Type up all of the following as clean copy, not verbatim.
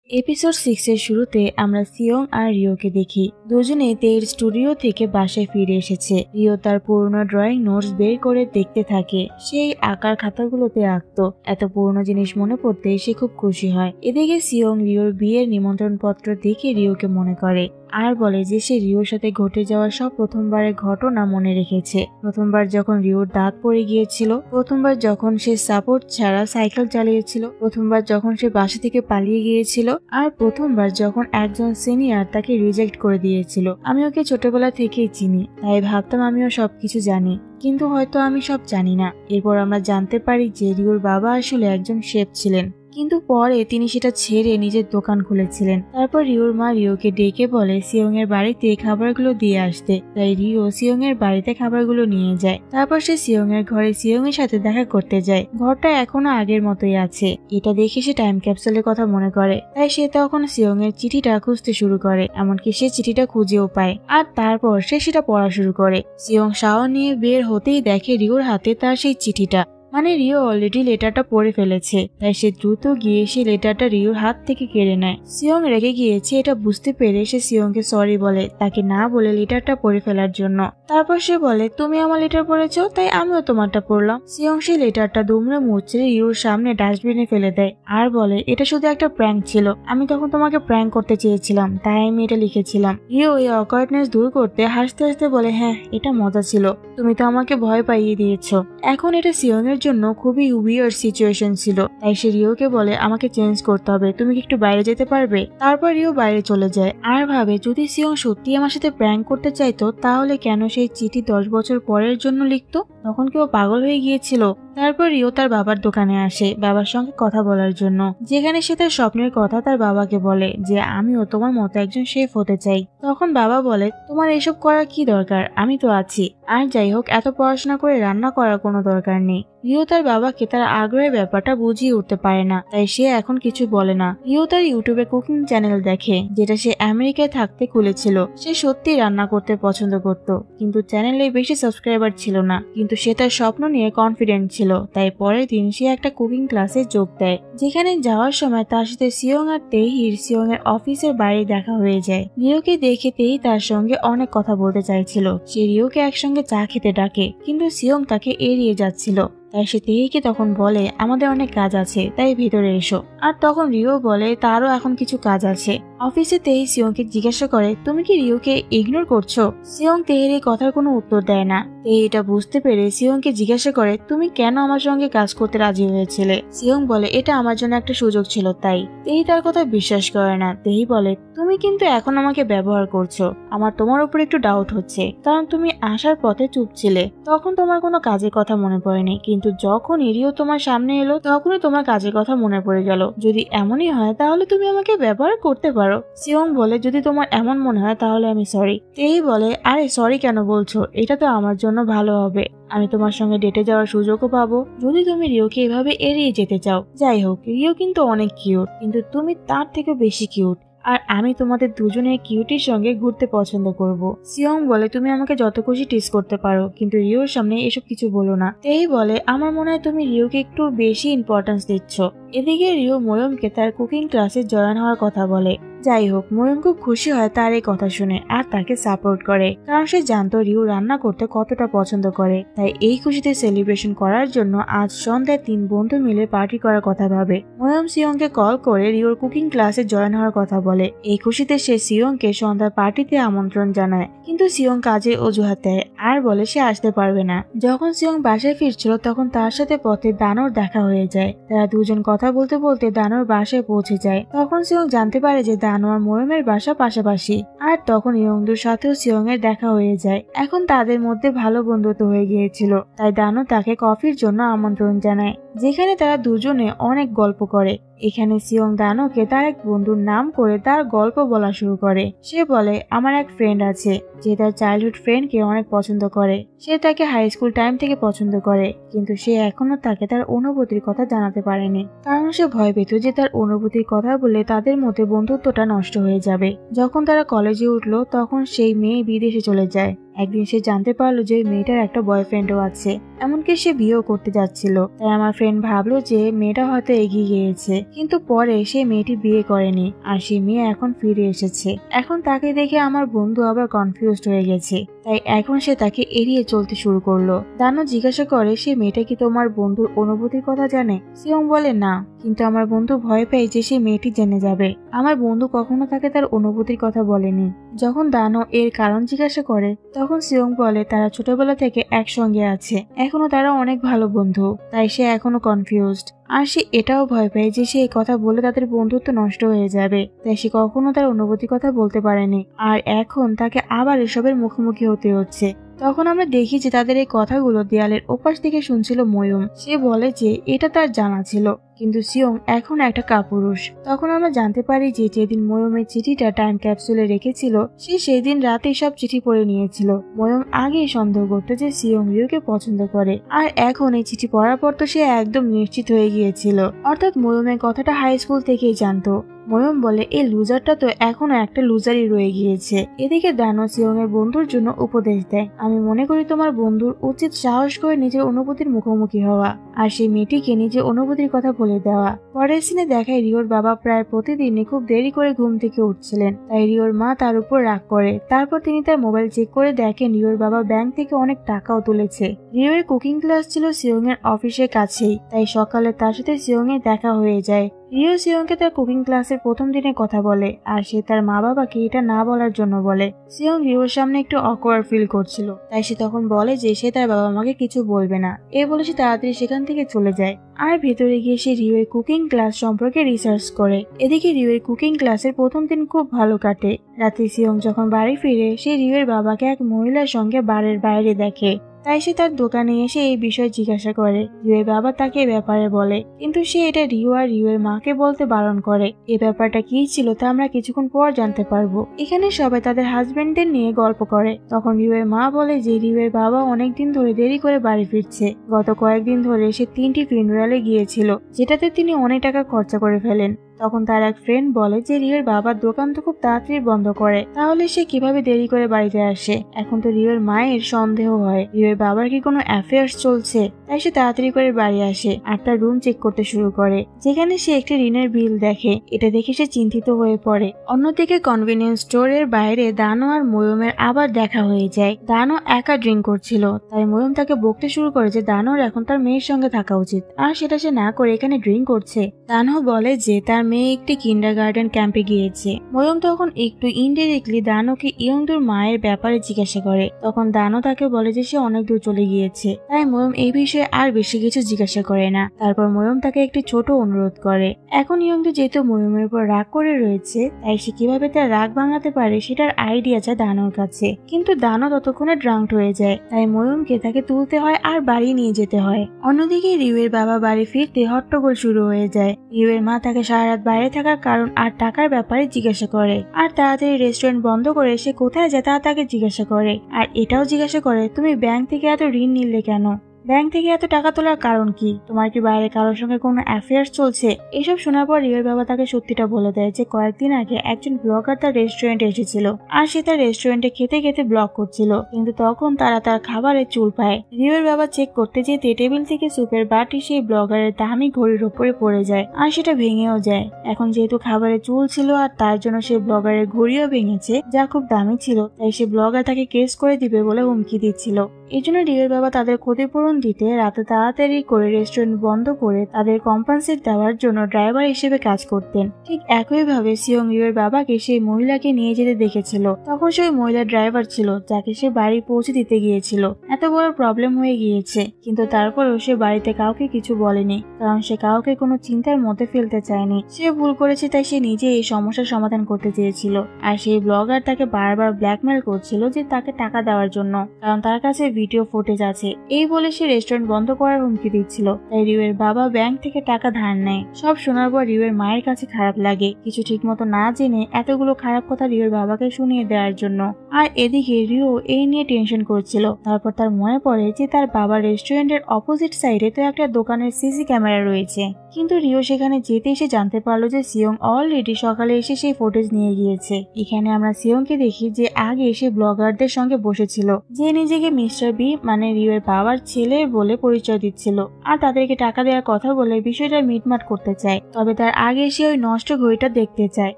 Episode 6 এর শুরুতে আমরা সিয়ং আর রিওকে দেখি। দুজনেই তের স্টুডিও থেকে বাসায় ফিরে এসেছে। রিও তার পুরনো ড্রয়িং নোটস বের করে দেখতে থাকে। সেই আঁকার খাতাগুলোতে আঁকতো। এত পুরনো জিনিস মনে পড়তে সে খুব খুশি হয়। এদিকে সিয়ং রিওর বিয়ের নিমন্ত্রণপত্র দেখে রিওকে মনে করে আর বলে যে সে রিওর সাথে ঘটে যাওয়া সব প্রথমবারের ঘটনা মনে রেখেছে। প্রথমবার যখন রিওর দাঁত পড়ে গিয়েছিল, প্রথমবার যখন সে সাপোর্ট ছাড়া সাইকেল চালিয়েছিল, প্রথমবার যখন সে বাসা থেকে পালিয়ে গিয়েছিল, আর প্রথমবার যখন একজন সিনিয়র তাকে রিজেক্ট করে দিয়েছিল। আমি ওকে ছোটবেলা থেকেই চিনি, তাই ভাবতাম আমিও সবকিছু জানি, কিন্তু হয়তো আমি সব জানি না। এরপর আমরা জানতে পারি যে রিওর বাবা আসলে একজন শেফ ছিলেন, কিন্তু পরে তিনি সেটা ছেড়ে নিজের দোকান খুলেছিলেন। তারপর রিওর মা রিওকে ডেকে বলে সিয়ং এর বাড়িতে খাবারগুলো দিয়ে আসতে, তাই রিও সিয়ং এর বাড়িতে খাবারগুলো নিয়ে যায়। তারপর সে সিয়ং এর ঘরে সিয়ং এর সাথে দেখা করতে যায়। ঘরটা এখনো আগের মতোই আছে। এটা দেখে সে টাইম ক্যাপসুলের কথা মনে করে, তাই সে তখন সিয়ং এর চিঠিটা খুঁজতে শুরু করে। এমনকি সে চিঠিটা খুঁজেও পায়, আর তারপর সে সেটা পড়া শুরু করে। সিয়ং শাওয়ার নিয়ে বের হতেই দেখে রিওর হাতে তার সেই চিঠিটা, মানে রিও অলরেডি লেটারটা পড়ে ফেলেছে। তাই সে দ্রুত গিয়ে সে লেটারটা রিওর হাত থেকে কেড়ে নেয়। সিয়ং রেগে গিয়েছে এটা বুঝতে পেরে সে সিয়ংকে সরি বলে, তাকে না বলে লেটারটা পড়ে ফেলার জন্য। তারপর সে বলে তুমি আমার লেটার পড়েছো, তাই আমিও তোমারটা পড়লাম। সিয়ং সেই লেটারটা দুমড়ে মুচড়ে রিওর সামনে ডাস্টবিনে ফেলে দেয় আর বলে এটা শুধু একটা প্র্যাঙ্ক ছিল, আমি তখন তোমাকে প্র্যাঙ্ক করতে চেয়েছিলাম, তাই আমি এটা লিখেছিলাম। রিও এই অকওয়ার্ডনেস দূর করতে হাসতে হাসতে বলে হ্যাঁ এটা মজা ছিল, তুমি তো আমাকে ভয় পাইয়ে দিয়েছো। এখন এটা সিয়ং এর জন্য খুবই উইয়ার্ড সিচুয়েশন ছিল, তাই সে রিওকে বলে আমাকে চেঞ্জ করতে হবে, তুমি কি একটু বাইরে যেতে পারবে। তারপর রিও বাইরে চলে যায় আর ভাবে যদি সিয়ং সত্যি আমার সাথে প্র্যাঙ্ক করতে চাইতো তাহলে কেন সেই চিঠি 10 বছর পরের জন্য লিখতো, তখন কেউ পাগল হয়ে গিয়েছিল। তারপর রিও তার বাবার দোকানে আসে বাবার সঙ্গে কথা বলার জন্য, যেখানে সে তার স্বপ্নের কথা তার বাবাকে বলে যে আমিও তোমার মতো একজন শেফ হতে চাই। তখন বাবা বলে তোমার এসব করার কি দরকার, আমি তো আছি। আর যাই হোক এত পড়াশোনা করে রান্না করার কোনো দরকার নেই। রিও তার বাবাকে তার আগ্রহের ব্যাপারটা বুঝিয়ে উঠতে পারে না, তাই সে এখন কিছু বলে না। রিও তার ইউটিউবে কুকিং চ্যানেল দেখে, যেটা সে আমেরিকায় থাকতে খুলেছিল। সে সত্যি রান্না করতে পছন্দ করত, কিন্তু চ্যানেলে বেশি সাবস্ক্রাইবার ছিল না, কিন্তু সে তার স্বপ্ন নিয়ে কনফিডেন্ট ছিল। তাই পরের দিন সে একটা কুকিং ক্লাসে যোগ দেয়, যেখানে যাওয়ার সময় তার সাথে সিয়ং আর তেহির সিয়ং এর অফিসের বাইরে দেখা হয়ে যায়। রিওকে দেখে তেহি তার সঙ্গে অনেক কথা বলতে চাইছিল। সে রিওকে একসঙ্গে চা খেতে ডাকে, কিন্তু সিয়ং তাকে এড়িয়ে যাচ্ছিল। তাই সে তেহিকে তখন বলে আমাদের অনেক কাজ আছে, তাই ভিতরে এসো। আর তখন রিও বলে তারও এখন কিছু কাজ আছে। অফিসে তেহি সিয়ংকে জিজ্ঞাসা করে তুমি কি রিওকে ইগনোর করছো। সিয়ং তেহির এই কথার কোনো উত্তর দেয় না। তেহি এটা বুঝতে পেরে সিয়ংকে জিজ্ঞাসা করে তুমি কেন আমার সঙ্গে কাজ করতে রাজি হয়েছিলে। সিয়ং বলে এটা আমার জন্য একটা সুযোগ ছিল তাই। তেহি তার কথা বিশ্বাস করে না। তেহি বলে তুমি কিন্তু এখন আমাকে ব্যবহার করছো, আমার তোমার উপর একটু ডাউট হচ্ছে, কারণ তুমি আসার পথে চুপ ছিলে, তখন তোমার কোনো কাজের কথা মনে পড়েনি, কিন্তু যখন রিও তোমার সামনে এলো তখনই তোমার কাজের কথা মনে পড়ে গেল। যদি এমনই হয় তাহলে তুমি আমাকে ব্যবহার করতে পারো। সিয়ং বলে যদি তোমার এমন মনে হয় তাহলে আমি সরি। তেই বলে আরে সরি কেন বলছো, এটা তো আমার জন্য ভালো হবে, আমি তোমার সঙ্গে ডেটে যাওয়ার সুযোগও পাবো যদি তুমি রিওকে এভাবে এড়িয়ে যেতে চাও। যাই হোক রিও কিন্তু অনেক কিউট, কিন্তু তুমি তার থেকে বেশি কিউট, আর আমি তোমাদের দুজনের কিউটির সঙ্গে ঘুরতে পছন্দ করব। সিয়ং বলে তুমি আমাকে যত খুশি টিস করতে পারো, কিন্তু রিওর সামনে এসব কিছু বলো না। তেই বলে আমার মনে হয় তুমি রিওকে একটু বেশি ইম্পর্টেন্স দিচ্ছ। এদিকে রিও ময়ূমকে তার কুকিং ক্লাসে জয়েন হওয়ার কথা বলে। যাই হোক ময়ূম খুব খুশি হয় তার এই কথা শুনে আর তাকে সাপোর্ট করে, কারণ সে জানতো রিও রান্না করতে কতটা পছন্দ করে। তাই এই খুশিতে সেলিব্রেশন করার জন্য আজ সন্ধ্যায় 3 বন্ধু মিলে পার্টি করার কথা ভাবে। ময়ূম সিয়ংকে কল করে রিওর কুকিং ক্লাসে জয়েন হওয়ার কথা বলে। এই খুশিতে সে সিয়ংকে সন্ধ্যার পার্টিতে আমন্ত্রণ জানায়, কিন্তু সিয়ং কাজের অজুহাত দেয় আর বলে সে আসতে পারবে না। যখন সিয়ং বাসায় ফিরছিল তখন তার সাথে পথে দানর দেখা হয়ে যায়। তারা দুজন কথা বলতে বলতে দানর বাসায় পৌঁছে যায়। তখন সিয়ং জানতে পারে যে দানো আর ময়ূমের বাসা পাশাপাশি, আর তখন ইয়ংদুর সাথেও সিয়ং এর দেখা হয়ে যায়। এখন তাদের মধ্যে ভালো বন্ধুত্ব হয়ে গিয়েছিল, তাই দানো তাকে কফির জন্য আমন্ত্রণ জানায়, যেখানে তারা দুজনে অনেক গল্প করে। এখানে সিয়ং দানোকে তার এক বন্ধুর নাম করে তার গল্প বলা শুরু করে। সে বলে আমার এক ফ্রেন্ড আছে যে তার চাইল্ডহুড ফ্রেন্ডকে অনেক পছন্দ করে। সে তাকে হাই স্কুল টাইম থেকে পছন্দ করে, কিন্তু সে এখনো তাকে তার অনুভূতির কথা জানাতে পারেনি, কারণ কারণ সে ভয় পেত যে তার অনুভূতির কথা বলে তাদের মধ্যে বন্ধুত্বটা নষ্ট হয়ে যাবে। যখন তারা কলেজে উঠলো তখন সেই মেয়ে বিদেশে চলে যায়। একদিন সে জানতে পারলো যে মেয়েটার একটা বয়ফ্রেন্ডও আছে, এমনকি সে বিয়েও করতে যাচ্ছিল। তাই আমার ফ্রেন্ড ভাবলো যে মেয়েটা হয়তো এগিয়ে গিয়েছে, কিন্তু পরে সেই মেয়েটি বিয়ে করেনি আর সেই মেয়ে এখন ফিরে এসেছে। এখন তাকে দেখে আমার বন্ধু আবার কনফিউজড হয়ে গেছে, তাই এখন সে তাকে এড়িয়ে চলতে শুরু করলো। দানো জিজ্ঞাসা করে সে মেয়েটা কি তোমার বন্ধুর অনুভূতির কথা জানে? সিয়ং বলে না, কিন্তু আমার বন্ধু ভয় পায় যে সে মেয়েটি জেনে যাবে। আমার বন্ধু কখনো তাকে তার অনুভূতির কথা বলেনি। যখন দানো এর কারণ জিজ্ঞাসা করে তখন সিয়ং বলে তারা ছোটবেলা থেকে একসঙ্গে আছে, এখনো তারা অনেক ভালো বন্ধু, তাই সে এখনো কনফিউজড। আর সে এটাও ভয় পায় যে সে এই কথা বলে তাদের বন্ধুত্ব নষ্ট হয়ে যাবে, তাই সে কখনো তার অনুভূতির কথা বলতে পারেনি। আর এখন তাকে আবার এসবের মুখোমুখি হতে হচ্ছে। তখন আমরা দেখি যে তাদের এই কথাগুলো দেয়ালের ওপাশ থেকে শুনছিল ময়ূম। সে বলে যে এটা তার জানা ছিল, কিন্তু সিয়ং এখন একটা কাপুরুষ। তখন আমরা জানতে পারি যে যেদিন ময়ূমের চিঠিটা টাইম ক্যাপসুলে রেখেছিল সে সেই দিন রাতে সব চিঠি পড়ে নিয়েছিল। ময়ূম আগেই সন্দেহ করতো যে সিয়ং রিওকে পছন্দ করে, আর এখন এই চিঠি পড়ার পর তো সে একদম নিশ্চিত হয়ে গিয়েছিল। অর্থাৎ ময়ূমের কথাটা হাই স্কুল থেকেই জানতো। ময়ূম বলে এই লুজারটা তো এখনো একটা লুজারই রয়ে গিয়েছে। এদিকে দানো সিয়ং এর বন্ধুর জন্য উপদেশ দেয়, আমি মনে করি তোমার বন্ধুর উচিত সাহস করে নিজের অনুভূতির মুখোমুখি হওয়া আর সেই মেয়েটিকে নিজের অনুভূতির কথা বলে দেওয়া। পরের সিনে দেখায় রিওর বাবা প্রায় প্রতিদিনই খুব দেরি করে ঘুম থেকে উঠছিলেন, তাই রিওর মা তার উপর রাগ করে। তারপর তিনি তার মোবাইল চেক করে দেখেন রিওর বাবা ব্যাংক থেকে অনেক টাকাও তুলেছে। রিওর কুকিং ক্লাস ছিল সিয়ং এর অফিসের কাছেই, তাই সকালে তার সাথে সিয়ং এর দেখা হয়ে যায়। রিও সিয়ংকে তার কুকিং ক্লাসের প্রথম দিনে কথা বলে, আর সে তার মা বাবাকে এটা না বলার জন্য বলে। সিয়ং রিওর সামনে একটু অকওয়ার্ড ফিল করছিল, তাই সে তখন বলে যে সে তার বাবা মাকে কিছু বলবে না। বলে সে তাড়াতাড়ি সেখান থেকে চলে যায়। আর ভেতরে গিয়ে সে রিওর কুকিং ক্লাস সম্পর্কে রিসার্চ করে। এদিকে রিওর কুকিং ক্লাসের প্রথম দিন খুব ভালো কাটে। রাতে সিয়ং যখন বাড়ি ফিরে সে রিওর বাবাকে এক মহিলার সঙ্গে বাড়ির বাইরে দেখে, তাই সে তার দোকানে এসে এই বিষয়ে জিজ্ঞাসা করে। রিওর বাবা তাকে ব্যাপারে বলে, কিন্তু সে এটা রিও আর রিওর মাকে বলতে বারণ করে। এই ব্যাপারটা কি ছিল তা আমরা কিছুক্ষণ পর জানতে পারবো। এখানে সবাই তাদের হাজবেন্ডদের নিয়ে গল্প করে। তখন রিওর মা বলে যে রিওর বাবা অনেকদিন ধরে দেরি করে বাড়ি ফিরছে। গত কয়েকদিন ধরে সে 3টি ফিউনারালে গিয়েছিল, যেটাতে তিনি অনেক টাকা খরচা করে ফেলেন। তখন তার এক ফ্রেন্ড বলে যে রিওর বাবার দোকান তো খুব তাড়াতাড়ি বন্ধ করে, তাহলে সে কিভাবে দেরি করে বাড়িতে আসে। এখন তো রিওর মায়ের সন্দেহ হয় রিওর বাবার কি কোনো অ্যাফেয়ার্স চলছে, তাই সে তাড়াতাড়ি করে বাড়ি আসে আর তার রুম চেক করতে শুরু করে, যেখানে সে একটি ঋণের বিল দেখে। এটা দেখে সে চিন্তিত হয়ে পড়ে। অন্যদিকে কনভিনিয়েন্স স্টোরের বাইরে দানো আর ময়ূমের আবার দেখা হয়ে যায়। দানো একা ড্রিঙ্ক করছিল, তাই ময়ূম তাকে বকতে শুরু করে যে দানোর এখন তার মেয়ের সঙ্গে থাকা উচিত, আর সেটা সে না করে এখানে ড্রিঙ্ক করছে। দানো বলে যে তার মেয়ে একটি কিন্ডারগার্টেন ক্যাম্পে গিয়েছে। ময়ূম তখন একটু ইনডিরেক্টলি দানোকে ইয়ংদুর মায়ের ব্যাপারে জিজ্ঞাসা করে। তখন দানো তাকে বলে যে সে অনেক দূর চলে গিয়েছে, তাই ময়ূম এই বিষয়ে আর বেশি কিছু জিজ্ঞাসা করে না। তারপর ময়ূম তাকে একটি ছোট অনুরোধ করে। এখন ইয়ংদু যেহেতু ময়ূমের উপর রাগ করে রয়েছে, তাই সে কিভাবে তার রাগ ভাঙাতে পারে সেটার আইডিয়া চায় দানোর কাছে। কিন্তু দানো ততক্ষণে ড্রাঙ্কড হয়ে যায়, তাই ময়ূমকে তাকে তুলতে হয় আর বাড়ি নিয়ে যেতে হয়। অন্যদিকে রিওয়ের বাবা বাড়ি ফিরতে হট্টগোল শুরু হয়ে যায়। রিওয়ের মা তাকে সারা রাত বাইরে থাকার কারণ আর টাকার ব্যাপারে জিজ্ঞাসা করে, আর তাড়াতাড়ি রেস্টুরেন্ট বন্ধ করে সে কোথায় যায় তা তাকে জিজ্ঞাসা করে। আর এটাও জিজ্ঞাসা করে তুমি ব্যাংক থেকে এত ঋণ নিলে কেন, ব্যাংক থেকে এত টাকা তোলার কারণ কি, তোমার কি বাইরে কারোর সঙ্গে কোনো অ্যাফেয়ার্স চলছে। এসব শোনার পর রিওর বাবা তাকে সত্যিটা বলে দেয় যে কয়েকদিন আগে একজন ব্লগার তার রেস্টুরেন্টে এসেছিল, আর সে তার রেস্টুরেন্টে খেতে খেতে ব্লগ করছিল, কিন্তু তখন তারা তার খাবারে চুল পায়। রিওর বাবা চেক করতে যেতে টেবিল থেকে সুপের বাটি সেই ব্লগারের দামি ঘড়ির উপরে পড়ে যায়, আর সেটা ভেঙেও যায়। এখন যেহেতু খাবারে চুল ছিল আর তার জন্য সে ব্লগারের ঘড়িও ভেঙেছে, যা খুব দামি ছিল, তাই সে ব্লগার তাকে কেস করে দিবে বলে হুমকি দিচ্ছিল। এই জন্য রিওর বাবা তাদের ক্ষতিপূরণ দিতে রাতে তাড়াতাড়ি করে রেস্টুরেন্ট বন্ধ করে তাদের কম্পেনসেট দেওয়ার জন্য ড্রাইভার হিসেবে কাজ করতেন। ঠিক একইভাবে সিয়ং রিওর বাবাকে সেই মহিলাকে নিয়ে যেতে দেখেছিল। তখন সেই মহিলা ড্রাইভার ছিল, যাকে সে বাড়ি পৌঁছে দিতে গিয়েছিল। এত বড় প্রবলেম হয়ে গিয়েছে, কিন্তু তারপরেও সে বাড়িতে কাউকে কিছু বলেনি, কারণ সে কাউকে কোনো চিন্তার মধ্যে ফেলতে চায়নি। সে ভুল করেছে, তাই সে নিজে এই সমস্যার সমাধান করতে চেয়েছিল। আর সেই ব্লগার তাকে বারবার ব্ল্যাকমেল করছিল যে তাকে টাকা দেওয়ার জন্য, কারণ তার কাছে ভিডিও ফুটেজ আছে। এই বলে সে রেস্টুরেন্ট বন্ধ করার হুমকি দিচ্ছিল। তাই রিওয়ের বাবা ব্যাংক থেকে টাকা ধার নেয়। সব শোনার পর রিওয়ের মায়ের কাছে খারাপ লাগে, কিছু ঠিক মতো না জেনে এতগুলো খারাপ কথা রিওর বাবাকে শুনিয়ে দেওয়ার জন্য। আর এদিকে রিও এই নিয়ে টেনশন করছিল। তারপর তার মনে পড়ে যে তার বাবার রেস্টুরেন্টের অপোজিট সাইডে তো একটা দোকানের সিসি ক্যামেরা রয়েছে, কিন্তু রিও সেখানে যেতে এসে জানতে পারলো যে সিয়ং অলরেডি সকালে এসে সেই ফুটেজ নিয়ে গিয়েছে। এখানে আমরা সিয়ংকে দেখি যে আগে এসে ব্লগারদের সঙ্গে বসেছিল, যে নিজেকে মিস্টার বি মানে রিওর বাবার ছেলে বলে পরিচয় দিচ্ছিল আর তাদেরকে টাকা দেওয়ার কথা বলে বিষয়টা মিটমাট করতে চায়। তবে তার আগে সে ওই নষ্ট ঘড়িটা দেখতে চায়।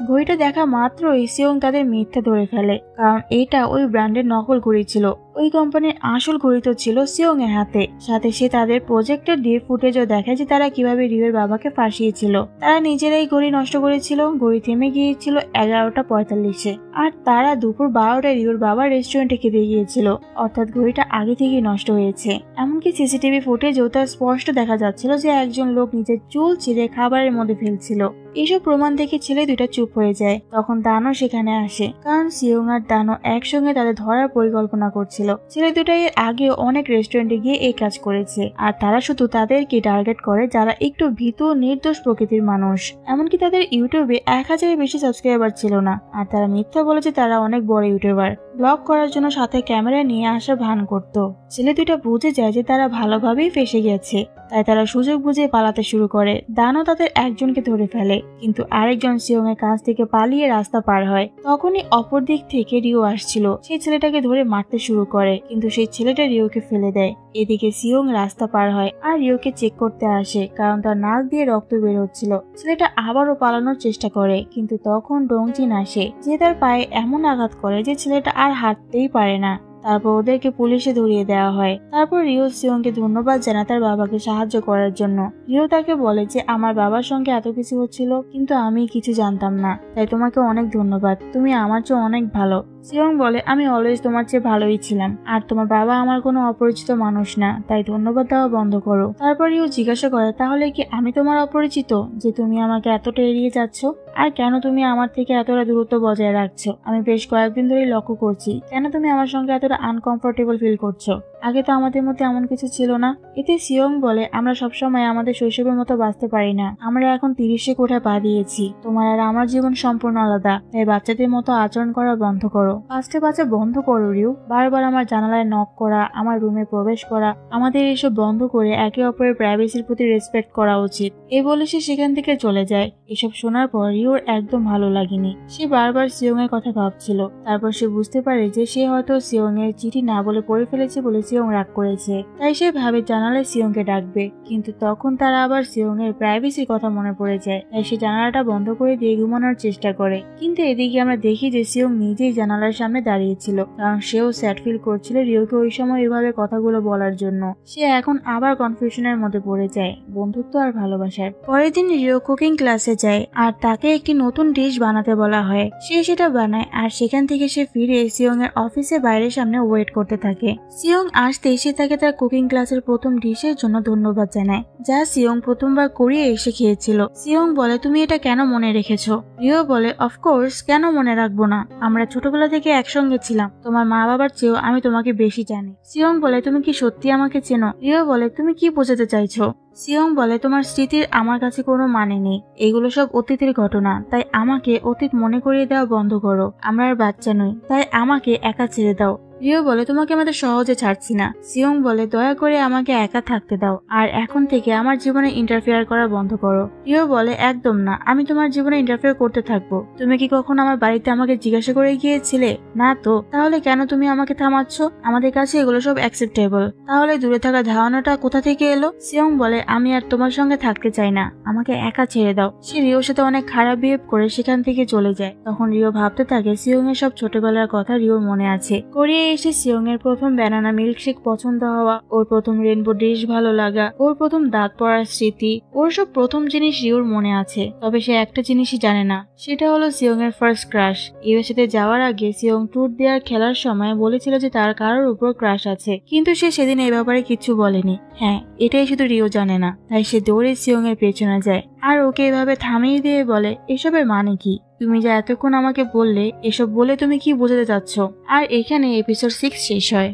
ঘড়িটা দেখা মাত্রই সিয়ং তাদের মিথ্যা ধরে ফেলে, কারণ এটা ওই ব্র্যান্ডের নকল ঘড়ি ছিল। ওই কোম্পানির আসল ঘড়ি তো ছিল সিয়ং এর হাতে। সাথে সে তাদের প্রজেক্টর দিয়ে ফুটেজও দেখায় যে তারা কিভাবে রিওর বাবাকে ফাঁসিয়েছিল। তারা নিজেরাই ঘড়ি নষ্ট করেছিল। ঘড়ি থেমে গিয়েছিল 11:45-এ আর তারা দুপুর 12টায় রিওর বাবার রেস্টুরেন্টে খেতে গিয়েছিল, অর্থাৎ ঘড়িটা আগে থেকেই নষ্ট হয়েছে। এমনকি সিসিটিভি ফুটেজেও তা স্পষ্ট দেখা যাচ্ছিল যে একজন লোক নিজের চুল ছিঁড়ে খাবারের মধ্যে ফেলছিল। এইসব প্রমাণ দেখে ছেলে দুইটা চুপ হয়ে যায়। তখন দানো সেখানে আসে, কারণ সিয়ং আর দানো একসঙ্গে তাদের ধরার পরিকল্পনা করছিল। ছেলে দুটাই এর আগেও অনেক রেস্টুরেন্টে গিয়ে এই কাজ করেছে, আর তারা শুধু তাদেরকে টার্গেট করে যারা একটু ভীতু নির্দোষ প্রকৃতির মানুষ। এমনকি তাদের ইউটিউবে 1000-এর বেশি সাবস্ক্রাইবার ছিল না, আর তারা মিথ্যা বলেছে তারা অনেক বড় ইউটিউবার। ব্লগ করার জন্য সাথে ক্যামেরা নিয়ে আসা ভান করত। ছেলে দুইটা বুঝে যায় যে তারা ভালোভাবেই ফেসে গেছে, তাই তারা সুযোগ বুঝে পালাতে শুরু করে। দানো তাদের একজনকে ধরে ফেলে, কিন্তু আরেকজন সিয়ং এর কাছ থেকে পালিয়ে রাস্তা পার হয়। তখনই অপর দিক থেকে রিও আসছিল। সেই ছেলেটাকে ধরে মারতে শুরু করে, কিন্তু সেই ছেলেটা রিওকে ফেলে দেয়। এদিকে সিয়ং রাস্তা পার হয় আর রিওকে চেক করতে আসে, কারণ তার নাক দিয়ে রক্ত বের হচ্ছিল। ছেলেটা আবারও পালানোর চেষ্টা করে, কিন্তু তখন ডংজিন আসে, যে তার পায়ে এমন আঘাত করে যে ছেলেটা আর হাঁটতেই পারে না। তারপর ওদেরকে পুলিশে ধরিয়ে দেওয়া হয়। তারপর রিও সিয়ংকে ধন্যবাদ জানায় তার বাবাকে সাহায্য করার জন্য। রিও তাকে বলে যে আমার বাবার সঙ্গে এত কিছু হচ্ছিল, কিন্তু আমি কিছু জানতাম না, তাই তোমাকে অনেক ধন্যবাদ, তুমি আমার চেয়ে অনেক ভালো। সিয়ং বলে আমি অলওয়েজ তোমার চেয়ে ভালোই ছিলাম, আর তোমার বাবা আমার কোনো অপরিচিত মানুষ না, তাই ধন্যবাদ দেওয়া বন্ধ করো। তারপর রিও জিজ্ঞাসা করে তাহলে কি আমি তোমার অপরিচিত, যে তুমি আমাকে এতটা এড়িয়ে যাচ্ছ? আর কেন তুমি আমার থেকে এতটা দূরত্ব বজায় রাখছো? আমি বেশ কয়েকদিন ধরেই লক্ষ্য করছি কেন তুমি আমার সঙ্গে এতটা আনকমফোর্টেবল ফিল করছো। আগে তো আমাদের মধ্যে এমন কিছু ছিল না। এতে সিয়ং বলে আমরা সবসময় আমাদের শৈশবের মতো বাঁচতে পারি না। আমরা এখন 30-এ কোঠায় পা দিয়েছি। তোমার আর আমার জীবন সম্পূর্ণ আলাদা, তাই বাচ্চাদের মতো আচরণ করা বন্ধ করো। ফার্স্টে বাচ্চা বন্ধ করো রিউ। বারবার আমার জানালায় নক করা, আমার রুমে প্রবেশ করা, আমাদের এসব বন্ধ করে একে অপরের প্রাইভেসির প্রতি রেসপেক্ট করা উচিত। এই বলে সে সেখান থেকে চলে যায়। এসব শোনার পর রিওর একদম ভালো লাগেনি। সে বারবার সিয়ং এর কথা ভাবছিল। তারপর সে বুঝতে পারে যে সে হয়তো সিয়ং এর চিঠি না বলে পড়ে ফেলেছে বলে সিয়ং রাগ করেছে, তাই সে ভাবে জানালায় সিয়ংকে ডাকবে। কিন্তু তখন তারা আবার সিয়ং এর প্রাইভেসির কথা মনে পড়ে যায়, তাই সে জানালাটা বন্ধ করে দিয়ে ঘুমানোর চেষ্টা করে। কিন্তু এদিকে আমরা দেখি যে সিয়ং নিজেই জানালার সামনে দাঁড়িয়েছিল, কারণ সেও স্যাড ফিল করছিল রিওকে ওই সময় এভাবে কথাগুলো বলার জন্য। সে এখন আবার কনফিউশনের মধ্যে পড়ে যায়, বন্ধুত্ব আর ভালোবাসার। পরের দিন রিও কুকিং ক্লাসে যায় আর তাকে একটি নতুন ডিশ বানাতে বলা হয়। সে সেটা বানায় আর সেখান থেকে সে ফিরে সিয়ং এর অফিসের বাইরের সামনে ওয়েট করতে থাকে। সিয়ং আসতে সে তাকে তার কুকিং ক্লাসের প্রথম ডিশের জন্য ধন্যবাদ জানায়, যা সিয়ং প্রথমবার কোরিয়া এসে খেয়েছিল। সিয়ং বলে তুমি এটা কেন মনে রেখেছো? রিও বলে অফকোর্স, কেন মনে রাখবো না, আমরা ছোটবেলা থেকে একসঙ্গে ছিলাম, তোমার মা বাবার চেয়েও আমি তোমাকে বেশি জানি। সিয়ং বলে তুমি কি সত্যি আমাকে চেনো? রিও বলে তুমি কি বোঝাতে চাইছো? সিয়ং বলে তোমার স্মৃতির আমার কাছে কোনো মানে নেই, এগুলো সব অতীতের ঘটনা, তাই আমাকে অতীত মনে করিয়ে দেওয়া বন্ধ করো। আমরা আর বাচ্চা নই, তাই আমাকে একা ছেড়ে দাও। রিও বলে তোমাকে আমাদের সহজে ছাড়ছি না। সিয়ং বলে দয়া করে আমাকে একা থাকতে দাও, আর এখন থেকে আমার জীবনে ইন্টারফেয়ার করা বন্ধ করো। রিও বলে একদম না, আমি তোমার জীবনে ইন্টারফেয়ার করতে থাকবো। তুমি কি কখনো আমার বাড়িতে আমাকে জিজ্ঞাসা করে গিয়েছিলে? না তো, তাহলে কেন তুমি আমাকে থামাচ্ছ? আমাদের কাছে এগুলো সব অ্যাকসেপ্টেবল, তাহলে দূরে থাকা ধারণাটা কোথা থেকে এলো? সিয়ং বলে আমি আর তোমার সঙ্গে থাকতে চাই না, আমাকে একা ছেড়ে দাও। সে রিওর সাথে অনেক খারাপ বিহেভ করে সেখান থেকে চলে যায়। তখন রিও ভাবতে থাকে সিয়ং এর সব ছোটবেলার কথা রিওর মনে আছে। কোরিয়া এসে সিয়ং এর প্রথম ব্যানানা মিল্কশেক পছন্দ হওয়া, ওর প্রথম রেনবো ডিশ ভালো লাগা, ওর প্রথম দাঁত পড়ার স্মৃতি, ওর সব প্রথম জিনিস রিওর মনে আছে। তবে সে একটা জিনিসই জানে না, সেটা হলো সিয়ং এর ফার্স্ট ক্রাশ। ইউএসএতে যাওয়ার আগে সিয়ং ট্যুর দেওয়ার খেলার সময় বলেছিল যে তার কারোর উপর ক্রাশ আছে, কিন্তু সে সেদিন এই ব্যাপারে কিছু বলেনি। হ্যাঁ, এটাই শুধু রিও জানে না। তাই সে দৌড়ে সিয়ং এর পেছনে যায় আর ওকে এভাবে থামিয়ে দিয়ে বলে এসবের মানে কি? তুমি যা এতক্ষণ আমাকে বললে, এসব বলে তুমি কি বোঝাতে চাচ্ছ? আর এখানে এপিসোড 6 শেষ হয়।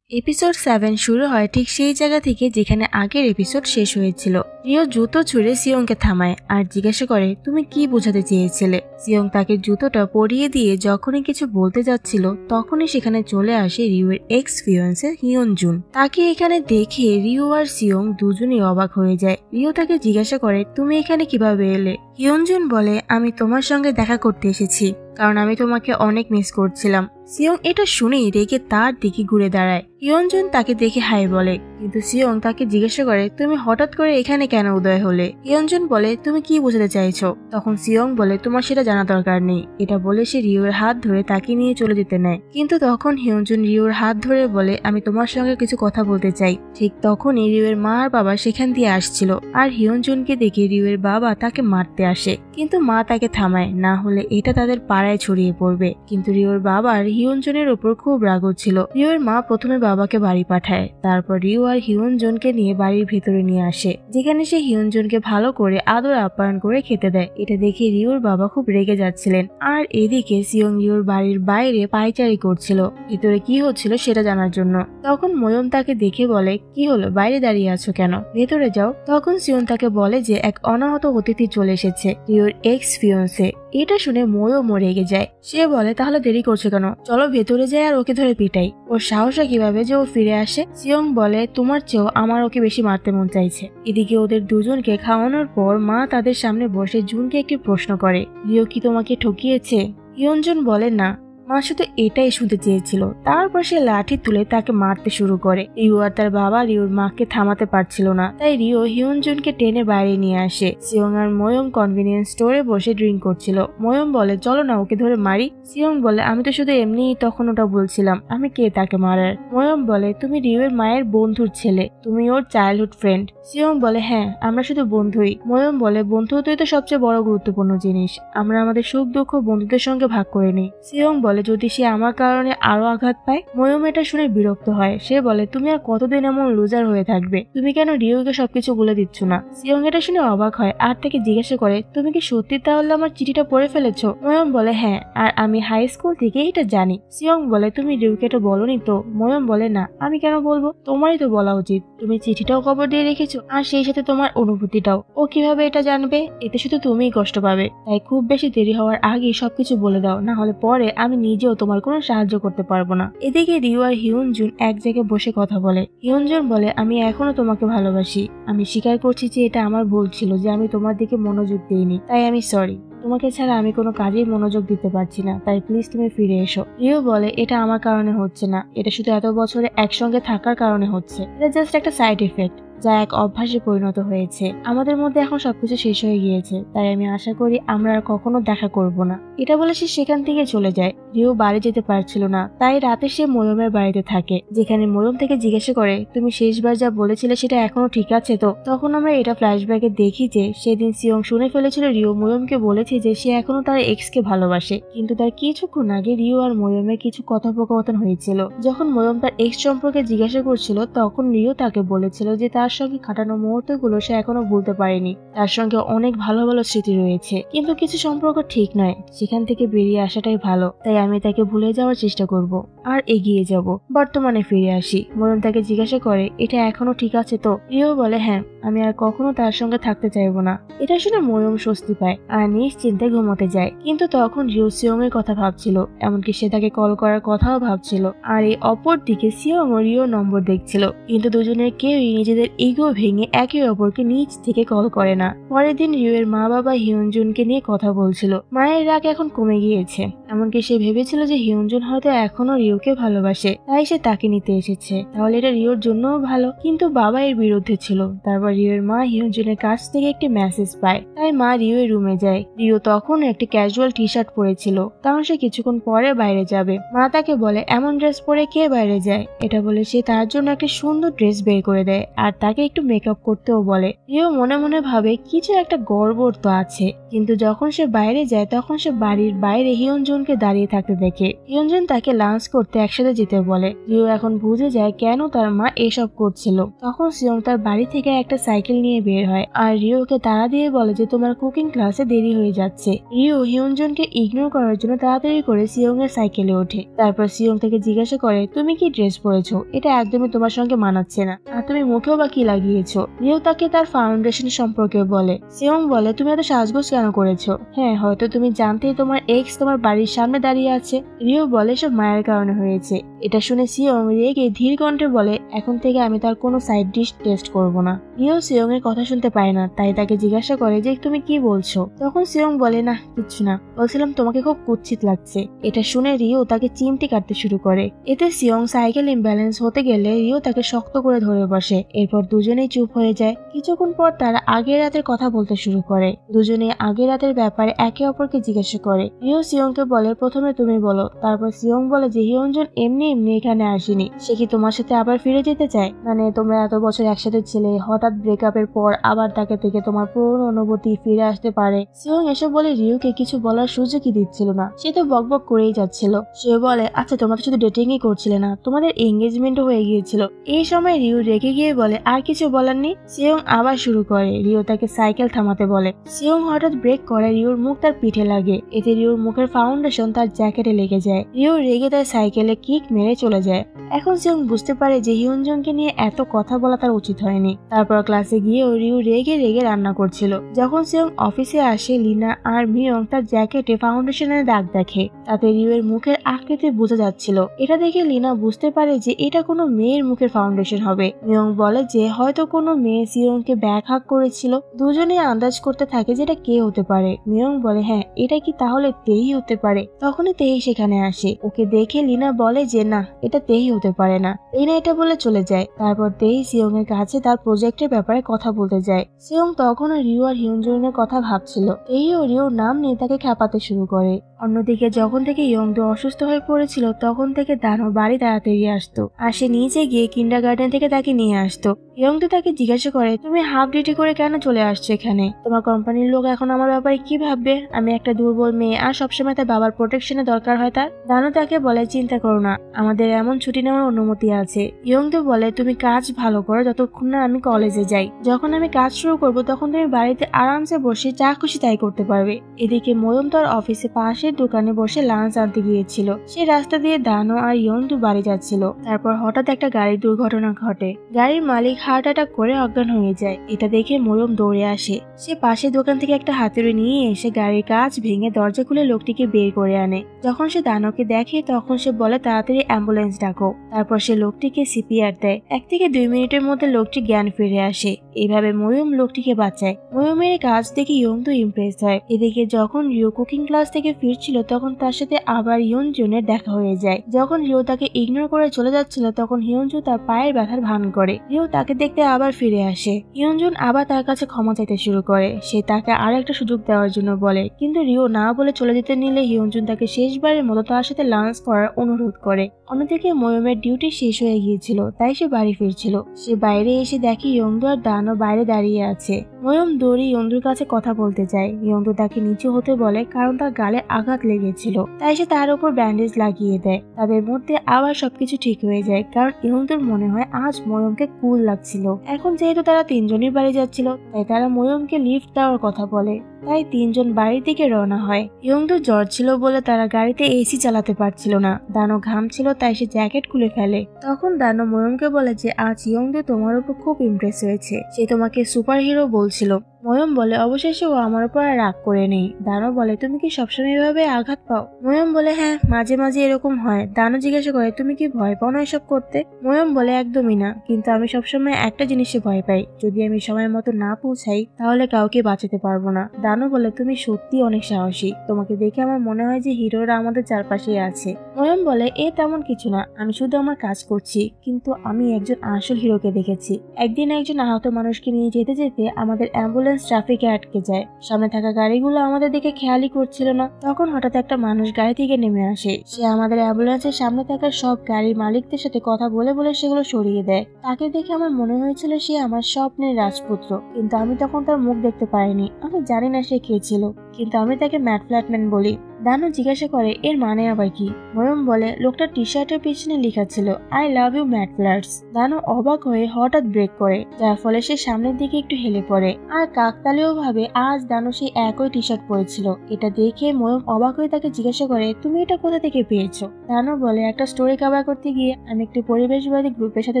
এপিসোড 7 শুরু হয় ঠিক সেই জায়গা থেকে যেখানে আগের এপিসোড শেষ হয়েছিল। রিও জুতো ছুঁড়ে সিয়ংকে থামায় আর জিজ্ঞাসা করে তুমি কি বোঝাতে চেয়েছিলে। সিয়ং তাকে জুতোটা পরিয়ে দিয়ে যখনই কিছু বলতে যাচ্ছিল তখনই সেখানে চলে আসে রিওর এক্স ফিয়ান্সে হিয়নজুন। তাকে এখানে দেখে রিও আর সিয়ং দুজনেই অবাক হয়ে যায়। রিও তাকে জিজ্ঞাসা করে তুমি এখানে কিভাবে এলে। হিয়নজুন বলে আমি তোমার সঙ্গে দেখা করতে এসেছি কারণ আমি তোমাকে অনেক মিস করছিলাম। সিয়ং এটা শুনেই রেগে তার দিকে ঘুরে দাঁড়ায়। হিয়নজুন তাকে দেখে হাই বলে কিন্তু সিয়ং তাকে জিজ্ঞাসা করে তুমি হঠাৎ করে এখানে কেন উদয় হলে। হিয়নজুন বলে তুমি কি বোঝাতে চাইছো। তখন সিয়ং বলে তোমার সেটা জানা দরকার নেই। এটা বলে সে রিওর হাত ধরে তাকে নিয়ে চলে যেতে নেয় কিন্তু তখন হিয়নজুন রিওর হাত ধরে বলে আমি তোমার সঙ্গে কিছু কথা বলতে চাই। ঠিক তখনই রিওর মা আর বাবা সেখান দিয়ে আসছিল আর হিয়নজুনকে দেখে রিওর বাবা তাকে মারতে আসে কিন্তু মা তাকে থামায়, না হলে এটা তাদের পাড়ায় ছড়িয়ে পড়বে। কিন্তু রিওর বাবার হিয়নজুনের উপর খুব রাগ হচ্ছিল। রিওর মা প্রথমে বাবাকে বাড়ি পাঠায়, তারপর রিও আর হিয়নজুনকে নিয়ে বাড়ির ভেতরে নিয়ে আসে যেখানে সে হিয়নজুনকে ভালো করে আদর আপ্যায়ন করে খেতে দেয়। এটা দেখে রিওর বাবা খুব রেগে যাচ্ছিলেন আর এদিকে সিয়ং রিওর বাড়ির বাইরে পায়চারি করছিল ভিতরে কি হচ্ছিল সেটা জানার জন্য। তখন ময়ম তাকে দেখে বলে কি হলো বাইরে দাঁড়িয়ে আছো কেন, ভেতরে যাও। তখন সিয়ং তাকে বলে যে এক অনাহত অতিথি চলে এসেছে, রিওর এক্স ফিয়ন্সে। এটা শুনে ময়ও রেগে যায়। সে বলে তাহলে দেরি করছে কেন, চলো ভেতরে যাই আর ওকে ধরে পিটাই। ওর সাহসা কিভাবে যে ও ফিরে আসে। সিয়ং বলে তোমার চেয়েও আমার ওকে বেশি মারতে মন চাইছে। এদিকে ওদের দুজনকে খাওয়ানোর পর মা তাদের সামনে বসে জুনকে একটি প্রশ্ন করে রিও কি তোমাকে ঠকিয়েছে। হিয়নজুন বলে না, মা শুধু এটাই শুনতে চেয়েছিল। তারপর সে লাঠি তুলে তাকে মারতে শুরু করে। রিও আর তার বাবা রিওর মাকে থামাতে পারছিল না, তাই রিও হিয়নজুনকে টেনে বাইরে নিয়ে আসে। সিয়ং আর ময়ম কনভিনিয়েন্স স্টোরে বসে ড্রিঙ্ক করছিল। ময়ম বলে চলো না ওকে ধরে মারি। সিয়ং বলে আমি তো শুধু এমনিই তখন ওটা বলছিলাম, আমি কে তাকে মারার। ময়ম বলে তুমি রিওর মায়ের বন্ধুর ছেলে, তুমি ওর চাইল্ডহুড ফ্রেন্ড। সিয়ং বলে হ্যাঁ আমরা শুধু বন্ধুই। ময়ম বলে বন্ধুত্বই তো সবচেয়ে বড় গুরুত্বপূর্ণ জিনিস, আমরা আমাদের সুখ দুঃখ বন্ধুদের সঙ্গে ভাগ করে নিই। সিয়ং বলে যদি সে আমার কারণে আরো আঘাত পায়। ময়ম এটা শুনে বিরক্ত হয়। সে বলে তুমি আর কতদিন এমন লুজার হয়ে থাকবে, তুমি কেন রিওকে সবকিছু বলে দিচ্ছ না। সিয়ং এটা শুনে অবাক হয় আর তাকে জিজ্ঞাসা করে তুমি কি সত্যি তাহলে আমার চিঠিটা পড়ে ফেলেছো। ময়ম বলে হ্যাঁ, আর আমি হাই স্কুল থেকে এটা জানি। সিয়ং বলে তুমি রিওকে এটা বলনি তো। ময়ম বলে না, আমি কেন বলবো, তোমারই তো বলা উচিত। তুমি চিঠিটাও কবর দিয়ে রেখেছো আর সেই সাথে তোমার অনুভূতিটাও। ও কিভাবে এটা জানবে, এতে শুধু তুমিই কষ্ট পাবে। তাই খুব বেশি দেরি হওয়ার আগেই সবকিছু বলে দাও, না হলে পরে আমি নিজেও তোমার কোনো সাহায্য করতে পারবো না। এদিকে রিও আর হিয়নজুন এক জায়গায় বসে কথা বলে। হিয়নজুন বলে আমি এখনো তোমাকে ভালোবাসি, আমি স্বীকার করছি যে এটা আমার ভুল ছিল যে আমি তোমার দিকে মনোযোগ দিইনি, তাই আমি সরি। তোমাকে ছাড়া আমি কোনো কাজেই মনোযোগ দিতে পারছি না, তাই প্লিজ তুমি ফিরে এসো। রিও বলে এটা আমার কারণে হচ্ছে না, এটা শুধু এত বছরে একসঙ্গে থাকার কারণে হচ্ছে। এটা জাস্ট একটা সাইড এফেক্ট যা এক অভ্যাসে পরিণত হয়েছে। আমাদের মধ্যে এখন সবকিছু শেষ হয়ে গিয়েছে, তাই আমি আশা করি আমরা আর কখনো দেখা করব না। এটা বলে সে সেখান থেকে চলে যায়। রিও বাড়ি যেতে পারছিল না, তাই রাতে সে ময়মের বাড়িতে থাকে, যেখানে ময়ম থেকে জিজ্ঞাসা করে তুমি শেষবার যা বলেছিলে সেটা এখনো ঠিক আছে তো। তখন আমরা এটা ফ্ল্যাশব্যাকে দেখি যে সেদিন সিয়ং শুনে ফেলেছিল রিও ময়মকে বলেছে যে সে এখনো তার এক্স কে ভালোবাসে, কিন্তু তার কিছুক্ষণ আগে রিও আর ময়মের কিছু কথোপকথন হয়েছিল। যখন ময়ম তার এক্স সম্পর্কে জিজ্ঞাসা করছিল তখন রিও তাকে বলেছিল যে তার সঙ্গে কাটানো মুহূর্তগুলো সে এখনো ভুলতে পারেনি, তার সঙ্গে অনেক ভালো ভালো স্মৃতি রয়েছে, কিন্তু কিছু সম্পর্ক ঠিক নয়, সেখান থেকে বেরিয়ে আসাটাই ভালো। তাই আমি তাকে ভুলে যাওয়ার চেষ্টা করব আর এগিয়ে যাব। বর্তমানে ফিরে আসি। ময়ম তাকে জিজ্ঞাসা করে এটা এখনো ঠিক আছে তো। রিও বলে হ্যাঁ, আমি আর কখনো তার সঙ্গে থাকতে চাইবো না। এটা শুনে ময়ম স্বস্তি পায় আর নিশ্চিন্তে ঘুমোতে যায়। কিন্তু তখন রিও সিয়ং এর কথা ভাবছিল, এমনকি সে তাকে কল করার কথাও ভাবছিল। আর এই অপর দিকে সিয়ং ও রিও নম্বর দেখছিল, কিন্তু দুজনের কেউই নিজেদের ইগো ভেঙে একে অপরকে নিজ থেকে কল করে না। পরের দিন রিও এর মা বাবা হিয়নজুনকে নিয়ে কথা বলছিল। মায়ের রাগ এখন কমে গিয়েছে, এমনকি সে ভেবেছিল যে হিয়নজুন হয়তো এখনো রিওকে ভালোবাসে, তাই সে তাকে নিতে এসেছে, তাহলে এটা রিওর জন্যও ভালো। কিন্তু বাবা এর বিরুদ্ধে ছিল। তারপর রিও এর মা হিয়নজুনের কাছ থেকে একটি মেসেজ পায়, তাই মা রিও এর রুমে যায়। রিও তখন একটি ক্যাজুয়াল টি শার্ট পরেছিল, কারণ সে কিছুক্ষণ পরে বাইরে যাবে। মা তাকে বলে এমন ড্রেস পরে কে বাইরে যায়। এটা বলে সে তার জন্য একটা সুন্দর ড্রেস বের করে দেয় আর তাকে একটু মেকআপ করতেও বলে। রিও মনে মনে ভাবে কিছু একটা গড়বড় তো আছে, কিন্তু যখন সে বাইরে যায় তখন সে বাড়ির বাইরে হিয়নজুনকে দাঁড়িয়ে থাকতে দেখে। হিয়নজুন তাকে লাঞ্চ করতে একসাথে যেতে বলে। রিও এখন বুঝে যায় কেন তার মা এসব করছিল। তখন সিয়ং তার বাড়ি থেকে একটা সাইকেল নিয়ে বের হয় আর রিওকে তাড়া দিয়ে বলে যে তোমার কুকিং ক্লাসে দেরি হয়ে যাচ্ছে। রিও হিয়নজুনকে ইগনোর করার জন্য তাড়াতাড়ি করে সিয়ং এর সাইকেলে ওঠে। তারপর সিয়ং থেকে জিজ্ঞাসা করে তুমি কি ড্রেস পরেছো, এটা একদমই তোমার সঙ্গে মানাচ্ছে না, আর তুমি মুখেও বা কি লাগিয়েছো? রিও তাকে তার ফাউন্ডেশন সম্পর্কে বলে। সিয়ং বলে তুমি এত সাজগোজ কেন করেছো? হ্যাঁ, হয়তো তুমি জানতেই তোমার এক্স তোমার বাড়ির সামনে দাঁড়িয়ে আছে। রিও বলে সব মায়ের কারণে হয়েছে। এটা শুনে সিয়ং রেগে ধীর কণ্ঠে বলে এখন থেকে আমি তার কোনো সাইড ডিশ টেস্ট করব না। রিও সিয়ং এর কথা শুনতে পায় না, তাই তাকে জিজ্ঞাসা করে যে তুমি কি বলছো? তখন সিয়ং বলে না কিচ্ছু না, বলছিলাম তোমাকে খুব কুৎসিত লাগছে। এটা শুনে রিও তাকে চিমটি কাটতে শুরু করে। এতে সিয়ং সাইকেল ইমব্যালেন্স হতে গেলে রিও তাকে শক্ত করে ধরে বসে। এরপর দুজনেই চুপ হয়ে যায়। কিছুক্ষণ পর তারা আগের রাতের কথা বলতে শুরু করে। দুজনে আগের রাতের ব্যাপারে একে অপরকে জিজ্ঞাসা করে। রিও সিয়ংকে বলে প্রথমে তুমি বলো। তারপর সিয়ং বলে যে হিয়নজুন এমনি এমনি এখানে আসেনি, সে কি তোমার সাথে আবার ফিরে যেতে চায়? মানে তোমরা এত বছর একসাথে ছিলে, হঠাৎ ব্রেকআপের পর আবার তাকে থেকে তোমার পুরনো অনুভূতি ফিরে আসতে পারে। সিয়ং এসব বলে রিওকে কিছু বলার সুযোগই দিচ্ছিল না, সে তো বকবক করেই যাচ্ছিল। সে বলে আচ্ছা তোমরা তো শুধু ডেটিংই করছিলে না, তোমাদের এঙ্গেজমেন্টও হয়ে গিয়েছিল। এই সময় রিও রেগে গিয়ে বলে আর কিছু বলার নেই। সিয়ং আবার শুরু করে। রিও তাকে সাইকেল থামাতে বলে। সিয়ং হঠাৎ ব্রেক করে রিওর মুখ তার পিঠে লাগে। এতে রিওর মুখের ফাউন্ডেশন তার জ্যাকেটে লেগে যায়। রিও রেগে তার সাইকেলে কিক মেরে চলে যায়। এখন সিয়ং বুঝতে পারে যে হিয়নজুনকে নিয়ে এত কথা বলা তার উচিত হয়নি। তারপর ক্লাসে গিয়েও রিও রেগে রেগে রান্না করছিল। যখন সিয়ং অফিসে আসে, লিনা আর মিয়ং তার জ্যাকেটে ফাউন্ডেশনের দাগ দেখে। তাতে রিও এর মুখের আকৃতি বোঝা যাচ্ছিল। এটা দেখে লিনা বুঝতে পারে যে এটা কোনো মেয়ের মুখের ফাউন্ডেশন হবে। মিয়ং বলে যে হয়তো কোনো মেয়ে সিয়ংকে ব্যাকহাক করেছিল। দুজনেই আন্দাজ করতে থাকে যে এটা কে হতে পারে। মিয়ং বলে হ্যাঁ, এটা কি তাহলে তেই হতে পারে? তখনই তেই সেখানে আসে। ওকে দেখে লিনা বলে যে না, এটা তেই হতে পারে না। লিনা এটা বলে চলে যায়। তারপর তেই সিয়ং এর কাছে তার প্রজেক্টের ব্যাপারে কথা বলতে যায়। সিয়ং তখনও রিও আর হিয়নজুনের কথা ভাবছিল। তেইও রিওর নাম নিয়ে তাকে খেপাতে শুরু করে। অন্যদিকে যখন থেকে ইয়ংদো অসুস্থ হয়ে পড়েছিল তখন থেকে দানো বাড়ি তাড়াতাড়ি আসতো, আর সে নিচে গিয়ে কিন্ডারগার্টেন থেকে তাকে নিয়ে আসতো। ইয়ংদো তাকে জিজ্ঞাসা করে তুমি হাফ ডিউটি করে কেন চলে আসছো এখানে? তোমার কোম্পানির লোক এখন আমার ব্যাপারে কি ভাববে? আমি একটা দুর্বল মেয়ে, আর সবসময় তার বাবার প্রোটেকশনের দরকার হয় তার। দানো তাকে বলে চিন্তা করো না, আমাদের এমন ছুটি নেওয়ার অনুমতি আছে। ইয়ংদো বলে তুমি কাজ ভালো করো যতক্ষণ না আমি কলেজে যাই। যখন আমি কাজ শুরু করব তখন তুমি বাড়িতে আরামসে বসে যা খুশি তাই করতে পারবে। এদিকে ময়ূম তার অফিসে পাশের দোকানে বসে লাঞ্চ আনতে গিয়েছিল। সে রাস্তা দিয়ে দানো আর ইয়ংদো বাড়ি যাচ্ছিল। তারপর হঠাৎ একটা গাড়ির দুর্ঘটনা ঘটে। গাড়ির মালিক হার্ট অ্যাটাক করে অজ্ঞান হয়ে যায়। এটা দেখে ময়ূম দৌড়ে আসে। সে পাশের দোকান থেকে একটা হাতুড়ি নিয়ে এসে গাড়ির কাঁচ ভেঙে দরজা খুলে লোকটিকে বের করে আনে। যখন সে দানোকে দেখে তখন সে বলে তাড়াতাড়ি অ্যাম্বুলেন্স ডাকো। তারপর সে লোকটিকে সিপিআর দেয়। 1 থেকে 2 মিনিটের মধ্যে লোকটি জ্ঞান ফিরে আসে। এইভাবে ময়ূম লোকটিকে বাঁচায়। ময়ূমের কাজ দেখে ইয়ংদো ইমপ্রেস হয়। এদিকে যখন রিও কুকিং ক্লাস থেকে ফিরছিল তখন তার সাথে আবার হিয়নজুনের দেখা হয়ে যায়। যখন রিও তাকে ইগনোর করে চলে যাচ্ছিল তখন হিয়নজু তার পায়ের ব্যথার ভান করে। রিও তাকে দেখতে আবার ফিরে আসে। হিয়নজুন আবার তার কাছে ক্ষমা চাইতে শুরু করে। সে তাকে আর একটা সুযোগ দেওয়ার জন্য বলে, কিন্তু রিও না বলে চলে যেতে নিলে হিয়নজুন তাকে শেষবারের মতো তার সাথে লাঞ্চ করার অনুরোধ করে। অন্যদিকে ময়ূমের ডিউটি শেষ হয়ে গিয়েছিল, তাই সে বাড়ি ফিরছিল। সে বাইরে এসে দেখে ইয়ংদো আর দানো বাইরে দাঁড়িয়ে আছে। ময়ূম দৌড়ে ইয়ংদোর কাছে কথা বলতে যায়। ইয়ংদো তাকে নিচু হতে বলে কারণ তার গালে আঘাত লেগেছিল, তাই সে তার উপর ব্যান্ডেজ লাগিয়ে দেয়। তাদের মধ্যে আবার সবকিছু ঠিক হয়ে যায়, কারণ ইয়ংদোর মনে হয় আজ ময়ূমকে কুল লাগছিল। এখন যেহেতু তারা 3 জনই বাড়ি যাচ্ছিল, তাই তারা ময়ূমকে লিফট দেওয়ার কথা বলে। তাই 3 জন বাড়ির দিকে রওনা হয়। ইয়ংদো জ্বর ছিল বলে তারা গাড়িতে এসি চালাতে পারছিল না। দানো ঘামছিল, তাই সে জ্যাকেট খুলে ফেলে। তখন দানো ময়ূমকে বলে যে আজ ইয়ংদো তোমার উপর খুব ইমপ্রেস হয়েছে, সে তোমাকে সুপার হিরো বলছিল। ময়ূম বলে অবশেষে ও আমার উপর আর রাগ করে নেই। দানো বলে তুমি কি সবসময় এভাবে আঘাত পাও? ময়ূম বলে হ্যাঁ, মাঝে মাঝে এরকম হয়। দানো জিজ্ঞাসা করে তুমি কি ভয় পাও না এসব করতে? ময়ূম বলে একদমই না, কিন্তু আমি সবসময় একটা জিনিসে ভয় পাই, যদি আমি সময় মতো না পৌঁছাই তাহলে কাউকে বাঁচাতে পারবো না। দানো বলে তুমি সত্যি অনেক সাহসী, তোমাকে দেখে আমার মনে হয় যে হিরোরা আমাদের চারপাশেই আছে। ময়ূম বলে তেমন কিছু না, আমি শুধু আমার কাজ করছি, কিন্তু আমি একজন আসল হিরোকে দেখেছি। একদিন একজন আহত মানুষকে নিয়ে যেতে যেতে আমাদের অ্যাম্বুলেন্স ট্রাফিকে আটকে যায়। সামনে থাকা গাড়িগুলো আমাদের দিকে খেয়ালই করছিল না। তখন হঠাৎ একটা মানুষ গাড়ি থেকে নেমে আসে। সে আমাদের অ্যাম্বুলেন্সের সামনে থাকা সব গাড়ির মালিকদের সাথে কথা বলে বলে সেগুলো সরিয়ে দেয়। তাকে দেখে আমার মনে হয়েছিল সে আমার স্বপ্নের রাজপুত্র, কিন্তু আমি তখন তার মুখ দেখতে পাইনি। আমি জানি না সে কে ছিল। কিন্তু আমি তাকে ম্যাট ফ্ল্যাটম্যান বলি। দানু জিজ্ঞাসা করে এর মানে আবার কি। ময়ূম বলে লোকটা টি শার্টের পিছনে লেখা ছিল I love you Matt flats. দানু অবাক হয়ে হঠাৎ ব্রেক করে, যার ফলে সে সামনের দিকে একটু হেলে পড়ে। আর কাকতালীয় ভাবে আজ দানু সেই একই টি শার্ট পরেছিল। এটা দেখে ময়ূম অবাক হয়ে তাকে জিজ্ঞাসা করে তুমি এটা কোথা থেকে পেয়েছো। দানু বলে একটা স্টোরি কভার করতে গিয়ে আমি একটি পরিবেশবাদী গ্রুপের সাথে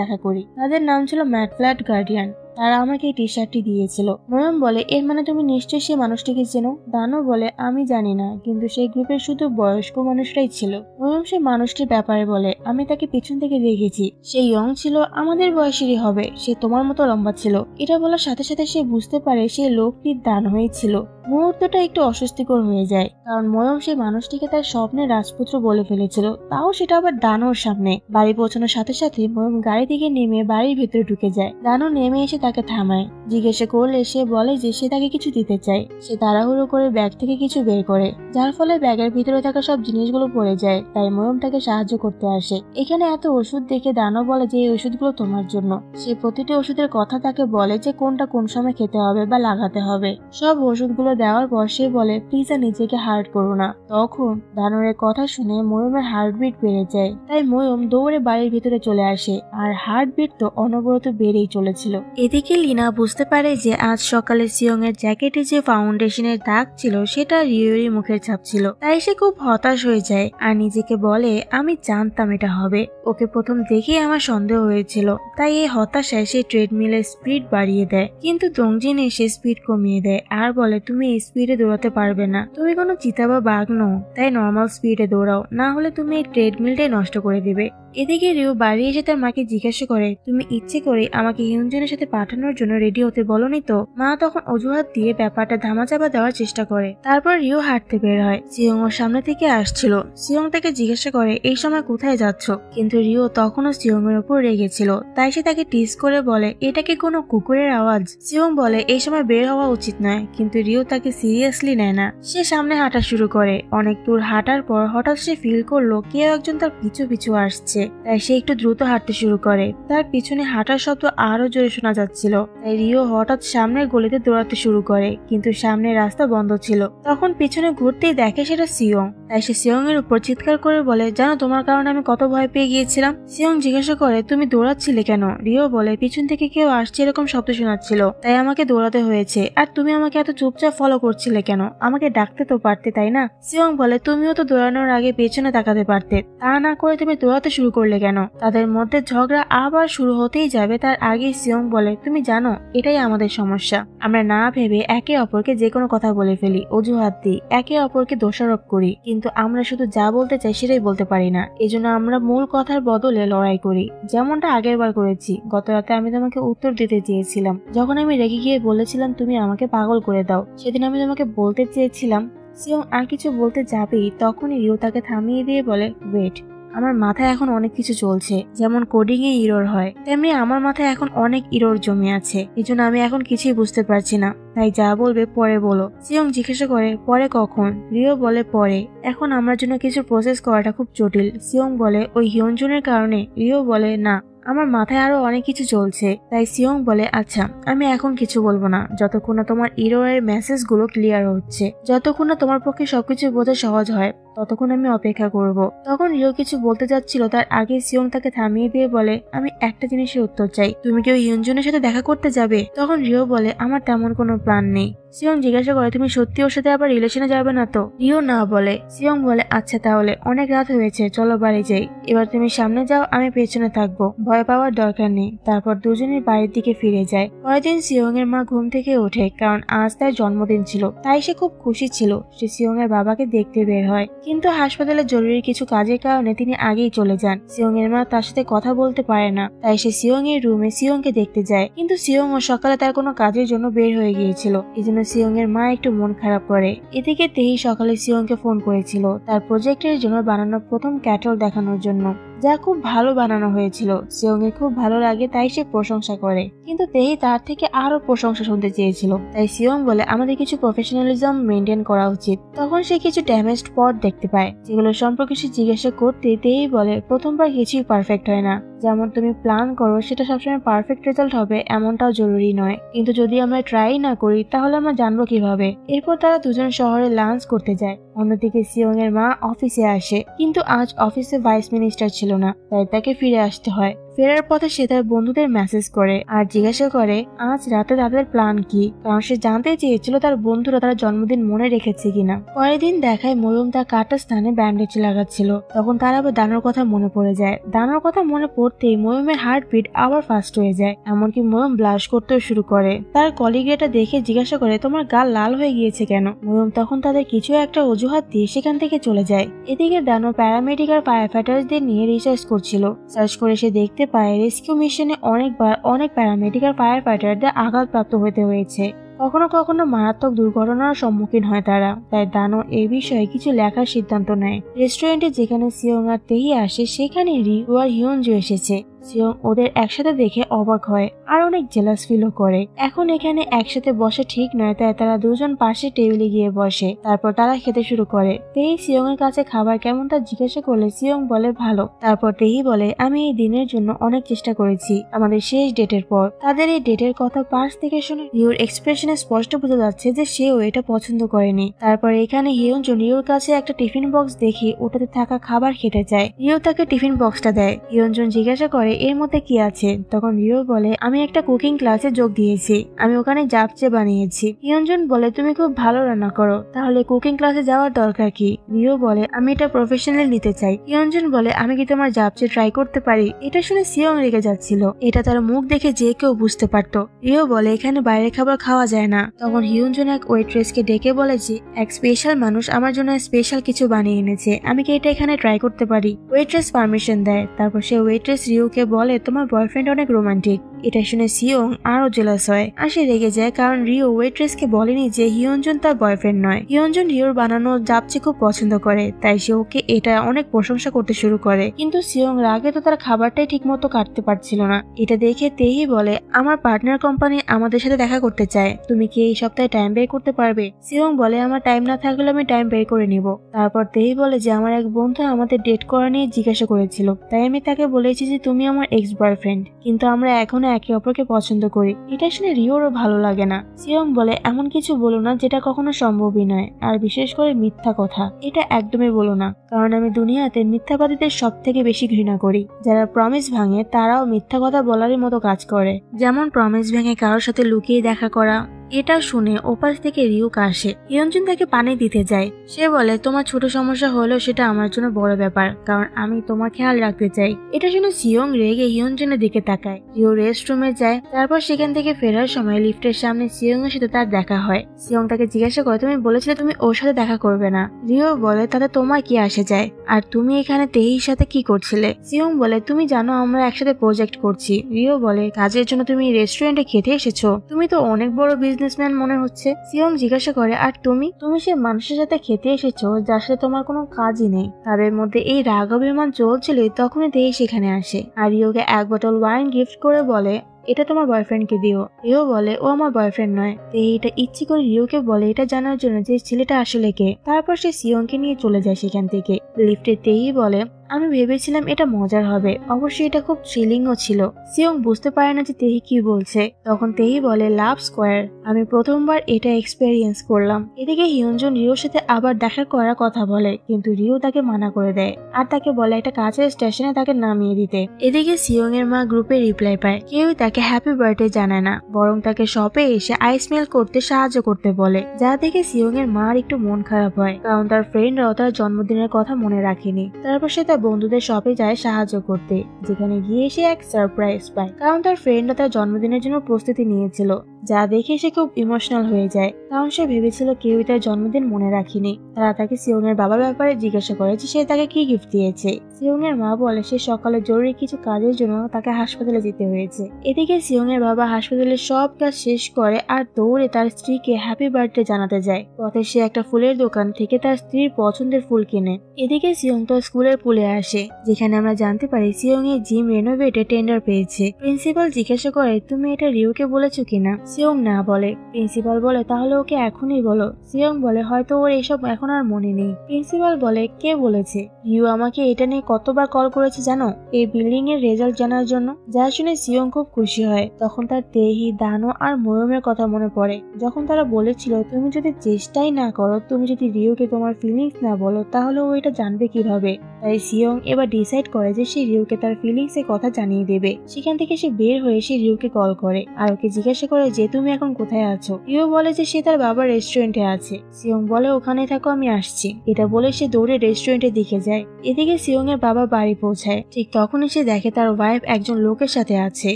দেখা করি, তাদের নাম ছিল ম্যাট ফ্ল্যাট গার্ডিয়ান, তারা আমাকে এই টি শার্টটি দিয়েছিল। ময়ূম বলে এর মানে তুমি নিশ্চয়ই সেই মানুষটিকে চেনো। দানু বলে আমি জানি না, কিন্তু সেই গ্রুপের শুধু বয়স্ক মানুষরাই ছিল। ময়ূম সেই মানুষটির ব্যাপারে বলে আমি তাকে পিছন থেকে দেখেছি, সে ইয়ং ছিল, আমাদের বয়সেরই হবে, সে তোমার মতো লম্বা ছিল। এটা বলার সাথে সাথে সে বুঝতে পারে সেই লোকটির দান হয়েছিল। মুহূর্তটা একটু অস্বস্তিকর হয়ে যায়, কারণ ময়ূম সেই মানুষটিকে তার স্বপ্নের রাজপুত্র বলে ফেলেছিল, তাও সেটা আবার দানুর সামনে। বাড়ি পৌঁছানোর সাথে সাথে ময়ূম গাড়ি থেকে নেমে বাড়ির ভেতরে ঢুকে যায়। দানু নেমে এসে তাকে থামায়, জিজ্ঞাসা করলে সে বলে যে সে তাকে কিছু দিতে চায়। সে তাড়াহুড়ো করে ব্যাগ থেকে কিছু বের করে, যার ফলে ব্যাগের ভিতরে থাকা সব জিনিসগুলো পড়ে যায়। তাই ময়ূম তাকে সাহায্য করতে আসে। এখানে এত ওষুধ দেখে দানু বলে যে এই ওষুধগুলো তোমার জন্য। সে প্রতিটি ওষুধের কথা তাকে বলে যে কোনটা কোন সময় খেতে হবে বা লাগাতে হবে। সব ওষুধগুলো দেওয়ার পর সে বলে প্লিজ আর নিজেকে হার্ট করো না। তখন দানুরের কথা শুনে ময়ূমের হার্টবিট বেড়ে যায়। তাই ময়ূম দৌড়ে বাড়ির ভিতরে চলে আসে, আর হার্টবিট তো অনবরত বেড়েই চলেছিল। এদিকে লিনা বুঝতে পারে যে আজ সকালে সিয়ং এর জ্যাকেটে যে ফাউন্ডেশনের দাগ ছিল সেটা রিওরি মুখের ছাপ ছিল। তাই সে খুব হতাশ হয়ে যায় আর নিজেকে বলে আমি জানতাম এটা হবে। ওকে প্রথম দেখেই আমার সন্দেহ হয়েছিল। তাই এই হতাশায় সে ট্রেডমিলের স্পিড বাড়িয়ে দেয়, কিন্তু দংজিন এসে স্পিড কমিয়ে দেয় আর বলে তুমি এই স্পিডে দৌড়াতে পারবে না, তুমি কোনো চিতা বা বাঘ নও, তাই নর্মাল স্পিডে দৌড়াও, না হলে তুমি এই ট্রেডমিলটাই নষ্ট করে দিবে। এদিকে রিও বাড়ি এসে তার মাকে জিজ্ঞাসা করে তুমি ইচ্ছে করে আমাকে হিউনজনের সাথে পাঠানোর জন্য রেডি হতে বলনি তো। মা তখন অজুহাত দিয়ে ব্যাপারটা ধামাচাপা দেওয়ার চেষ্টা করে। তারপর রিও হাঁটতে বের হয়। সিয়ং ওর সামনে থেকে আসছিল। সিয়ং তাকে জিজ্ঞাসা করে এই সময় কোথায় যাচ্ছ, কিন্তু রিও তখনও সিয়ং এর উপর রেগেছিল। তাই সে তাকে টিজ করে বলে এটা কি কোনো কুকুরের আওয়াজ। সিয়ং বলে এই সময় বের হওয়া উচিত নয়, কিন্তু রিও তাকে সিরিয়াসলি নেয় না। সে সামনে হাঁটা শুরু করে। অনেক দূর হাঁটার পর হঠাৎ সে ফিল করলো কেউ একজন তার পিছু পিছু আসছে। তাই সে একটু দ্রুত হাঁটতে শুরু করে। তার পিছনে হাঁটার শব্দ আরো জোরে শোনা যাচ্ছিল। তাই রিও হঠাৎ সামনের গলিতে দৌড়াতে শুরু করে, কিন্তু সামনের রাস্তা বন্ধ ছিল। তখন পিছনে ঘুরতেই দেখে সেটা সিয়ং। তাই সে সিয়ং এর উপর চিৎকার করে বলে জানো তোমার কারণে আমি কত ভয় পেয়ে গিয়েছিলাম। সিয়ং জিজ্ঞাসা করে তুমি দৌড়াচ্ছিলে কেন। রিও বলে পিছন থেকে কেউ আসছে এরকম শব্দ শোনাচ্ছিল, তাই আমাকে দৌড়াতে হয়েছে। আর তুমি আমাকে এত চুপচাপ ফলো করছিলে কেন, আমাকে ডাকতে তো পারতে তাই না। সিয়ং বলে তুমিও তো দৌড়ানোর আগে পেছনে তাকাতে পারতে, তা না করে তুমি দৌড়াতে শুরু করলে কেন। তাদের মধ্যে ঝগড়া আবার শুরু হতেই যাবে তার আগে সিয়ং বলে তুমি জানো এটাই আমাদের সমস্যা, আমরা না ভেবে একে অপরকে যে কোনো কথা বলে ফেলি, অজুহাত দিই, একে অপরকে দোষারোপ করি, কিন্তু আমরা শুধু যা বলতে চাই সেটাই বলতে পারি না। এজন্য আমরা মূল কথার বদলে লড়াই করি, যেমনটা আগের বার করেছি। গত রাতে আমি তোমাকে উত্তর দিতে চেয়েছিলাম যখন আমি রেগে গিয়ে বলেছিলাম তুমি আমাকে পাগল করে দাও। সেদিন আমি তোমাকে বলতে চেয়েছিলাম। সিয়ং আর কিছু বলতে যাবেই তখনই রিও তাকে থামিয়ে দিয়ে বলে ওয়েট, আমার মাথায় এখন অনেক কিছু চলছে, যেমন কোডিং এ ইরর হয় তেমনি আমার মাথায় এখন অনেক ইরর জমে আছে। এজন্য আমি এখন কিছুই বুঝতে পারছি না, তাই যা বলবে পরে বলো। সিয়ং জিজ্ঞাসা করে পরে কখন। রিও বলে পরে, এখন আমার জন্য কিছু প্রসেস করাটা খুব জটিল। সিয়ং বলে ওই হিয়নজুনের কারণে। রিও বলে না, আমার মাথায় আরো অনেক কিছু চলছে। তাই সিয়ং বলে আচ্ছা আমি এখন কিছু বলবো না যতক্ষণ না তোমার ইরোরের মেসেজ গুলো ক্লিয়ার হচ্ছে, যতক্ষণ না তোমার পক্ষে সবকিছু বোঝা সহজ হয় ততক্ষণ আমি অপেক্ষা করব। তখন রিও কিছু বলতে যাচ্ছিল, তার আগে সিয়ং তাকে থামিয়ে দিয়ে বলে আমি একটা জিনিসের উত্তর চাই, তুমি কি ওই হিয়নজুনের সাথে দেখা করতে যাবে। তখন রিও বলে আমার তেমন কোনো প্ল্যান নেই। সিয়ং জিজ্ঞাসা করে তুমি সত্যি ওর সাথে আবার রিলেশনে যাবে না তো। রিও না বলে। সিয়ং বলে আচ্ছা তাহলে অনেক রাত হয়েছে, চলো বাড়ি যাই, এবার তুমি সামনে যাও, আমি পেছনে থাকবো, ভয় পাওয়ার দরকার নেই। তারপর দুজনেই বাড়ির দিকে ফিরে যায়। পরের দিন সিয়ং এর মা ঘুম থেকে ওঠে, কারণ আজ তার জন্মদিন ছিল। তাই সে খুব খুশি ছিল। সে সিয়ং এর বাবাকে দেখতে বের হয়, কিন্তু হাসপাতালে জরুরি কিছু কাজের কারণে তিনি আগেই চলে যান। সিয়ং এর মা তার সাথে কথা বলতে পারে না, তাই সে সিয়ং এর রুমে সিয়ং কে দেখতে যায়। কিন্তু সিয়ং ও সকালে তার কোনো কাজের জন্য বের হয়ে গিয়েছিল, এজন্য সিয়ং এর মা একটু মন খারাপ করে। এদিকে তেহি সকালে সিয়ং কে ফোন করেছিল তার প্রজেক্টের জন্য বানানো প্রথম ক্যাটল দেখানোর জন্য। যা খুব ভালো বানানো হয়েছিল। সিয়ং এর খুব ভালো লাগে তাই সে প্রশংসা করে, কিন্তু তেহি তার থেকে আরো প্রশংসা শুনতে চেয়েছিল। তাই সিয়ং বলে আমাদের কিছু প্রফেশনালিজম মেনটেন করা উচিত। তখন সে কিছু ড্যামেজড পট দেখতে পায় যেগুলো সম্পর্কে সে জিজ্ঞাসা করতে তেহি বলে প্রথমবার কিছুই পারফেক্ট হয় না, যেমন তুমি প্ল্যান করো সেটা সবসময় পারফেক্ট রেজাল্ট হবে এমনটাও জরুরি নয়, কিন্তু যদি আমরা ট্রাই না করি তাহলে আমরা জানবো কিভাবে। এরপর তারা দুজন শহরে লাঞ্চ করতে যায়। অন্যদিকে সিয়ং এর মা অফিসে আসে, কিন্তু আজ অফিসে ভাইস মিনিস্টার ছিল না, তাই তাকে ফিরে আসতে হয়। ফেরার পথে সে তার বন্ধুদের মেসেজ করে আর জিজ্ঞাসা করে আজ রাতে তাদের প্ল্যান কি, কারণ সে জানতে চেয়েছিল তার বন্ধুরা তার জন্মদিন মনে রেখেছে কিনা। পরের দিন দেখায় ময়ূম তার কাটা স্থানে ব্যান্ডেজ লাগাচ্ছিল। তখন তার আবার দানোর কথা মনে পড়ে যায়। দানোর কথা মনে পড়তেই ময়ূমের হার্টবিট আবার ফাস্ট হয়ে যায়, এমনকি ময়ূম ব্লাশ করতেও শুরু করে। তার কলিগ এটা দেখে জিজ্ঞাসা করে তোমার গাল লাল হয়ে গিয়েছে কেন। ময়ূম তখন তাদের কিছু একটা অজুহাত দিয়ে সেখান থেকে চলে যায়। এদিকে দানো প্যারামেডিক আর ফায়ার ফাইটার্সদের নিয়ে রিসার্চ করছিল। সার্চ করে সে দেখতে পায় রেস্কিউ মিশনে অনেকবার অনেক প্যারামেডিক আর ফায়ার ফাইটারদের আঘাতপ্রাপ্ত হতে হয়েছে। কখনো কখনো মারাত্মক দুর্ঘটনার সম্মুখীন হয় তারা। তাই দানো এই বিষয়ে কিছু লেখার সিদ্ধান্ত নেয়। রেস্টুরেন্টে যেখানে সিয়ং আর তেহি আসে সেখানে রিউ আর হিয়নজু এসেছে। সিয়ং ওদের একসাথে দেখে অবাক হয় আর অনেক জেলাস ফিলও করে। এখন এখানে একসাথে বসা ঠিক নয়, তাই তারা দুজন পাশে টেবিলে গিয়ে বসে। তারপর তারা খেতে শুরু করে। তেহি সিয়ং এর কাছে খাবার কেমন তা জিজ্ঞাসা করলে সিয়ং বলে ভালো। তারপর তেহি বলে আমি এই দিনের জন্য অনেক চেষ্টা করেছি, আমাদের শেষ ডেটের পর। তাদের এই ডেটের কথা পাশ থেকে শুনে রিউর এক্সপ্রেশনে স্পষ্ট বোঝা যাচ্ছে যে সেও এটা পছন্দ করেনি। তারপর এখানে হিয়নজু রিউর কাছে একটা টিফিন বক্স দেখে ওটাতে থাকা খাবার খেতে চায়। রিউ তাকে টিফিন বক্সটা দেয়। হিয়নজু জিজ্ঞাসা করে এর মধ্যে কি আছে। তখন রিও বলে আমি একটা কুকিং ক্লাসে যোগ দিয়েছি, আমি ওখানে জাপচে বানিয়েছি। হিয়নজুন বলে তুমি খুব ভালো রান্না করো, তাহলে কুকিং ক্লাসে যাওয়ার দরকার কি। রিও বলে আমি এটা প্রফেশনাল নিতে চাই। হিয়নজুন বলে আমি কি তোমার জাপচে ট্রাই করতে পারি। এটা শুনে সিয়ং রেগে যাচ্ছিল, এটা তার মুখ দেখে যে কেউ বুঝতে পারত। রিও বলে এখানে বাইরের খাবার খাওয়া যায় না। তখন হিয়নজুন এক ওয়েট্রেসকে ডেকে বলে যে এক স্পেশাল মানুষ আমার জন্য স্পেশাল কিছু বানিয়ে এনেছে, আমি কি এটা এখানে ট্রাই করতে পারি। ওয়েট্রেস পারমিশন দেয়। তারপর সে ওয়েট্রেস রিওকে বলে তোমার বয়ফ্রেন্ড অনেক রোমান্টিক। এটা শুনে সিয়ং আরো জেলাস হয় আর সে রেগে যায়, কারণ রিও ওয়েট্রেসকে বলেনি যে হিয়নজুন তার বয়ফ্রেন্ড নয়। হিয়নজুন রিওর বানানো জাপচে খুব পছন্দ করে, তাই সে ওকে এটা অনেক প্রশংসা করতে শুরু করে। কিন্তু সিয়ং রাগে তো তার খাবারটাই ঠিক মতো কাটতে পারছিল না। এটা দেখে তেহি বলে আমার পার্টনার কোম্পানি আমাদের সাথে দেখা করতে চায়, তুমি কি এই সপ্তাহে টাইম বের করতে পারবে। সিয়ং বলে আমার টাইম না থাকলে আমি টাইম বের করে নিব। তারপর তেহি বলে যে আমার এক বন্ধু আমাদের ডেট করা নিয়ে জিজ্ঞাসা করেছিল, তাই আমি তাকে বলেছি যে তুমি আমার এক্স বয়ফ্রেন্ড, কিন্তু আমরা এখনো একে অপরকে পছন্দ করি। এটা শুনে রিওরও ভালো লাগে না। সিয়ং বলে এমন কিছু বলো না যেটা কখনো সম্ভবই নয়, আর বিশেষ করে মিথ্যা কথা এটা একদমই বলো না, কারণ আমি দুনিয়াতে মিথ্যাবাদীদের সব থেকে বেশি ঘৃণা করি। যারা প্রমিস ভাঙে তারাও মিথ্যা কথা বলারই মতো কাজ করে, যেমন প্রমিস ভেঙে কারোর সাথে লুকিয়ে দেখা করা। এটা শুনে ওপাশ থেকে রিউক আসে। হিয়নজুন তাকে পানি দিতে যায়। সে বলে তোমার ছোট সমস্যা হলেও সেটা আমার জন্য বড় ব্যাপার, কারণ আমি তোমার খেয়াল রাখতে চাই। এটা শুনে সিয়ং রেগে হিয়নজুনের দিকে তাকায়। রিও রেস্ট রুমে যায়। তারপর সেখান থেকে ফেরার সময় লিফটের সামনে সিয়ং এর সাথে তার দেখা হয়। সিয়ং তাকে জিজ্ঞাসা করে তুমি বলেছিলে তুমি ওর সাথে দেখা করবে না। রিও বলে তাতে তোমার কি আসে যায়, আর তুমি এখানে তেহির সাথে কি করছিলে। সিয়ং বলে তুমি জানো আমরা একসাথে প্রজেক্ট করছি। রিও বলে কাজের জন্য তুমি রেস্টুরেন্টে খেতে এসেছো, তুমি তো অনেক বড় বিজনেসম্যান মনে হচ্ছে। সিয়ং জিজ্ঞাসা করে আর তুমি সে মানুষের সাথে খেতে এসেছো যার সাথে তোমার কোনো কাজই নেই। তাদের মধ্যে এই রাগ অভিমান চলছিল, তখনই তেহি সেখানে আসে আর রিওকে এক বোতল ওয়াইন গিফট করে বলে এটা তোমার বয়ফ্রেন্ডকে দিও। রিও বলে ও আমার বয়ফ্রেন্ড নয়। তেহি এটা ইচ্ছে করে রিওকে বলে এটা জানার জন্য যে ছেলেটা আসলে কে। তারপর সে সিয়ংকে নিয়ে চলে যায় সেখান থেকে। লিফটে তেহি বলে আমি ভেবেছিলাম এটা মজার হবে, অবশ্যই এটা খুব থ্রিলিংও ছিল। সিয়ং বুঝতে পারে না যে তেহি কি বলছে। তখন তেহি বলে লাভ স্কোয়ার, আমি প্রথমবার এটা এক্সপেরিয়েন্স করলাম। এদিকে হিয়নজুন রিওর সাথে আবার দেখা করার কথা বলে, কিন্তু রিও তাকে মানা করে দেয় আর তাকে বলে একটা কাছের স্টেশনে তাকে নামিয়ে দিতে। এদিকে সিয়ং এর মা গ্রুপে রিপ্লাই পায়, কেউই তাকে হ্যাপি বার্থডে জানায় না, বরং তাকে শপে এসে আইস মেল করতে সাহায্য করতে বলে। যা দেখে সিয়ং এর মার একটু মন খারাপ হয়, কারণ তার ফ্রেন্ডরাও তার জন্মদিনের কথা মনে রাখেনি। তারপর সে বন্ধুদের শপে যায় সাহায্য করতে, যেখানে গিয়ে সে এক সারপ্রাইজ পায়, কারণ তার ফ্রেন্ডরা তার জন্মদিনের জন্য প্রস্তুতি নিয়েছিল। যা দেখে সে খুব ইমোশনাল হয়ে যায়, কারণ সে ভেবেছিল কেউই তার জন্মদিন মনে রাখেনি। তারা তাকে সিয়ং এর বাবার ব্যাপারে জিজ্ঞাসা করে যে সে তাকে কি গিফট দিয়েছে। সিয়ং এর মা বলে সে সকালে জরুরি কিছু কাজের জন্য তাকে হাসপাতালে যেতে হয়েছে। এদিকে সিয়ং এর বাবা হাসপাতালের সব কাজ শেষ করে আর দৌড়ে তার স্ত্রীকে হ্যাপি বার্থডে জানাতে যায়। পথে সে একটা ফুলের দোকান থেকে তার স্ত্রীর পছন্দের ফুল কেনে। এদিকে সিয়ং তো স্কুলের পুলে আসে, যেখানে আমরা জানতে পারি সিয়ং এর জিম রেনোভেটে টেন্ডার পেয়েছে। প্রিন্সিপাল জিজ্ঞাসা করে তুমি এটা রিওকে বলেছো কিনা। সিয়ং না বলে। প্রিন্সিপাল বলে তাহলে ওকে এখনই বলো। সিয়ং বলে হয়তো ওর এসব এখন আর মনে নেই। প্রিন্সিপাল বলে কে বলেছে? রিও আমাকে এটা নিয়ে কতবার কল করেছে জানো, এই বিল্ডিং এর রেজাল্ট জানার জন্য। যা শুনে সিয়ং খুব খুশি হয়। তখন তার তেহি, দানো আর ময়মের কথা মনে পড়ে, যখন তারা বলেছিল তুমি যদি চেষ্টাই না করো, তুমি যদি রিওকে তোমার ফিলিংস না বলো, তাহলে ও এটা জানবে কিভাবে। তাই সিয়ং এবার ডিসাইড করে যে সে রিওকে তার ফিলিংস এর কথা জানিয়ে দেবে। সেখান থেকে সে বের হয়ে সে রিওকে কল করে আর ওকে জিজ্ঞাসা করে যে তুমি এখন কোথায় আছো। রিও বলে যে সে তার বাবার রেস্টুরেন্টে আছে। সিয়ং বলে ওখানে থাকো, আমি আসছি। এটা বলে সে দৌড়ে রেস্টুরেন্টের দিকে যায়। এদিকে সিয়ং এর বাবা বাড়ি পৌঁছায়। ঠিক তখনই সে দেখে তার ওয়াইফ একজন লোকের সাথে আছে,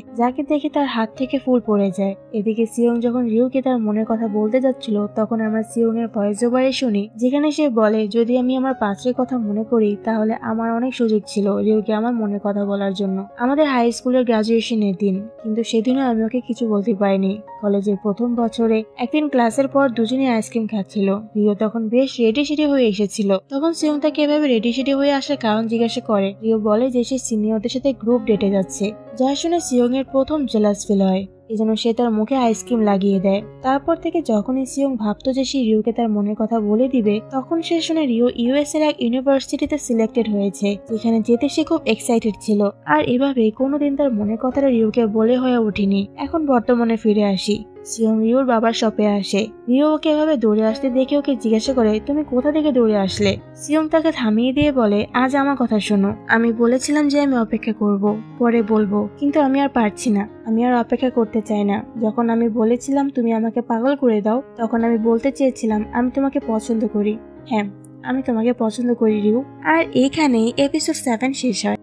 যাকে দেখে তার হাত থেকে ফুল পড়ে যায়। এদিকে সিয়ং যখন রিওকে তার মনের কথা বলতে যাচ্ছিল, তখন আমরা সিয়ং এর ভয়েস ওভারে শুনি, যেখানে সে বলে যদি আমি আমার পাত্রের কথা মনে করি, তাহলে আমার অনেক সুযোগ ছিল রিওকে আমার মনের কথা বলার জন্য আমাদের হাই স্কুলের গ্রাজুয়েশনের দিন, কিন্তু সেদিনও আমি ওকে কিছু বলতে পারিনি। কলেজের প্রথম বছরে একদিন ক্লাসের পর দুজনে আইসক্রিম খাচ্ছিল। রিও তখন বেশ রেডি সেডি হয়ে এসেছিল। তখন সিয়ং তাকে এভাবে রেডি সেডি হয়ে আসার কারণ জিজ্ঞাসা করে। রিও বলে যে সে সিনিয়রদের সাথে গ্রুপ ডেটে যাচ্ছে, যা শুনে সিয়ং এর প্রথম জেলাস ফিল হয়। এজন্য সে তার মুখে আইসক্রিম লাগিয়ে দেয়। তারপর থেকে যখনই সিয়ং ভাবতো যে সে রিওকে তার মনের কথা বলে দিবে, তখন সে শুনে রিও ইউএস এর এক ইউনিভার্সিটিতে সিলেক্টেড হয়েছে, যেখানে যেতে সে খুব এক্সাইটেড ছিল। আর এভাবে কোনোদিন তার মনের কথাটা রিওকে বলে হয়ে ওঠেনি। এখন বর্তমানে ফিরে আসি। সিয়ং রিওর বাবার শপে আসে। রিও ওকে এভাবে দৌড়ে আসতে দেখে ওকে জিজ্ঞাসা করে তুমি কোথা থেকে দৌড়ে আসলে। সিয়ং তাকে থামিয়ে দিয়ে বলে আজ আমার কথা শোনো, আমি বলেছিলাম যে আমি অপেক্ষা করব, পরে বলবো, কিন্তু আমি আর পারছি না। আমি আর অপেক্ষা করতে চাই না। যখন আমি বলেছিলাম তুমি আমাকে পাগল করে দাও, তখন আমি বলতে চেয়েছিলাম আমি তোমাকে পছন্দ করি। হ্যাঁ, আমি তোমাকে পছন্দ করি রিও। আর এখানেই এপিসোড 7 শেষ হয়।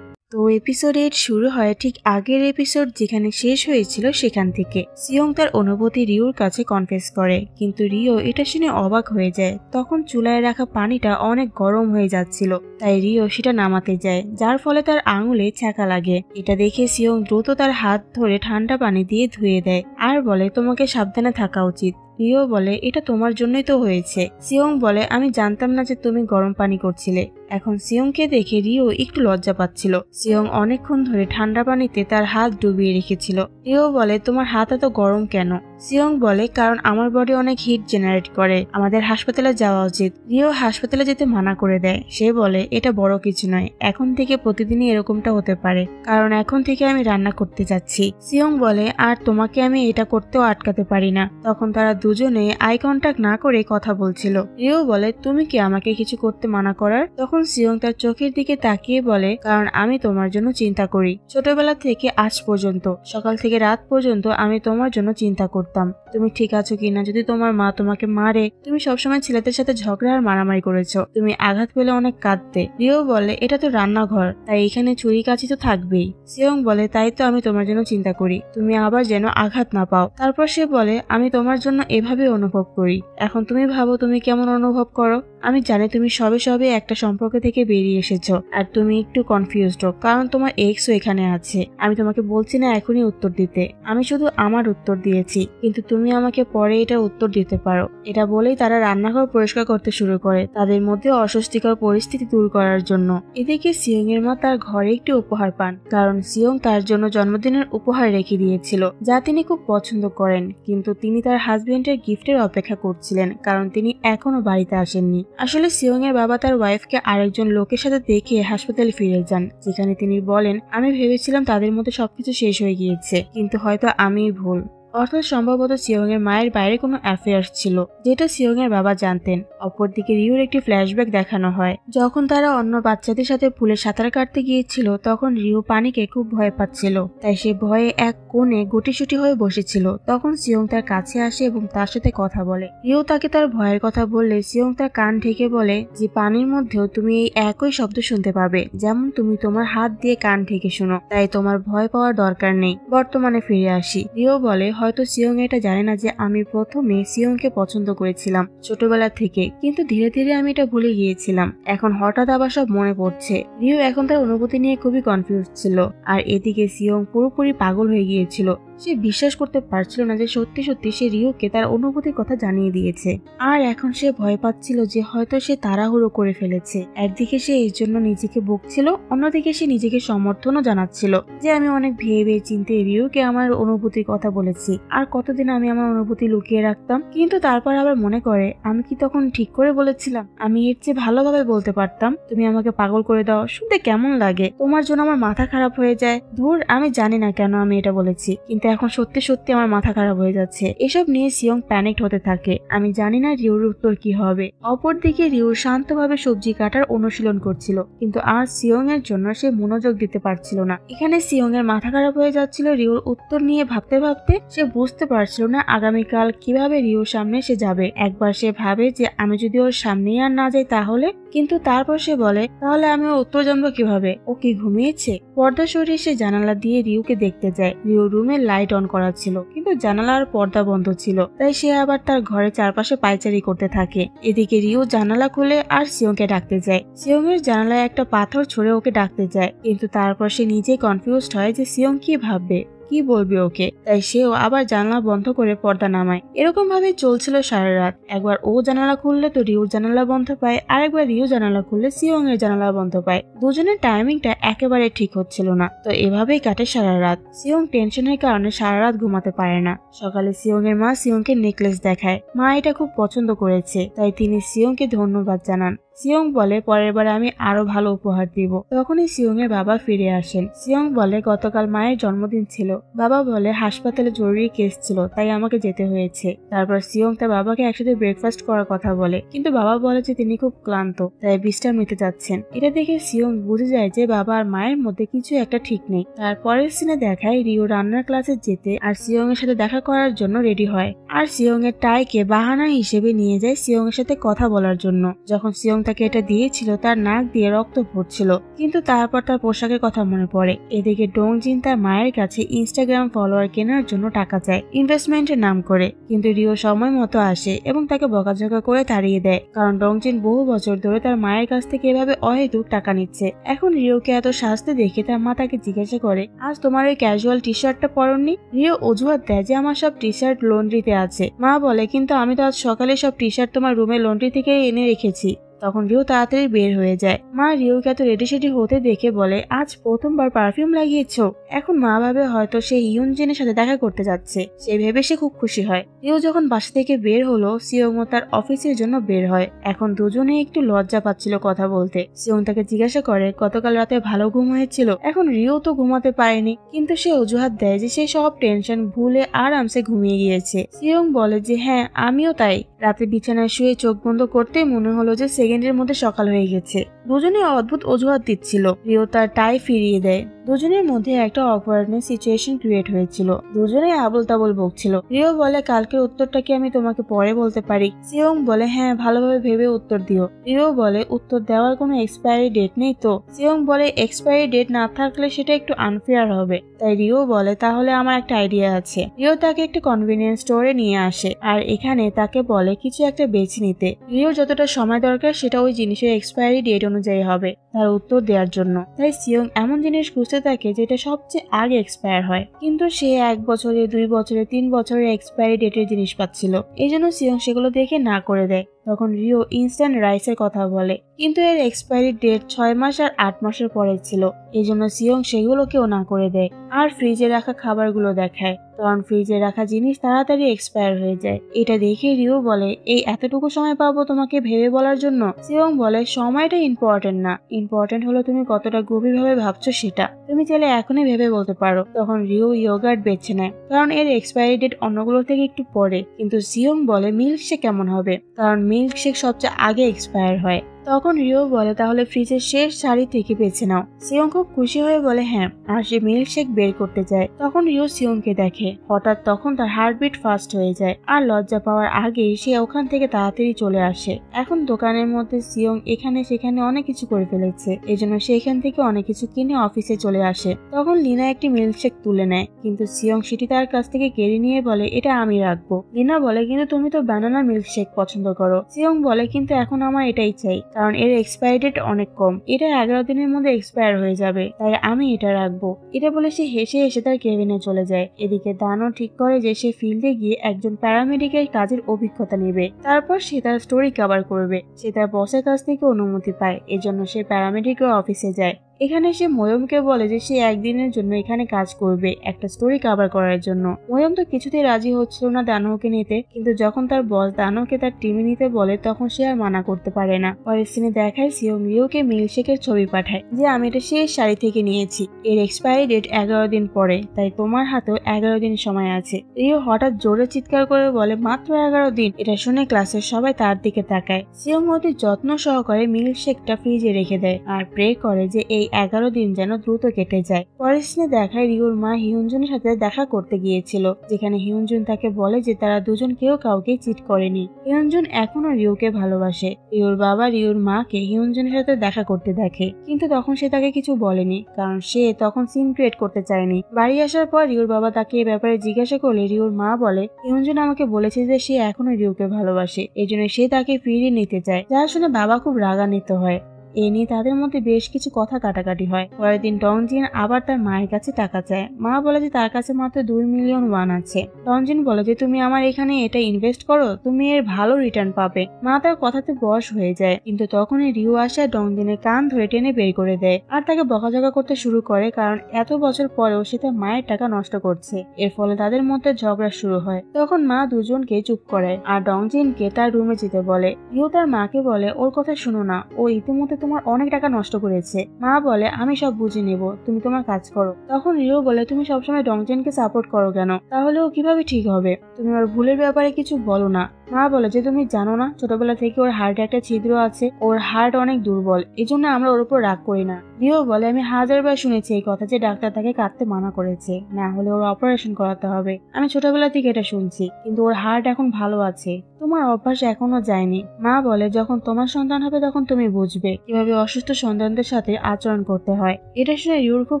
তো এপিসোড 8 শুরু হয় ঠিক আগের এপিসোড যেখানে শেষ হয়েছিল সেখান থেকে। সিয়ং তার অনুভূতি রিওর কাছে কনফেস করে, কিন্তু রিও এটা শুনে অবাক হয়ে যায়। তখন চুলায় রাখা পানিটা অনেক গরম হয়ে যাচ্ছিল, তাই রিও সেটা নামাতে যায়, যার ফলে তার আঙুলে ছ্যাঁকা লাগে। এটা দেখে সিয়ং দ্রুত তার হাত ধরে ঠান্ডা পানি দিয়ে ধুয়ে দেয় আর বলে তোমাকে সাবধানে থাকা উচিত। রিও বলে এটা তোমার জন্যই তো হয়েছে। সিয়ং বলে আমি জানতাম না যে তুমি গরম পানি করছিলে। এখন সিয়ংকে দেখে রিও একটু লজ্জা পাচ্ছিল। সিয়ং অনেকক্ষণ ধরে ঠান্ডা পানিতে তার হাত ডুবিয়ে রেখেছিল। রিও বলে তোমার হাত এত গরম কেন? সিয়ং বলে কারণ আমার বডি অনেক হিট জেনারেট করে, আমাদের হাসপাতালে যাওয়া উচিত। রিও হাসপাতালে যেতে মানা করে দেয়। সে বলে এটা বড় কিছু নয়, এখন থেকে প্রতিদিনই এরকমটা হতে পারে, কারণ এখন থেকে আমি রান্না করতে যাচ্ছি। সিয়ং বলে আর তোমাকে আমি এটা করতেও আটকাতে পারি না। তখন তারা দুজনে আই কন্ট্যাক্ট না করে কথা বলছিল। রিও বলে তুমি কি আমাকে কিছু করতে মানা করার? তখন সিয়ং তার চোখের দিকে তাকিয়ে বলে কারণ আমি তোমার জন্য চিন্তা করি। ছোটবেলা থেকে আজ পর্যন্ত, সকাল থেকে রাত পর্যন্ত আমি তোমার জন্য চিন্তা করতাম তুমি ঠিক আছো কিনা, যদি তোমার মা তোমাকে মারে। তুমি সবসময় ছেলেদের সাথে ঝগড়া আর মারামারি করেছো, তুমি আঘাত পেলে অনেক কাঁদতে। রিও বলে এটা তো রান্নাঘর, তাই এখানে ছুরি কাঁচি তো থাকবেই। সিয়ং বলে তাই তো আমি তোমার জন্য চিন্তা করি, তুমি আবার যেন আঘাত না পাও। তারপর সে বলে আমি তোমার জন্য এভাবে অনুভব করি। এখন তুমি ভাবো তুমি কেমন অনুভব করো। আমি জানি তুমি সবে সবে একটা সম্পর্ক থেকে বেরিয়ে এসেছো আর তুমি একটু কনফিউজড, কারণ তোমার এক্সও এখানে আছে। আমি তোমাকে বলছি না এখনই উত্তর দিতে, আমি শুধু আমার উত্তর দিয়েছি, কিন্তু তুমি আমাকে পরে এটা উত্তর দিতে পারো। এটা বলেই তারা রান্নাঘর পরিষ্কার করতে শুরু করে, তাদের মধ্যে অস্বস্তিকর পরিস্থিতি দূর করার জন্য। এদিকে সিয়ং এর মা তার ঘরে একটি উপহার পান, কারণ সিয়ং তার জন্য জন্মদিনের উপহার রেখে দিয়েছিল, যা তিনি খুব পছন্দ করেন। কিন্তু তিনি তার হাজবেন্ডের গিফটের অপেক্ষা করছিলেন, কারণ তিনি এখনো বাড়িতে আসেননি। আসলে সিয়ং এর বাবা তার ওয়াইফকে আরেকজন লোকের সাথে দেখে হাসপাতালে ফিরে যান, যেখানে তিনি বলেন আমি ভেবেছিলাম তাদের মধ্যে সবকিছু শেষ হয়ে গিয়েছে, কিন্তু হয়তো আমিই ভুল। অর্থাৎ সম্ভবত সিয়ং এর মায়ের বাইরে কোনো অ্যাফেয়ার্স ছিল, যেটা সিয়ং এর বাবা জানতেন। অপরদিকে রিওর একটি ফ্ল্যাশব্যাক দেখানো হয়, যখন তারা অন্য বাচ্চাদের সাথে পুলে সাঁতার কাটতে গিয়েছিল, তখন রিও পানিকে খুব ভয় পাচ্ছিল, তাই সে ভয়ে এক কোণে গুটিসুটি হয়ে বসেছিল। তখন সিয়ং তার কাছে আসে এবং তার সাথে কথা বলে। রিও তাকে তার ভয়ের কথা বললে সিয়ং তার কান ঢেকে বলে যে পানির মধ্যেও তুমি এই একই শব্দ শুনতে পাবে, যেমন তুমি তোমার হাত দিয়ে কান ঢেকে শোনো, তাই তোমার ভয় পাওয়ার দরকার নেই। বর্তমানে ফিরে আসি। রিও বলে হয়তো সিয়ং এটা জানে না যে আমি প্রথমে সিয়ংকে পছন্দ করেছিলাম ছোটবেলা থেকে, কিন্তু ধীরে ধীরে আমি এটা ভুলে গিয়েছিলাম। এখন হঠাৎ আবার সব মনে পড়ছে। রিও এখন তার অনুভূতি নিয়ে খুবই কনফিউজ ছিল, আর এদিকে সিয়ং পুরোপুরি পাগল হয়ে গিয়েছিল। সে বিশ্বাস করতে পারছিল না যে সত্যি সত্যি সে রিওকে তার অনুভূতির কথা জানিয়ে দিয়েছে। আর এখন সে ভয় পাচ্ছিল যে হয়তো সে তাড়াহুড়ো করে ফেলেছে। একদিকে সে এর জন্য নিজেকে বকছিল, অন্যদিকে সে নিজেকে সমর্থনও জানাচ্ছিল যে আমি অনেক ভেবে চিন্তে রিওকে আমার অনুভূতির কথা বলেছি, আর কতদিন আমি আমার অনুভূতি লুকিয়ে রাখতাম। কিন্তু তারপর আবার মনে করে আমি কি তখন ঠিক করে বলেছিলাম? আমি এর চেয়ে ভালোভাবে বলতে পারতাম তুমি আমাকে পাগল করে দাও। শুনতে কেমন লাগে? তোমার জন্য আমার মাথা খারাপ হয়ে যায়। ধুর, আমি জানি না কেন আমি এটা বলেছি, কিন্তু এখন সত্যি সত্যি আমার মাথা খারাপ হয়ে যাচ্ছে। এসব নিয়ে সিয়ং প্যানিকড হতে থাকে। আমি জানি না রিওর উত্তর কি হবে। অপরদিকে রিও শান্তভাবে সবজি কাটার অনুশীলন করছিল, কিন্তু আজ সিয়ং এর জন্য সে মনোযোগ দিতে পারছিল না। এখানে সিয়ং এর মাথা খারাপ হয়ে যাচ্ছিল রিওর উত্তর নিয়ে ভাবতে ভাবতে। সে বুঝতে পারছিল না আগামীকাল কিভাবে রিওর সামনে সে যাবে। একবার সে ভাবে যে আমি যদি ওর সামনে আর না যাই তাহলে, কিন্তু তারপর সে বলে তাহলে আমি ওর উত্তর জানবো কিভাবে? ও কি ঘুমিয়েছে? পর্দা সরিয়ে সে জানালা দিয়ে রিওকে দেখতে যায়। রিও রুমে লাইট অন করা ছিল, কিন্তু জানালার পর্দা বন্ধ ছিল। তাই সে আবার তার ঘরের চারপাশে পায়চারি করতে থাকে। এদিকে রিও জানালা খুলে আর সিয়ংকে ডাকতে যায়। সিয়ং এর জানালায় একটা পাথর ছুঁড়ে ওকে ডাকতে যায়, কিন্তু তারপর সে নিজেই কনফিউজড হয় যে সিয়ং কি ভাববে, কি বলবে ওকে। তাই সেও আবার জানালা বন্ধ করে পর্দা নামায়। এরকম ভাবে চলছিল সারা রাত। একবার ও জানালা খুললে তো রিওর জানালা বন্ধ পায়, আর একবার রিও জানালা খুললে সিয়ং এর জানালা বন্ধ পায়। দুজনের টাইমিংটা একেবারে ঠিক হচ্ছিল না। তো এভাবেই কাটে সারা রাত। সিয়ং টেনশনের কারণে সারা রাত ঘুমাতে পারে না। সকালে সিয়ং এর মা সিয়ংকে নেকলেস দেখায়। মা এটা খুব পছন্দ করেছে, তাই তিনি সিয়ংকে ধন্যবাদ জানান। সিয়ং বলে পরের বার আমি আরো ভালো উপহার দিব। তখনই সিয়ং এর বাবা ফিরে আসেন। সিয়ং বলে গতকাল মায়ের জন্মদিন ছিল। বাবা বলে হাসপাতালে জরুরি কেস ছিল, তাই আমাকে যেতে হয়েছে। তারপর সিয়ং তার বাবাকে একসাথে ব্রেকফাস্ট করার কথা বলে, কিন্তু বাবা বলে যে তিনি খুব ক্লান্ত, তাই বিশ্রাম নিতে যাচ্ছেন। এটা দেখে সিয়ং বুঝে যায় যে বাবা আর মায়ের মধ্যে কিছু একটা ঠিক নেই। তারপরের সিনে দেখায় রিও রান্নার ক্লাসে যেতে আর সিয়ং এর সাথে দেখা করার জন্য রেডি হয়। আর সিয়ং এর টাইকে বাহানা হিসেবে নিয়ে যায় সিয়ং এর সাথে কথা বলার জন্য। যখন সিয়ং তাকে এটা দিয়েছিল তার নাক দিয়ে রক্ত পড়ছিল, কিন্তু তারপর তার পোশাকের কথা মনে পড়ে। এদিকে ডংজিন তার মায়ের কাছে ইনস্টাগ্রাম ফলোয়ার কেনার জন্য টাকা চায় ইনভেস্টমেন্টের নাম করে, কিন্তু রিও সময় মতো আসে এবং তাকে বকাঝকা করে তাড়িয়ে দেয়, কারণ ডংজিন বহু বছর ধরে তার মায়ের কাছ থেকে এভাবে অহেতুক টাকা নিচ্ছে। এখন রিওকে এত শাস্তি দেখে তার মা তাকে জিজ্ঞাসা করে আজ তোমার ওই ক্যাজুয়াল টি শার্টটা পরনি? রিও অজুহাত দেয় যে আমার সব টি শার্ট লন্ড্রিতে আছে। মা বলে কিন্তু আমি তো আজ সকালে সব টি শার্ট তোমার রুমে লন্ড্রি থেকে এনে রেখেছি। তখন রিও তাড়াতাড়ি বের হয়ে যায়। মা রিওকে এত রেডি সেডি হতে দেখে বলে আজ প্রথমবার পারফিউম লাগিয়েছো? এখন মা ভাবে হয়তো সে ইয়ুনজিনের সাথে দেখা করতে যাচ্ছে। সে ভেবে সে খুব খুশি হয়। রিও যখন বাসা থেকে বের হলো, সিয়ংও তার অফিসের জন্য বের হয়। এখন দুজনে একটু লজ্জা পাচ্ছিল কথা বলতে। সিয়ং তাকে জিজ্ঞাসা করে গতকাল রাতে ভালো ঘুম হয়েছিল? এখন রিও তো ঘুমাতে পারেনি, কিন্তু সে অজুহাত দেয় যে সে সব টেনশন ভুলে আরামসে ঘুমিয়ে গিয়েছে। সিয়ং বলে যে হ্যাঁ আমিও তাই। রাতে বিছানায় শুয়ে চোখ বন্ধ করতেই মনে হলো যে সেকেন্ডের মধ্যে সকাল হয়ে গেছে। দুজনে অদ্ভুত অজুহাত দিচ্ছিল। রিও তার টাই ফিরিয়ে দেয়। দুজনের মধ্যে একটা অকওয়ার্ডনেস সিচুয়েশন ক্রিয়েট হয়েছিল। দুজনে আবল তাবল বকছিল। রিও বলে কালকের উত্তরটা কি আমি তোমাকে পরে বলতে পারি? সিয়ং বলে হ্যাঁ ভালোভাবে ভেবে উত্তর দিও। রিও বলে উত্তর দেওয়ার কোনো এক্সপায়ারি ডেট নেই তো? সিয়ং বলে এক্সপায়ারি ডেট না থাকলে সেটা একটু আনফেয়ার হবে। তাই রিও বলে তাহলে আমার একটা আইডিয়া আছে। রিও তাকে একটা কনভিনিয়েন্স স্টোরে নিয়ে আসে আর এখানে তাকে বলে কিছু একটা বেছে নিতে। রিও যতটা সময় দরকার সেটা ওই জিনিসের এক্সপায়ারি ডেট অনুযায়ী হবে তার উত্তর দেওয়ার জন্য। তাই সিয়ং এমন জিনিস খুঁজতে থাকে যেটা সবচেয়ে আগে এক্সপায়ার হয়, কিন্তু সে 1 বছরে 2 বছরে 3 বছরের এক্সপায়ারি ডেটের জিনিস পাচ্ছিল। এই জন্য সিয়ং সেগুলো দেখে না করে দেয়। তখন রিও ইনস্ট্যান্ট রাইসের কথা বলে, কিন্তু এর এক্সপায়ারি ডেট 6 মাস আর 8 মাসের পরে ছিল। এই জন্য সিয়ং সেগুলোকেও না করে দেয় আর ফ্রিজে রাখা খাবারগুলো দেখায়। তখন ফ্রিজে রাখা জিনিস তাড়াতাড়ি এক্সপায়ার হয়ে যায়। এটা দেখে রিও বলে এই এতটুকু সময় পাবো তোমাকে ভেবে বলার জন্য? সিয়ং বলে সময়টা ইম্পর্টেন্ট না, ইম্পর্টেন্ট হলো তুমি কতটা গভীরভাবে ভাবছো সেটা। তুমি চাইলে এখনই ভেবে বলতে পারো। তখন রিও ইয়োগার্ট বেছে নেয়, কারণ এর এক্সপায়ারি ডেট অন্যগুলোর থেকে একটু পরে। কিন্তু সিয়ং বলে মিল্কশেক কেমন হবে, কারণ মিল্কশেক সবচেয়ে আগে এক্সপায়ার হয়। তখন রিও বলে তাহলে ফ্রিজের শেষ সারি থেকে বেছে নাও। সিয়ং খুব খুশি হয়ে বলে হ্যাঁ, আর সে মিল্কশেক বের করতে যায়। তখন রিও সিয়ংকে দেখে। হঠাৎ তখন তার হার্টবিট ফাস্ট হয়ে যায় আর লজ্জা পাওয়ার আগেই সে ওখান থেকে তাড়াতাড়ি চলে আসে। এখন দোকানের মধ্যে সিয়ং এখানে সেখানে অনেক কিছু করে ফেলেছে, এজন্য সে এখান থেকে অনেক কিছু কিনে অফিসে চলে আসে। তখন লিনা একটি মিল্কশেক তুলে নেয়, কিন্তু সিয়ং সেটি তার কাছ থেকে কেড়ে নিয়ে বলে এটা আমি রাখবো। লিনা বলে কিন্তু তুমি তো ব্যানানা মিল্কশেক পছন্দ করো। সিয়ং বলে কিন্তু এখন আমার এটাই চাই, কারণ এর এক্সপায়ারি ডেট অনেক কম, এটা 11 দিনের মধ্যে এক্সপায়ার হয়ে যাবে, তাই আমি এটা রাখবো। এটা বলে সে হেসে হেসে তার কেবিনে চলে যায়। এদিকে দানও ঠিক করে যে সে ফিল্ডে গিয়ে একজন প্যারামেডিকের কাজের অভিজ্ঞতা নেবে, তারপর সে তার স্টোরি কভার করবে। সে তার বসের কাছ থেকে অনুমতি পায়, এজন্য সে প্যারামেডিকের অফিসে যায়। এখানে সে ময়মকে বলে যে সে একদিনের জন্য এখানে কাজ করবে, একটা স্টোরি কভার করার জন্য। ময়ম তো কিছুতেই রাজি হচ্ছিল না দানবকে নিতে, কিন্তু যখন তার বস দানবকে তার টিমে নিতে বলে তখন সে আর মানা করতে পারে না। পরের সিনে দেখায় সিয়ং রিওকে মিল্কশেকের ছবি পাঠায় যে আমি এটা শেষ শাড়ি থেকে নিয়েছি, এর এক্সপায়ারি ডেট 11 দিন পরে, তাই তোমার হাতেও 11 দিন সময় আছে। রিও হঠাৎ জোরে চিৎকার করে বলে মাত্র 11 দিন। এটা শুনে ক্লাসের সবাই তার দিকে তাকায়। সিয়ং অতি যত্ন সহকারে মিল্কশেকটা ফ্রিজে রেখে দেয় আর প্রে করে যে এই 11 দিন যেন দ্রুত কেটে যায়। পরের সিনে দেখায় রিওর মা হিউনজুনের সাথে দেখা করতে গিয়েছিল, যেখানে হিউনজুন তাকে বলে যে তারা দুজন কেউ কাউকে চিট করেনি। হিউনজুন এখনো রিওকে ভালোবাসে। রিওর বাবা রিওর মাকে হিউনজুনের সাথে দেখা করতে দেখে, কিন্তু তখন সে তাকে কিছু বলেনি, কারণ সে তখন সিন ক্রিয়েট করতে চায়নি। বাড়ি আসার পর রিওর বাবা তাকে এ ব্যাপারে জিজ্ঞাসা করলে রিওর মা বলে হিউনজুন আমাকে বলেছে যে সে এখনো রিওকে ভালোবাসে, এই জন্য সে তাকে ফিরিয়ে নিতে চায়, যা শুনে বাবা খুব রাগান্বিত হয়। এ নিয়ে তাদের মধ্যে বেশ কিছু কথা কাটাকাটি হয়। পরের দিন ডংজিন আবার তার মায়ের কাছে টাকা চায়। মা বলে যে তার কাছে মাত্র 2 মিলিয়ন ওয়ান আছে। ডংজিন বলে যে তুমি আমার এখানে এটা ইনভেস্ট করো, তুমি এর ভালো রিটার্ন পাবে। মা তার কথাতে বশ হয়ে যায়, কিন্তু তখনই রিও আসে ডংজিনের কান ধরে টেনে বের করে দেয় আর তাকে বকাঝকা করতে শুরু করে, কারণ এত বছর পরেও সে তার মায়ের টাকা নষ্ট করছে। এর ফলে তাদের মধ্যে ঝগড়া শুরু হয়। তখন মা দুজনকে চুপ করে আর ডংজিনকে তার রুমে যেতে বলে। রিও তার মাকে বলে ওর কথা শুনো না, ও ইতিমধ্যে তোমার অনেক টাকা নষ্ট করেছে। মা বলে আমি সব বুঝে নেব, তুমি তোমার কাজ করো। তখন রিও বলে তুমি সবসময় ডংজেনকে সাপোর্ট করো কেন, তাহলে ও কিভাবে ঠিক হবে? তুমি ওর ভুলের ব্যাপারে কিছু বলো না। মা বলে যে তুমি জানো না ছোটবেলা থেকে ওর হার্টে একটা ছিদ্র আছে, ওর হার্ট অনেক দুর্বল, এই জন্য আমরা ওর উপর রাগ করি না। রিও বলে আমি 1000 বার শুনেছি এই কথা যে ডাক্তার তাকে কাঁদতে মানা করেছে, না হলে ওর অপারেশন করাতে হবে। আমি ছোটবেলা থেকে এটা শুনছি, কিন্তু ওর হার্ট এখন ভালো আছে, তোমার অভ্যাস এখনো যায়নি। মা বলে যখন তোমার সন্তান হবে তখন তুমি বুঝবে কিভাবে অসুস্থ সন্তানদের সাথে আচরণ করতে হয়। এটা শুনে রিওর খুব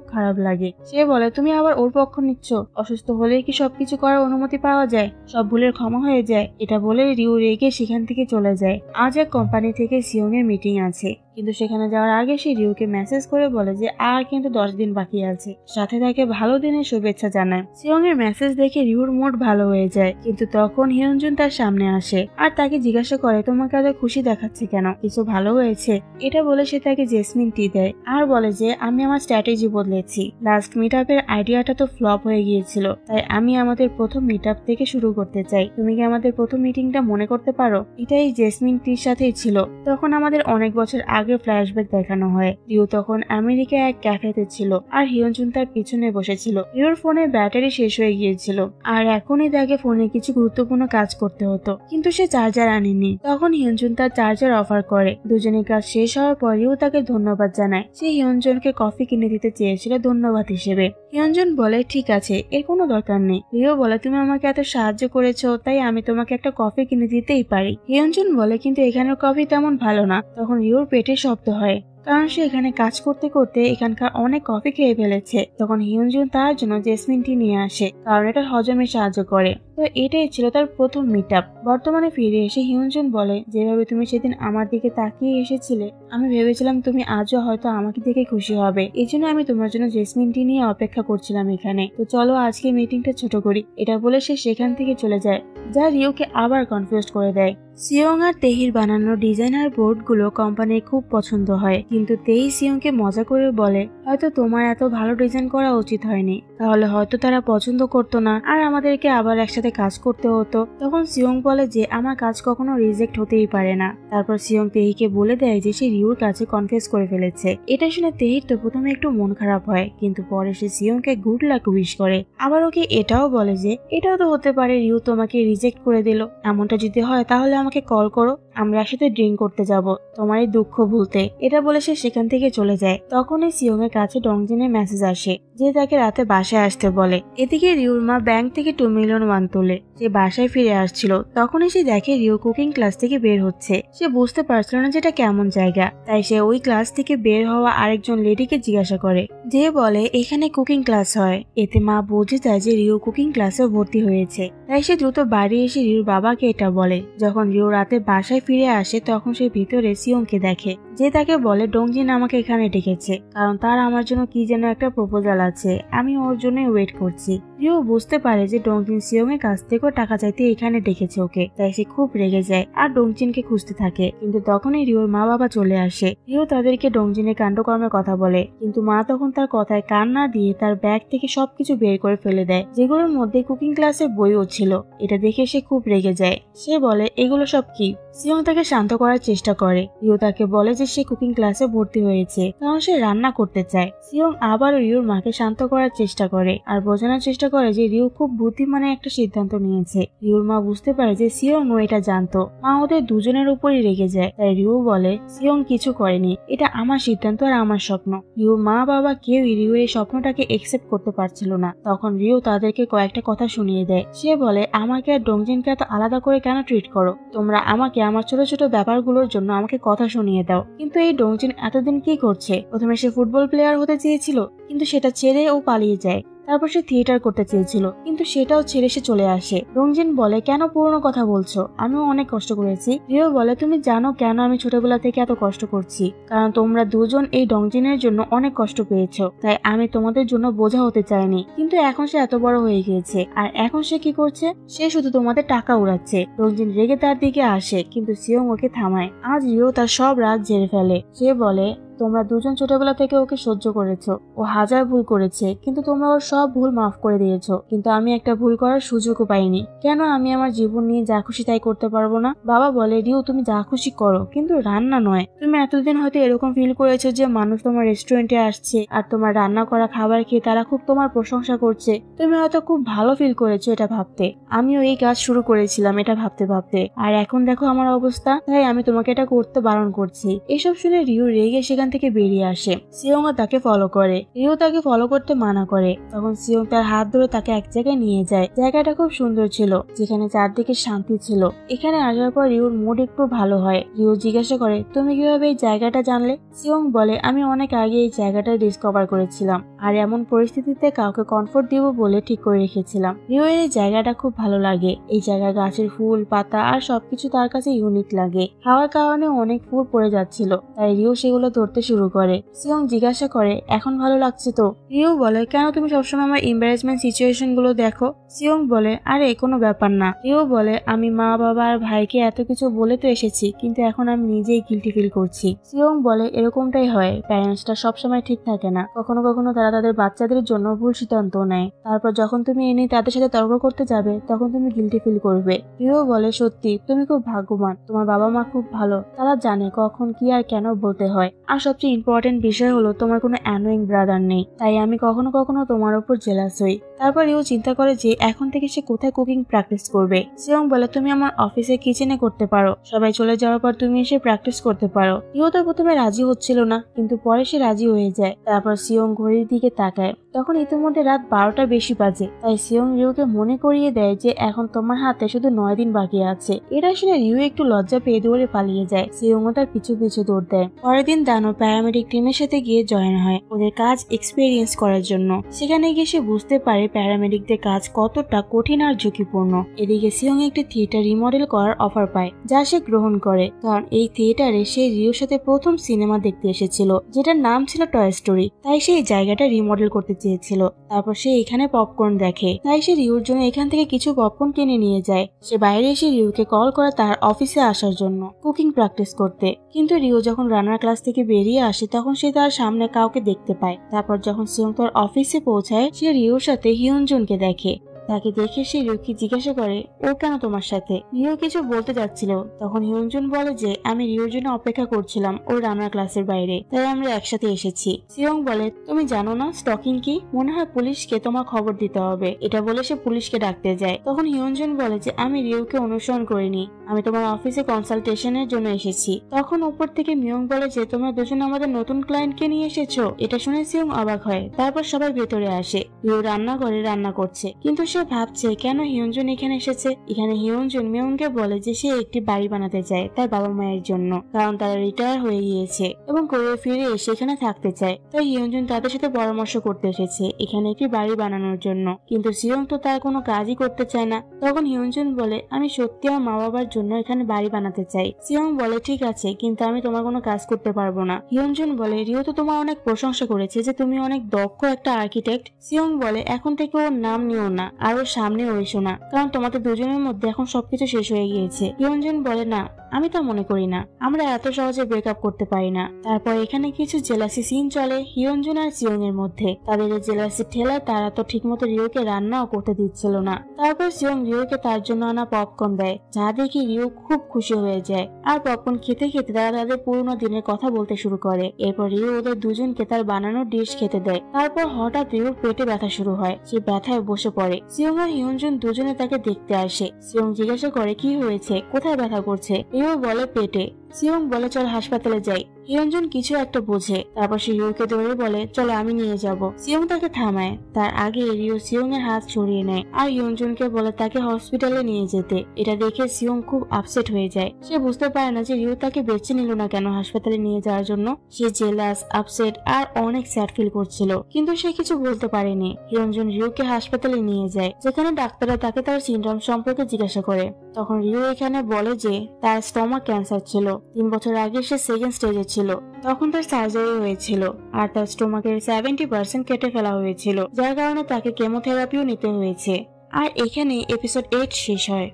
খারাপ লাগে। সে বলে তুমি আবার ওর পক্ষ নিচ্ছ, অসুস্থ হলেই কি সবকিছু করার অনুমতি পাওয়া যায়, সব ভুলের ক্ষমা হয়ে যায়? এটা বলে রিও রেগে সেখান থেকে চলে যায়। আজ এক কোম্পানি থেকে সিয়ং এর মিটিং আছে, কিন্তু সেখানে যাওয়ার আগে সে রিওকে মেসেজ করে বলে যে আর কিন্তু 10 দিন বাকি আছে, সাথে তাকে ভালো দিনের শুভেচ্ছা জানায়। সিয়ং এর মেসেজ দেখে রিওর মুড ভালো হয়ে যায়, কিন্তু তখন হিউনজুন তার সামনে আসে আর তাকে জিজ্ঞাসা করে তোমাকে এত খুশি দেখাচ্ছে কেন, কিছু ভালো হয়েছে? এটা বলে সে তাকে জেসমিন টি দেয় আর বলে যে আমি আমার স্ট্র্যাটেজি বদলেছি, লাস্ট মিট আপের আইডিয়াটা তো ফ্লপ হয়ে গিয়েছিল, তাই আমি আমাদের প্রথম মিট আপ থেকে শুরু করতে চাই। তুমি কি আমাদের প্রথম মিটিংটা মনে করতে পারো? এটাই জেসমিন টির সাথেই ছিল। তখন আমাদের অনেক বছর আগে ফ্ল্যাশব্যাক দেখানো হয়। রিও তখন আমেরিকায় এক ক্যাফেতে ছিল আর হিউনজুন তার পিছনে বসেছিল। রিওর ফোনে ব্যাটারি শেষ হয়ে গিয়েছিল আর এখনই তাকে ফোনে কিছু গুরুত্বপূর্ণ কাজ করতে হতো, কিন্তু সে চার্জার আনেনি। তখন হিউনজুন তার চার্জার অফার করে। দুজনের কাজ শেষ হওয়ার পর রিও তাকে ধন্যবাদ জানায়। সে হিউনজুনকে কফি কিনে দিতে চেয়েছিল ধন্যবাদ হিসেবে। হিউনজুন বলে ঠিক আছে, এর কোনো দরকার নেই। রিও বলে তুমি আমাকে এত সাহায্য করেছো, তাই আমি তোমাকে একটা কফি কিনে দিতেই পারি। হিউনজুন বলে কিন্তু এখানের কফি তেমন ভালো না। তখন রিওর পেটে শব্দ হয়, কারণ সে এখানে কাজ করতে করতে এখানকার অনেক কফি খেয়ে ফেলেছে। তখন হিউনজুন তার জন্য জেসমিন টি নিয়ে আসে, কারণ এটা হজমে সাহায্য করে। তো এটাই ছিল তার প্রথম মিট আপ। বর্তমানে ফিরে এসে হিউনজুন বলে যেভাবে তুমি সেদিন আমার দিকে তাকিয়ে এসেছিলে, আমি ভেবেছিলাম তুমি আজও হয়তো আমাকে দেখে খুশি হবে, এই জন্য আমি তোমার জন্য জেসমিন টি নিয়ে অপেক্ষা করছিলাম এখানে। তো চলো আজকে মিটিংটা ছোট করি। এটা বলে সে সেখান থেকে চলে যায়, যা রিওকে আবার কনফিউজ করে দেয়। সিয়ং আর তেহির বানানো ডিজাইনার বোর্ডগুলো কোম্পানির খুব পছন্দ হয়, কিন্তু তেহি সিয়ংকে মজা করে বলে হয়তো তোমার এত ভালো ডিজাইন করা উচিত হয়নি, তাহলে হয়তো তারা পছন্দ করতো না আর আমাদেরকে আবার একসাথে কাজ করতে হতো। তখন সিয়ং বলে যে আমার কাজ কখনো রিজেক্ট হতেই পারে না। তারপর সিয়ং তেহিকে বলে দেয় যে সে রিওর কাছে কনফিউজ করে ফেলেছে। এটা শুনে তেহির তো প্রথমে একটু মন খারাপ হয়, কিন্তু পরে সে সিয়ংকে গুড লাক উইশ করে। আবার ওকে এটাও বলে যে এটাও তো হতে পারে রিও তোমাকে রিজেক্ট করে দিল, এমনটা যদি হয় তাহলে আমাকে কল করো, আমরা একসাথে ড্রিঙ্ক করতে যাব তোমার এই দুঃখ ভুলতে। এটা বলে সে সেখান থেকে চলে যায়। তখনই সিয়ং এর কাছে ডংজিনের মেসেজ আসে যে তাকে রাতে বাসায় আসতে বলে। এদিকে রিওর মা ব্যাংক থেকে 2 মিলিয়ন ওয়ান তোলে। যে বাসায় ফিরে আসছিল তখনই সে দেখে রিও কুকিং ক্লাস থেকে বের হচ্ছে। সে বুঝতে পারছিল না যেটা কেমন জায়গা, তাই সে ওই ক্লাস থেকে বের হওয়া আরেকজন লেডিকে জিজ্ঞাসা করে, যে বলে এখানে কুকিং ক্লাস হয়। এতে মা বুঝে যায় যে রিও কুকিং ক্লাসে ভর্তি হয়েছে, তাই সে দ্রুত বাড়ি এসে রিওর বাবাকে এটা বলে। যখন রিও রাতে বাসায় ফিরে আসে তখন সে ভিতরে সিয়ংকে দেখে, যে তাকে বলে ডংজিন আমাকে এখানে ডেকেছে কারণ তার আমার জন্য কি যেন একটা প্রপোজাল আছে, আমি ওর জন্য ওয়েট করছি। রিও বুঝতে পারে যে ডংজিন সিয়ং এর কাছ থেকেও টাকা চাইতে এখানে ডেকেছে ওকে, তাই সে খুব রেগে যায় আর ডংজিনকে খুঁজতে থাকে। কিন্তু তখনই রিওর মা বাবা চলে আসে। রিও তাদেরকে ডংজিনের কাণ্ডকর্মের কথা বলে, কিন্তু মা তখন তার কথায় কান না দিয়ে তার ব্যাগ থেকে সবকিছু বের করে ফেলে দেয়, যেগুলোর মধ্যে কুকিং ক্লাসের বইও ছিল। এটা দেখে সে খুব রেগে যায়। সে বলে এগুলো সব কি? সিয়ং তাকে শান্ত করার চেষ্টা করে। রিও তাকে বলে যে সে কুকিং ক্লাসে ভর্তি হয়েছে কারণ সে রান্না করতে চায়। সিয়ং আবার রিওর মাকে শান্ত করার চেষ্টা করে আর বোঝানোর চেষ্টা করে যে রিও খুব বুদ্ধিমানের একটা সিদ্ধান্ত নিয়েছে। রিওর মা বুঝতে পারে যে সিয়ং ও এটা জানতো। মা ওদের দুজনের উপরই রেগে যায়, তাই রিও বলে সিয়ং কিছু করেনি, এটা আমার সিদ্ধান্ত আর আমার স্বপ্ন। রিওর মা বাবা কেউই রিওর এই স্বপ্নটাকে একসেপ্ট করতে পারছিল না। তখন রিও তাদেরকে কয়েকটা কথা শুনিয়ে দেয়। সে বলে আমাকে আর ডংজিনকে এত আলাদা করে কেন ট্রিট করো? তোমরা আমাকে আমার ছোট ছোট ব্যাপারগুলোর জন্য আমাকে কথা শুনিয়ে দাও, কিন্তু এই ডংজিন এতদিন কি করছে? প্রথমে সে ফুটবল প্লেয়ার হতে চেয়েছিল, কিন্তু সেটা ছেড়ে ও পালিয়ে যায়। তারপর সে থিয়েটার করতে চেয়েছিল, কিন্তু সেটাও ছেড়ে সে চলে আসে। ডংজিন বলে কেন পুরনো কথা বলছো? আমিও অনেক কষ্ট করেছি। রিও বলে তুমি জানো কেন আমি ছোটবেলা থেকে এত কষ্ট করছি? কারণ তোমরা দুজন এই ডংজিনের জন্য অনেক কষ্ট পেয়েছো, তাই আমি তোমাদের জন্য বোঝা হতে চাইনি। কিন্তু এখন সে এত বড় হয়ে গিয়েছে, আর এখন সে কি করছে? সে শুধু তোমাদের টাকা উড়াচ্ছে। ডংজিন রেগে তার দিকে আসে, কিন্তু সিয়ং ওকে থামায়। আজ রিও তার সব রাগ ঝেড়ে ফেলে। সে বলে তোমরা দুজন ছোটবেলা থেকে ওকে সহ্য করেছো, ও হাজার ভুল করেছে, কিন্তু তোমরা ওর সব ভুল মাফ করে দিয়েছো। কিন্তু আমি একটা ভুল করার সুযোগও পাইনি। কেন আমি আমার জীবন নিয়ে যা খুশি তাই করতে পারবো না? বাবা বলে রিও তুমি যা খুশি করো, কিন্তু রান্না নয়। তুমি এতদিন হয়তো এরকম ফিল করেছো যে মানুষ তোমার রেস্টুরেন্টে আসছে আর তোমার রান্না করা খাবার খেয়ে তারা খুব তোমার প্রশংসা করছে। তুমি হয়তো খুব ভালো ফিল করেছো এটা ভাবতে। আমিও এই কাজ শুরু করেছিলাম এটা ভাবতে ভাবতে, আর এখন দেখো আমার অবস্থা। তাই আমি তোমাকে এটা করতে বারণ করছি। এসব শুনে রিও রেগে সেখান থেকে বেরিয়ে আসে। সিয়ং তাকে ফলো করে। রিও তাকে ফলো করতে মানা করে। তখন সিয়ং তার হাত ধরে তাকে এক জায়গায় নিয়ে যায়। জায়গাটা খুব সুন্দর ছিল, যেখানে চারদিকে শান্তি ছিল। এখানে আসার পর রিওর মুড একটু ভালো হয়। রিও জিজ্ঞাসা করে তুমি কিভাবে এই জায়গাটা জানলে? সিয়ং বলে আমি অনেক আগে এই জায়গাটা ডিসকভার করেছিলাম, আর এমন পরিস্থিতিতে কাউকে কমফোর্ট দিব বলে ঠিক করে রেখেছিলাম। রিও এর এই জায়গাটা খুব ভালো লাগে। এই জায়গার গাছের ফুল পাতা আর সবকিছু তার কাছে ইউনিক লাগে। হাওয়ার কারণে অনেক ফুল পড়ে যাচ্ছিল, তাই রিও সেগুলো ধরতে শুরু করে। সিয়ং জিজ্ঞাসা করে এখন ভালো লাগছে তো? রিও বলে কেন তুমি সবসময় আমার এম্বারেসমেন্ট সিচুয়েশন গুলো দেখো? সিয়ং বলে আরে কোনো ব্যাপার না। রিও বলে আমি মা বাবা আর ভাইকে এত কিছু বলে তো এসেছি, কিন্তু এখন আমি নিজেই গিল্টি ফিল করছি। সিয়ং বলে এরকমটাই হয়, প্যারেন্টসটা সবসময় ঠিক থাকে না। কখনো কখনো তারা তাদের বাচ্চাদের জন্য ভুল সিদ্ধান্ত নেয়। তারপর যখন তুমি এনে তাদের সাথে তর্ক করতে যাবে তখন তুমি গিল্টি ফিল করবে। রিও বলে সত্যি তুমি খুব ভাগ্যবান, তোমার বাবা মা খুব ভালো, তারা জানে কখন কি আর কেন বলতে হয়। আর সবচেয়ে ইম্পর্টেন্ট বিষয় হলো তোমার কোনো অ্যানোয়িং ব্রাদার নেই, তাই আমি কখনো কখনো তোমার উপর জেলাস হই। তারপর রিও চিন্তা করে যে এখন থেকে সে কোথায় কুকিং প্র্যাকটিস করবে। সিয়ং বলে তুমি আমার অফিসে কিচেনে করতে পারো, সবাই চলে যাওয়ার পর তুমি এসে প্র্যাকটিস করতে পারো। রিও তো প্রথমে রাজি হচ্ছিল না, কিন্তু পরে সে রাজি হয়ে যায়। তারপর সিয়ং ঘড়ির দিকে তাকায়, তখন ইতিমধ্যে রাত 12টা বেশি বাজে। তাই সিয়ং রিওকে মনে করিয়ে দেয় যে এখন তোমার হাতে শুধু 9 দিন বাকি আছে। এটা শুনে রিও একটু লজ্জা পেয়ে দৌড়ে পালিয়ে যায়। সিয়ংও তার পিছু পিছু দৌড় দেয়। পরের দিন দানো প্যারামেডিক টিমের সাথে গিয়ে জয়েন হয় ওদের কাজ এক্সপেরিয়েন্স করার জন্য। সেখানে গিয়ে সে বুঝতে পারে প্যারামেডিকদের কাজ কতটা কঠিন আর ঝুঁকিপূর্ণ। এদিকে সিয়ং একটি থিয়েটার রিমডেল করার অফার পায়, যা সে গ্রহণ করে, কারণ এই থিয়েটারে সে রিওর সাথে প্রথম সিনেমা দেখতে এসেছিল, যেটার নাম ছিল টয় স্টোরি। তাই সে এই জায়গাটা রিমডেল করতে চেয়েছিল। তারপর সে এখানে পপকর্ন দেখে, তাই সে রিওর জন্য এখান থেকে কিছু পপকর্ন কিনে নিয়ে যায়। সে বাইরে এসে রিওকে কল করে তার অফিসে আসার জন্য কুকিং প্র্যাকটিস করতে। কিন্তু রিও যখন রান্নার ক্লাস থেকে বেরিয়ে আসে তখন সে তার সামনে কাউকে দেখতে পায়। তারপর যখন সিয়ং তার অফিসে পৌঁছায় সে রিওর সাথে হিয়নজুনকে দেখে। তাকে দেখে সে রিওকে জিজ্ঞাসা করে ও কেন তোমার সাথে? রিও কিছু বলতে যাচ্ছিল, তখন হিয়নজুন বলে যে আমি রিওর জন্য অপেক্ষা করছিলাম ওর রান্নার ক্লাসের বাইরে, তাই আমরা একসাথে এসেছি। সিয়ং বলে তুমি জানো না স্টকিং কি? মনে হয় পুলিশকে তোমার খবর দিতে হবে। এটা বলে সে পুলিশকে ডাকতে যায়। তখন হিয়নজুন বলে যে আমি রিওকে অনুসরণ করিনি, আমি তোমার অফিসে কনসালটেশনের জন্য এসেছি। তখন উপর থেকে মিয়ং বলে যে তোমরা দুজন আমাদের নতুন ক্লায়েন্টকে নিয়ে এসেছো। এটা শুনে সিয়ং অবাক হয়। তারপর সবাই ভেতরে আসে। রিও রান্নাঘরে রান্না করছে, কিন্তু সে ভাবছে কেন হিয়নজুন এখানে এসেছে। এখানে হিয়নজুন মিয়ংকে বলে যে সে একটি বাড়ি বানাতে চায় তার বাবা মায়ের জন্য, কারণ তারা রিটায়ার হয়ে গিয়েছে এবং কোরিয়া ফিরে এসে এখানে থাকতে চায়। তাই হিয়নজুন তাদের সাথে পরামর্শ করতে এসেছে এখানে একটি বাড়ি বানানোর জন্য। কিন্তু সিয়ং তো তার কোনো কাজই করতে চায় না। তখন হিয়নজুন বলে আমি সত্যি আমার মা বাবার জন্য এখানে বাড়ি বানাতে চাই। সিয়ং বলে ঠিক আছে, কিন্তু আমি তোমার কোনো কাজ করতে পারবো না। হিয়নজুন বলে রিও তো তোমার অনেক প্রশংসা করেছে যে তুমি অনেক দক্ষ একটা আর্কিটেক্ট। সিয়ং বলে এখন থেকে ওর নাম নিও না আর ওর সামনে এসো না, কারণ তোমাদের দুজনের মধ্যে এখন সবকিছু শেষ হয়ে গিয়েছে। হিয়নজুন বলে না, আমি তা মনে করি না, আমরা এত সহজে ব্রেকআপ করতে পারি না। তারপর এখানে কিছু জেলাসি সিন চলে হিয়নজুন আর সিয়ং এর মধ্যে। তাদের জেলাসি ঠেলায় তারা তো ঠিকমতো রিওকে রান্নাও করতে দিচ্ছিল না। তারপর সিয়ং রিওকে তার জন্য আনা পপকর্ন দেয়, যা দেখে রিও খুব খুশি হয়ে যায়। আর পপকর্ন খেতে খেতে তারা তাদের পুরোনো দিনের কথা বলতে শুরু করে। এরপর রিও ওদের দুজনকে তার বানানো ডিশ খেতে দেয়। তারপর হঠাৎ রিওর পেটে ব্যথা শুরু হয়, সে ব্যথায় বসে পড়ে। সিয়ং আর হিয়নজুন দুজনে তাকে দেখতে আসে। সিয়ং জিজ্ঞাসা করে কি হয়েছে, কোথায় ব্যথা করছে। রিও বলে পেটে। সিয়ং বলে চল হাসপাতালে যাই। হিয়নজুন কিছু একটা বোঝে, তারপর সে রিওকে ধরে বলে চলো আমি নিয়ে যাব। সিয়ং তাকে থামায়, তার আগে রিও সিয়ং এর হাত ছড়িয়ে নেয় আর হিয়নজুনকে বলে তাকে হসপিটালে নিয়ে যেতে। এটা দেখে সিয়ং খুব আপসেট হয়ে যায়। সে বুঝতে পারে না যে রিও তাকে বেছে নিল না কেন হাসপাতালে নিয়ে যাওয়ার জন্য। সে জেলাস, আপসেট আর অনেক স্যাড ফিল করছিল, কিন্তু সে কিছু বলতে পারেনি। হিয়নজুন রিওকে হাসপাতালে নিয়ে যায়, যেখানে ডাক্তাররা তাকে তার সিনড্রোম সম্পর্কে জিজ্ঞাসা করে। তখন রিও এখানে বলে যে তার স্টমাক ক্যান্সার ছিল। 3 বছর আগে সে সেকেন্ড স্টেজে ছিল, তখন তার সার্জারি হয়েছিল আর তার স্টোমাকের 70% কেটে ফেলা হয়েছিল, যার কারণে তাকে কেমোথেরাপিও নিতে হয়েছে। আর এখানে এপিসোড 8 শেষ হয়।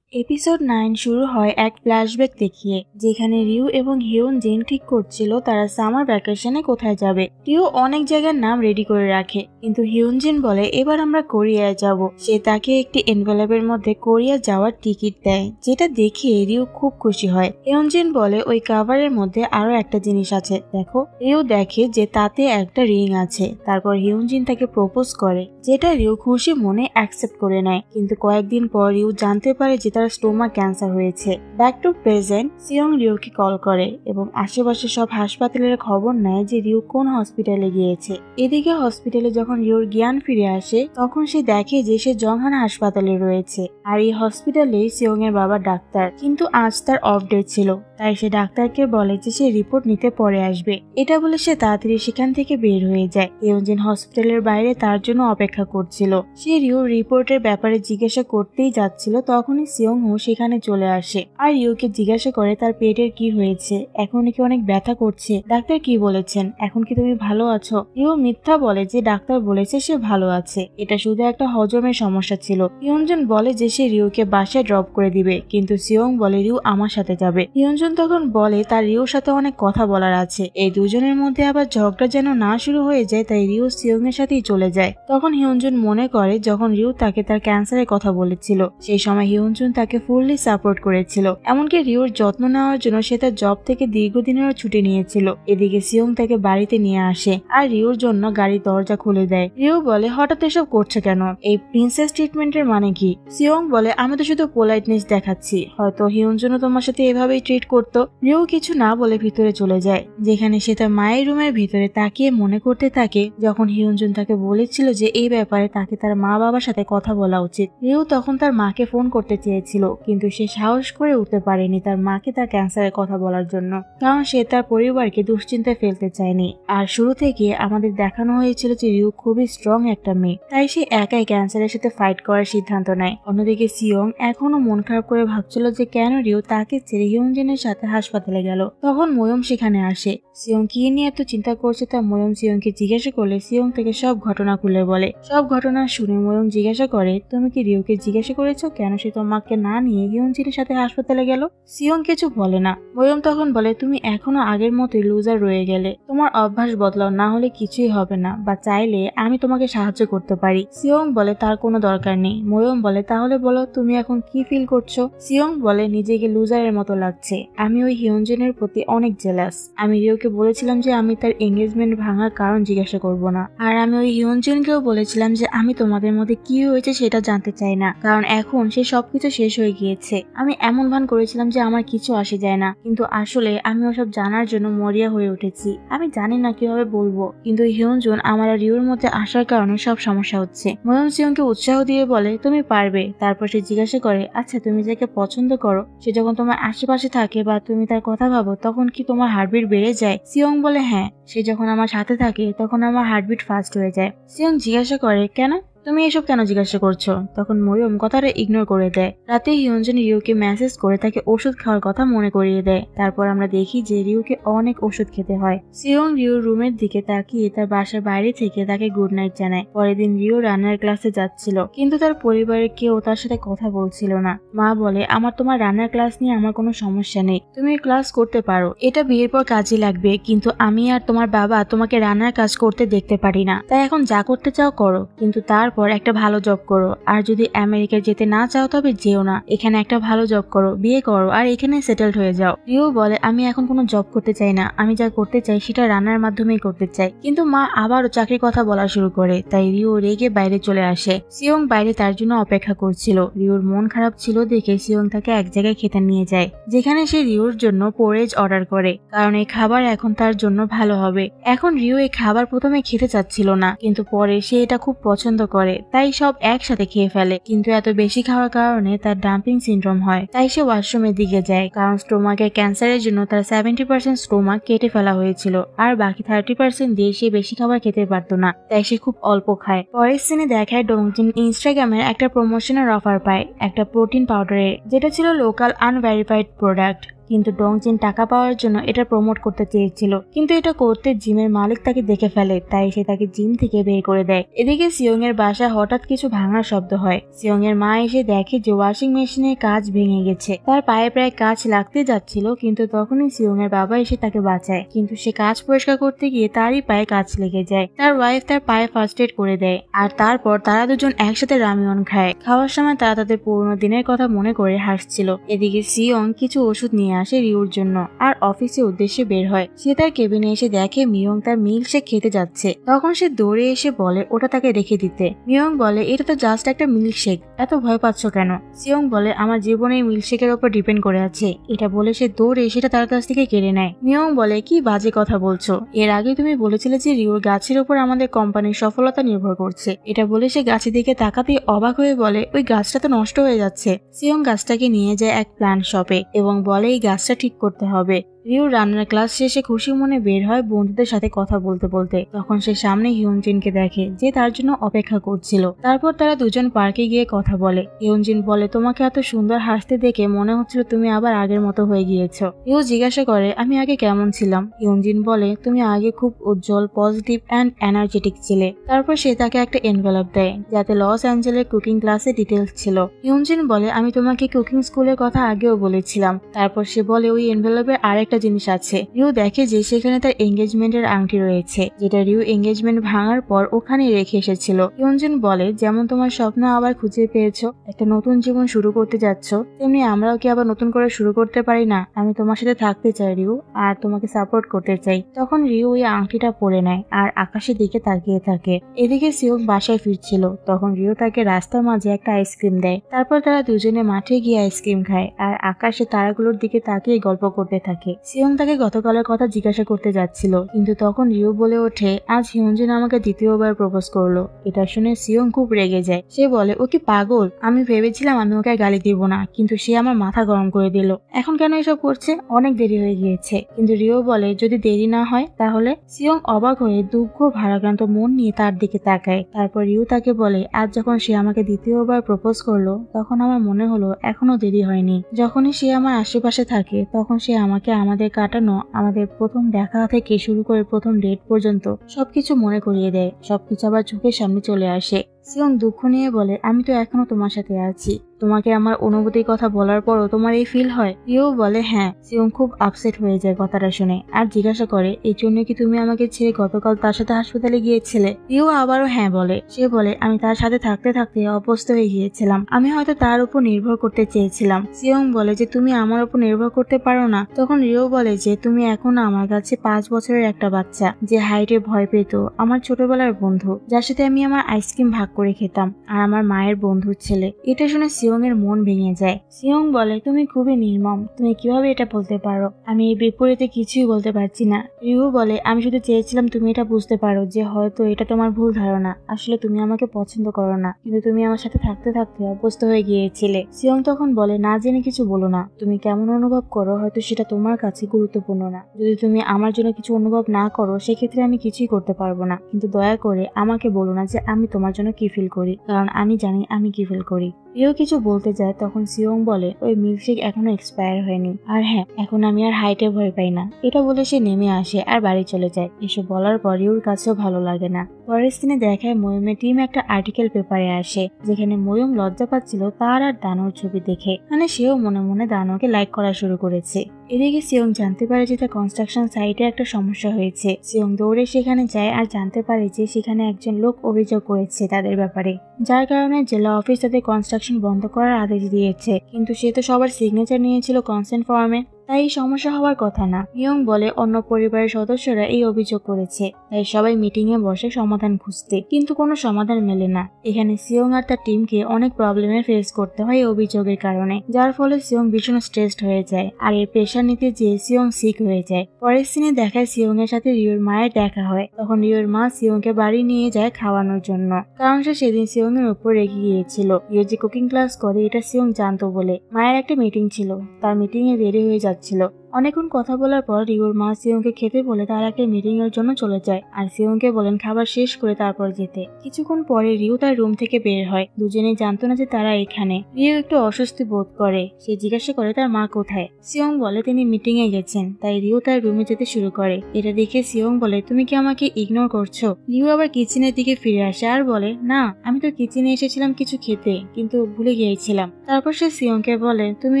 এপিসোড 9 শুরু হয় এক ফ্ল্যাশব্যাক দেখিয়ে, যেখানে রিউ এবং হিয়নজিন ঠিক করছিল তারা সামার ভ্যাকেশনে কোথায় যাবে। রিউ অনেক জায়গার নাম রেডি করে রাখে, কিন্তু হিয়নজিন বলে এবার আমরা কোরিয়ায় যাব। সে তাকে একটি এনভেলপের মধ্যে কোরিয়া যাওয়ার টিকিট দেয়, যেটা দেখে রিউ খুব খুশি হয়। হিয়নজিন বলে ওই কাভারের মধ্যে আরো একটা জিনিস আছে দেখো। রিউ দেখে যে তাতে একটা রিং আছে। তারপর হিয়নজিন তাকে প্রপোজ করে, যেটা রিউ খুশি মনে অ্যাকসেপ্ট করে নেয়। কিন্তু কয়েকদিন পর রিউ জানতে পারে যে তার স্টোমাক ক্যান্সার হয়েছে। ব্যাক টু প্রেজেন্ট, সিয়ং রিউকে কল করে এবং আশেপাশে সব হাসপাতালের খবর নেয় যে রিউ কোন হসপিটালে গিয়েছে। এদিকে হসপিটালে যখন রিউর জ্ঞান ফিরে আসে, তখন সে দেখে যে সে জংহান হাসপাতালে রয়েছে। আর এই হসপিটালে সিয়ং এর বাবা ডাক্তার, কিন্তু আজ তার অফ ডে ছিল। তাই সে ডাক্তারকে বলে যে সে রিপোর্ট নিতে পরে আসবে। এটা বলে সে তাড়াতাড়ি সেখান থেকে বের হয়ে যায়। হিয়নজিন হসপিটালের বাইরে তার জন্য অপেক্ষা করছিল। সে রিউর রিপোর্টের ব্যাপারে জিজ্ঞাসা করতেই যাচ্ছিল, তখনই সিয়ং হো সেখানে চলে আসে আর রিউকে জিজ্ঞাসা করে তার পেটের কি হয়েছে, এখন কি অনেক ব্যথা করছে, ডাক্তার কি বলেছেন, এখন কি তুমি ভালো আছো। রিউ মিথ্যা বলে যে ডাক্তার বলেছে সে ভালো আছে, এটা শুধু একটা হজমের সমস্যা ছিল। হিয়নজুন বলে যে সে রিউকে বাসায় ড্রপ করে দিবে, কিন্তু সিয়ং বলে রিউ আমার সাথে যাবে। হিয়নজুন তখন বলে তার রিউর সাথে অনেক কথা বলার আছে। এই দুজনের মধ্যে আবার ঝগড়া যেন না শুরু হয়ে যায়, তাই রিউ সিয়ং এর সাথেই চলে যায়। তখন হিয়নজুন মনে করে যখন রিউ তাকে তার ক্যান্সারের কথা বলেছিল, সেই সময় হিয়নজুন তাকে ফুললি সাপোর্ট করেছিল। এমনকি রিউর যত্ন নেওয়ার জন্য সে তার জব থেকে দীর্ঘদিনেরও ছুটি নিয়েছিল। এদিকে সিয়ং তাকে বাড়িতে নিয়ে আসে আর রিউর জন্য গাড়ির দরজা খুলে দেয়। রিউ বলে হঠাৎ এসব করছে কেন, এই প্রিন্সেস ট্রিটমেন্টের মানে কি। সিয়ং বলে আমি তো শুধু পোলাইটনেস দেখাচ্ছি, হয়তো হিয়নজুনও তোমার সাথে এভাবেই ট্রিট করতো। রিউ কিছু না বলে ভিতরে চলে যায়, যেখানে সে তার মায়ের রুমের ভিতরে তাকিয়ে মনে করতে থাকে যখন হিয়নজুন তাকে বলেছিল যে এই ব্যাপারে তাকে তার মা বাবার সাথে কথা বলা উচিত। রিউ তখন তার মাকে ফোন করতে চেয়েছিল, কিন্তু সে সাহস করে উঠতে পারেনি তার মাকে তার ক্যান্সারের কথা বলার জন্য, কারণ সে তার পরিবারকে দুশ্চিন্তায় ফেলতে চায়নি। আর শুরু থেকে আমাদের দেখানো হয়েছিল যে রিউ খুবই স্ট্রং একটা মেয়ে, তাই সে একাই ক্যান্সারের সাথে ফাইট করার সিদ্ধান্ত নেয়। অন্যদিকে সিয়ং এখনো মন খারাপ করে ভাবছিল যে কেন রিউ তাকে ছেড়ে হিয়নজিনের সাথে হাসপাতালে গেল। তখন ময়ম সেখানে আসে। সিয়ং কি নিয়ে এত চিন্তা করছে তা ময়ম সিয়ংকে জিজ্ঞাসা করলে সিয়ং থেকে সব ঘটনা খুলে বলে। সব ঘটনা শুনে ময়ম জিজ্ঞাসা করে তুমি কি রিউকে জিজ্ঞাসা করেছো কেন সে তোমাকে না নিয়ে হিয়নজিনের সাথে হাসপাতালে গেল। সিয়ং কিছু বলে না। ময়ম তখন বলে তুমি এখনো আগের মতোই লুজার রয়ে গেলে, তোমার অভ্যাস বদলাও, না হলে কিছুই হবে না, বা চাইলে আমি তোমাকে সাহায্য করতে পারি। সিয়ং বলে তার কোনো দরকার নেই। ময়ম বলে তাহলে বলো তুমি এখন কি ফিল করছো। সিয়ং বলে নিজেকে লুজারের মতো লাগছে, আমি ওই হিয়নজিনের প্রতি অনেক জেলাস। আমি রিউকে বলেছিলাম যে আমি তার এঙ্গেজমেন্ট ভাঙার কারণ জিজ্ঞাসা করব না, আর আমি ওই হিয়নজিনকেও বলেছিলাম যে আমি তোমাদের মধ্যে কি হয়েছে সেটা জানতে চাই না, কারণ এখন সে সবকিছু শেষ হয়ে গিয়েছে। আমি এমন ভান করেছিলাম যে আমার কিছু আসে যায় না, কিন্তু আসলে আমি ওসব জানার জন্য মরিয়া হয়ে উঠেছি। আমি জানি না কিভাবে বলবো, কিন্তু হিয়নজুন আমার আর রিউর মধ্যে আসার কারণে সব সমস্যা হচ্ছে। ময়ম সিয়ংকে উৎসাহ দিয়ে বলে তুমি পারবে। তারপর সে জিজ্ঞাসা করে আচ্ছা তুমি যাকে পছন্দ করো সে যখন তোমার আশেপাশে থাকে বা তুমি তার কথা ভাবো তখন কি তোমার হার্টবিট বেড়ে যায়। সিয়ং বলে হ্যাঁ, সে যখন আমার সাথে থাকে তখন আমার হার্টবিট ফাস্ট হয়ে যায়। সিয়ং জিজ্ঞাসা করে কেন, তুমি এসব কেন জিজ্ঞাসা করছো? তখন মরিয়ম কথাটা ইগনোর করে দেয়। রাতে হিয়ঞ্জিন রিউকে মেসেজ করে তাকে ওষুধ খাওয়ার কথা মনে করিয়ে দেয়। তারপর আমরা দেখি যে রিউকে অনেক ওষুধ খেতে হয়। সিয়ং রিউর রুমের দিকে তাকিয়ে তার বাসার বাইরে থেকে তাকে গুড নাইট জানায়। পরের দিন রিউ রান্নার ক্লাসে যাচ্ছিল, কিন্তু তার পরিবারের কেউ তার সাথে কথা বলছিল না। মা বলে, আমার তোমার রান্নার ক্লাস নিয়ে আমার কোনো সমস্যা নেই, তুমি ক্লাস করতে পারো, এটা বিয়ের পর কাজে লাগবে, কিন্তু আমি আর তোমার বাবা তোমাকে রান্নার কাজ করতে দেখতে পারি না, তাই এখন যা করতে চাও করো, কিন্তু তারপর একটা ভালো জব করো। আর যদি আমেরিকায় যেতে না চাও তবে যেও না, এখানে একটা ভালো জব করো, বিয়ে করো আর এখানে সেটেলড হয়ে যাও। রিউ বলে, আমি এখন কোনো জব করতে চাই না, আমি যা করতে চাই সেটা রান্নার মাধ্যমেই করতে চাই। কিন্তু মা আবারও চাকরির কথা বলা শুরু করে, তাই রিউ রেগে বাইরে চলে আসে। সিয়ং বাইরে তার জন্য অপেক্ষা করছিল। রিউর মন খারাপ ছিল দেখে সিয়ং তাকে এক জায়গায় খেতে নিয়ে যায়, যেখানে সে রিউর জন্য পোরেজ অর্ডার করে, কারণ এই খাবার এখন তার জন্য ভালো হবে। এখন রিউ এই খাবার প্রথমে খেতে চাচ্ছিল না, কিন্তু পরে সে এটা খুব পছন্দ করে, তাই সব একসাথে খেয়ে ফেলে। কিন্তু এত বেশি খাওয়ার কারণে তার ডাম্পিং সিনড্রোম হয়, তাই সে ওয়াশরুমের দিকে যায়, কারণ স্টোমাকের ক্যান্সারের জন্য তার 70% স্টোমাক কেটে ফেলা হয়েছিল, আর বাকি 30% দিয়ে সে বেশি খাবার খেতে পারতো না, তাই সে খুব অল্প খায়। পরের সিনে দেখায় ডংজিন ইনস্টাগ্রামের একটা প্রমোশনের অফার পায় একটা প্রোটিন পাউডারের, যেটা ছিল লোকাল আনভেরিফাইড প্রোডাক্ট। কিন্তু ডংজিন টাকা পাওয়ার জন্য এটা প্রমোট করতে চেয়েছিল, কিন্তু এটা করতে জিমের মালিক তাকে দেখে ফেলে, তাই সে তাকে জিম থেকে বের করে দেয়। এদিকে সিয়ং এর বাসায় হঠাৎ কিছু ভাঙার শব্দ হয়। সিয়ং এর মা এসে দেখে যে ওয়াশিং মেশিনের কাঁচ ভেঙে গেছে। তার পায়ে প্রায় কাঁচ লাগতে যাচ্ছিল, কিন্তু তখনই সিয়ং এর বাবা এসে তাকে বাঁচায়, কিন্তু সে কাঁচ পরিষ্কার করতে গিয়ে তারই পায়ে কাঁচ লেগে যায়। তার ওয়াইফ তার পায়ে ফার্স্ট এড করে দেয়, আর তারপর তারা দুজন একসাথে রামিয়ন খায়। খাওয়ার সময় তারা তাদের পুরোনো দিনের কথা মনে করে হাসছিল। এদিকে সিয়ং কিছু ওষুধ নিয়ে আসে রিউর জন্য আর অফিসের উদ্দেশ্যে বের হয়। সে তার কেবিনে এসে দেখে মিয়ং তার মিল্কশেক খেতে যাচ্ছে। তখন সে দৌড়ে এসে বলে ওটা তাকে রেখে দিতে। মিয়ং বলে, এটা তো জাস্ট একটা মিল্কশেক, এত ভয় পাচ্ছ কেন? সিয়ং বলে, আমার জীবনে এই মিল্কশেকের উপর ডিপেন্ড করে আছে। এটা বলে সে দৌড়ে সেটা তার কাছ থেকে কেড়ে নেয়। মিয়ং বলে, কি বাজে কথা বলছো, এর আগে তুমি বলেছিলে যে রিউর গাছের উপর আমাদের কোম্পানির সফলতা নির্ভর করছে। এটা বলে সে গাছের দিকে তাকাতেই অবাক হয়ে বলে, ওই গাছটা তো নষ্ট হয়ে যাচ্ছে। সিয়ং গাছটাকে নিয়ে যায় এক প্ল্যান্ট শপে এবং বলে এই গাছটা ঠিক করতে হবে। রিউ রান্নার ক্লাস শেষে খুশি মনে বের হয় বন্ধুদের সাথে কথা বলতে বলতে। তখন সে সামনে হিয়ঞ্জিনকে দেখে, যে তার জন্য অপেক্ষা করছিল। তারপর তারা দুজন পার্কে গিয়ে কথা বলে। হিয়ঞ্জিন বলে, তোমাকে এত সুন্দর হাসতে দেখে মনে হচ্ছিল তুমি আবার আগের মতো হয়ে গিয়েছো। রিউ জিজ্ঞাসা করে, আমি আগে কেমন ছিলাম? হিয়ঞ্জিন বলে, তুমি আগে খুব উজ্জ্বল, পজিটিভ অ্যান্ড এনার্জেটিক ছিলে। তারপর সে তাকে একটা এনভেলপ দেয়, যাতে লস অ্যাঞ্জেলের কুকিং ক্লাসে ডিটেলস ছিল। হিয়ঞ্জিন বলে, আমি তোমাকে কুকিং স্কুলের কথা আগেও বলেছিলাম। তারপর সে বলে, ওই এনভেলপের আরেকটা জিনিস আছে। রিউ দেখে যে সেখানে তার এঙ্গেজমেন্টের আংটি রয়েছে, যেটা রিউ এঙ্গেজমেন্ট ভাঙার পর ওখানে রেখে এসেছিল। হিয়ঞ্জিন বলে, যেমন তোমার স্বপ্ন আবার খুঁজে পেয়েছো, একটা নতুন জীবন শুরু করতে যাচ্ছ, তেমনি আমরাও কি আবার নতুন করে শুরু করতে পারি না? আমি তোমার সাথে থাকতে চাই রিউ, আর তোমাকে সাপোর্ট করতে চাই। তখন রিউ ওই আংটিটা পরে নেয় আর আকাশের দিকে তাকিয়ে থাকে। এদিকে সিয়ং বাসায় ফিরছিল। তখন রিউ তাকে রাস্তার মাঝে একটা আইসক্রিম দেয়। তারপর তারা দুজনে মাঠে গিয়ে আইসক্রিম খায় আর আকাশে তারাগুলোর দিকে তাকিয়ে গল্প করতে থাকে। সিয়ং তাকে গতকালের কথা জিজ্ঞাসা করতে যাচ্ছিল, কিন্তু তখন রিউ বলে ওঠে, আজ হিয়ঞ্জিন আমাকে দ্বিতীয়বার প্রপোজ করলো। এটা শুনে সিয়ং খুব রেগে যায়। সে বলে, ও কি পাগল? আমি ভেবেছিলাম আমি ওকে গালি দিব না, কিন্তু সে আমার মাথা গরম করে দিল। এখন কেন এসব করছে? অনেক দেরি হয়ে গিয়েছে। কিন্তু রিউ বলে, যদি দেরি না হয় তাহলে? সিয়ং অবাক হয়ে দুঃখ ভারাক্রান্ত মন নিয়ে তার দিকে তাকায়। তারপর রিউ তাকে বলে, আজ যখন সে আমাকে দ্বিতীয়বার প্রপোজ করলো, তখন আমার মনে হলো এখনো দেরি হয়নি। যখনই সে আমার আশেপাশে থাকে তখন সে আমাকে আমাদের কাটানো, আমাদের প্রথম দেখা থেকে শুরু করে প্রথম ডেট পর্যন্ত সবকিছু মনে করিয়ে দেয়। সবকিছু আবার চোখের সামনে চলে আসে। সিয়ং দুঃখ নিয়ে বলে, আমি তো এখনো তোমার সাথে আছি। তোমাকে আমার অনুভূতির কথা বলার পরও তোমার এই ফিল হয়? রিউ বলে, হ্যাঁ। সিয়ং খুব আপসেট হয়ে যায় কথাটা শুনে আর জিজ্ঞাসা করে, এই জন্য কি তুমি আমাকে ছেড়ে গতকাল তার সাথে হাসপাতালে গিয়েছিলে? রিউ আবারও হ্যাঁ বলে। সে বলে, আমি তার সাথে থাকতে থাকতে অভ্যস্ত হয়ে গিয়েছিলাম। আমি হয়তো তার উপর নির্ভর করতে চেয়েছিলাম। সিয়ং বলে যে, তুমি আমার উপর নির্ভর করতে পারো না? তখন রিউ বলে যে, তুমি এখনো আমার কাছে 5 বছরের একটা বাচ্চা, যে হাইটে ভয় পেত, আমার ছোটবেলার বন্ধু, যার সাথে আমি আমার আইসক্রিম ভাগ করে খেতাম, আর আমার মায়ের বন্ধুর ছেলে। এটা শুনে সিয়ং এর মন ভেঙে যায়। সিয়ং বলে, তুমি খুবই নির্মম, তুমি কিভাবে এটা বলতে পারো? আমি এই বিপরীতে কিছুই বলতে পারছি না। রিউ বলে, আমি শুধু চেয়েছিলাম তুমি এটা বুঝতে পারো যে হয়তো এটা তোমার ভুল ধারণা, আসলে তুমি আমাকে পছন্দ করো না, কিন্তু তুমি আমার সাথে থাকতে থাকতে অভ্যস্ত হয়ে গিয়েছিলে। সিয়ং তখন বলে, না জেনে কিছু বলো না, তুমি কেমন অনুভব করো হয়তো সেটা তোমার কাছে গুরুত্বপূর্ণ না। যদি তুমি আমার জন্য কিছু অনুভব না করো সেক্ষেত্রে আমি কিছুই করতে পারবো না, কিন্তু দয়া করে আমাকে বলো না যে আমি তোমার জন্য কি ফিল করি, কারণ আমি জানি আমি কি ফিল করি। রিও কিছু বলতে যায়, তখন সিওং বলে ওই মিল্কশেক এখনো এক্সপায়ার হয়নি, আর হ্যাঁ এখন আমি আর হাইটে ভয় পাই না। এটা বলে সে নেমে আসে আর বাড়ি চলে যায়। এসব বলার পর রিওর কাছেও ভালো লাগে না। পরের দিনে দেখায় ময়ূমের টিম একটা আর্টিকেল পেপারে আসে, যেখানে ময়ূম লজ্জা পাচ্ছিল তার আর দানোর ছবি দেখে, মানে সেও মনে মনে দানোকে লাইক করা শুরু করেছে। এদিকে সিওং জানতে পারে যে তার কনস্ট্রাকশন সাইটে একটা সমস্যা হয়েছে। সিওং দৌড়ে সেখানে যায় আর জানতে পারে যে সেখানে একজন লোক অভিযোগ করেছে তাদের ব্যাপারে, যার কারণে জেলা অফিস তাদের কনস্ট্রাকশন বন্ধ করার আদেশ দিয়েছে। কিন্তু সে তো সবার সিগনেচার নিয়েছিল কনসেন্ট ফর্মে, তাই সমস্যা হওয়ার কথা না। ইয়ং বলে অন্য পরিবারের সদস্যরা এই অভিযোগ করেছে, তাই সবাই মিটিং এ বসে সমাধান খুঁজতে, কিন্তু কোনো সমাধান মেলে না। এখানে সিওং আর তার টিমকে অনেক প্রবলেমে ফেস করতে হয় এই অভিযোগের কারণে, যার ফলে সিওং ভীষণ স্ট্রেসড হয়ে যায় আর এর প্রেশার নিতে যেয়ে সিওং সিক হয়ে যায়। পরের সিনে দেখায় সিওং এর সাথে রিওর মায়ের দেখা হয়। তখন রিওর মা সিওংকে বাড়ি নিয়ে যায় খাওয়ানোর জন্য, কারণ সে সেদিন সিওং এর উপর রেগে গিয়েছিল। রিও যে কুকিং ক্লাস করে এটা সিওং জানতো বলে। মায়ের একটা মিটিং ছিল, তার মিটিং এ দেরি হয়ে যাচ্ছিল। অনেকক্ষণ কথা বলার পর রিওর মা সিওংকে খেতে বলে তার একটা মিটিং এর জন্য চলে যায়, আর সিওংকে বলেন খাবার শেষ করে তারপর যেতে। কিছুক্ষণ পরে রিও তার রুম থেকে বের হয়। দুজনেই জানতো না যে তারা এখানে। রিও একটু অস্বস্তি বোধ করে, সে জিজ্ঞাসা করে তার মা কোথায়। সিওং বলে তিনি মিটিং এ গেছেন, তাই রিও তার রুমে যেতে শুরু করে। এটা দেখে সিওং বলে তুমি কি আমাকে ইগনোর করছো? রিও আবার কিচেনের দিকে ফিরে আসে আর বলে না, আমি তো কিচেনে এসেছিলাম কিছু খেতে, কিন্তু ভুলে গিয়েছিলাম। তারপর সে সিওংকে বলে তুমি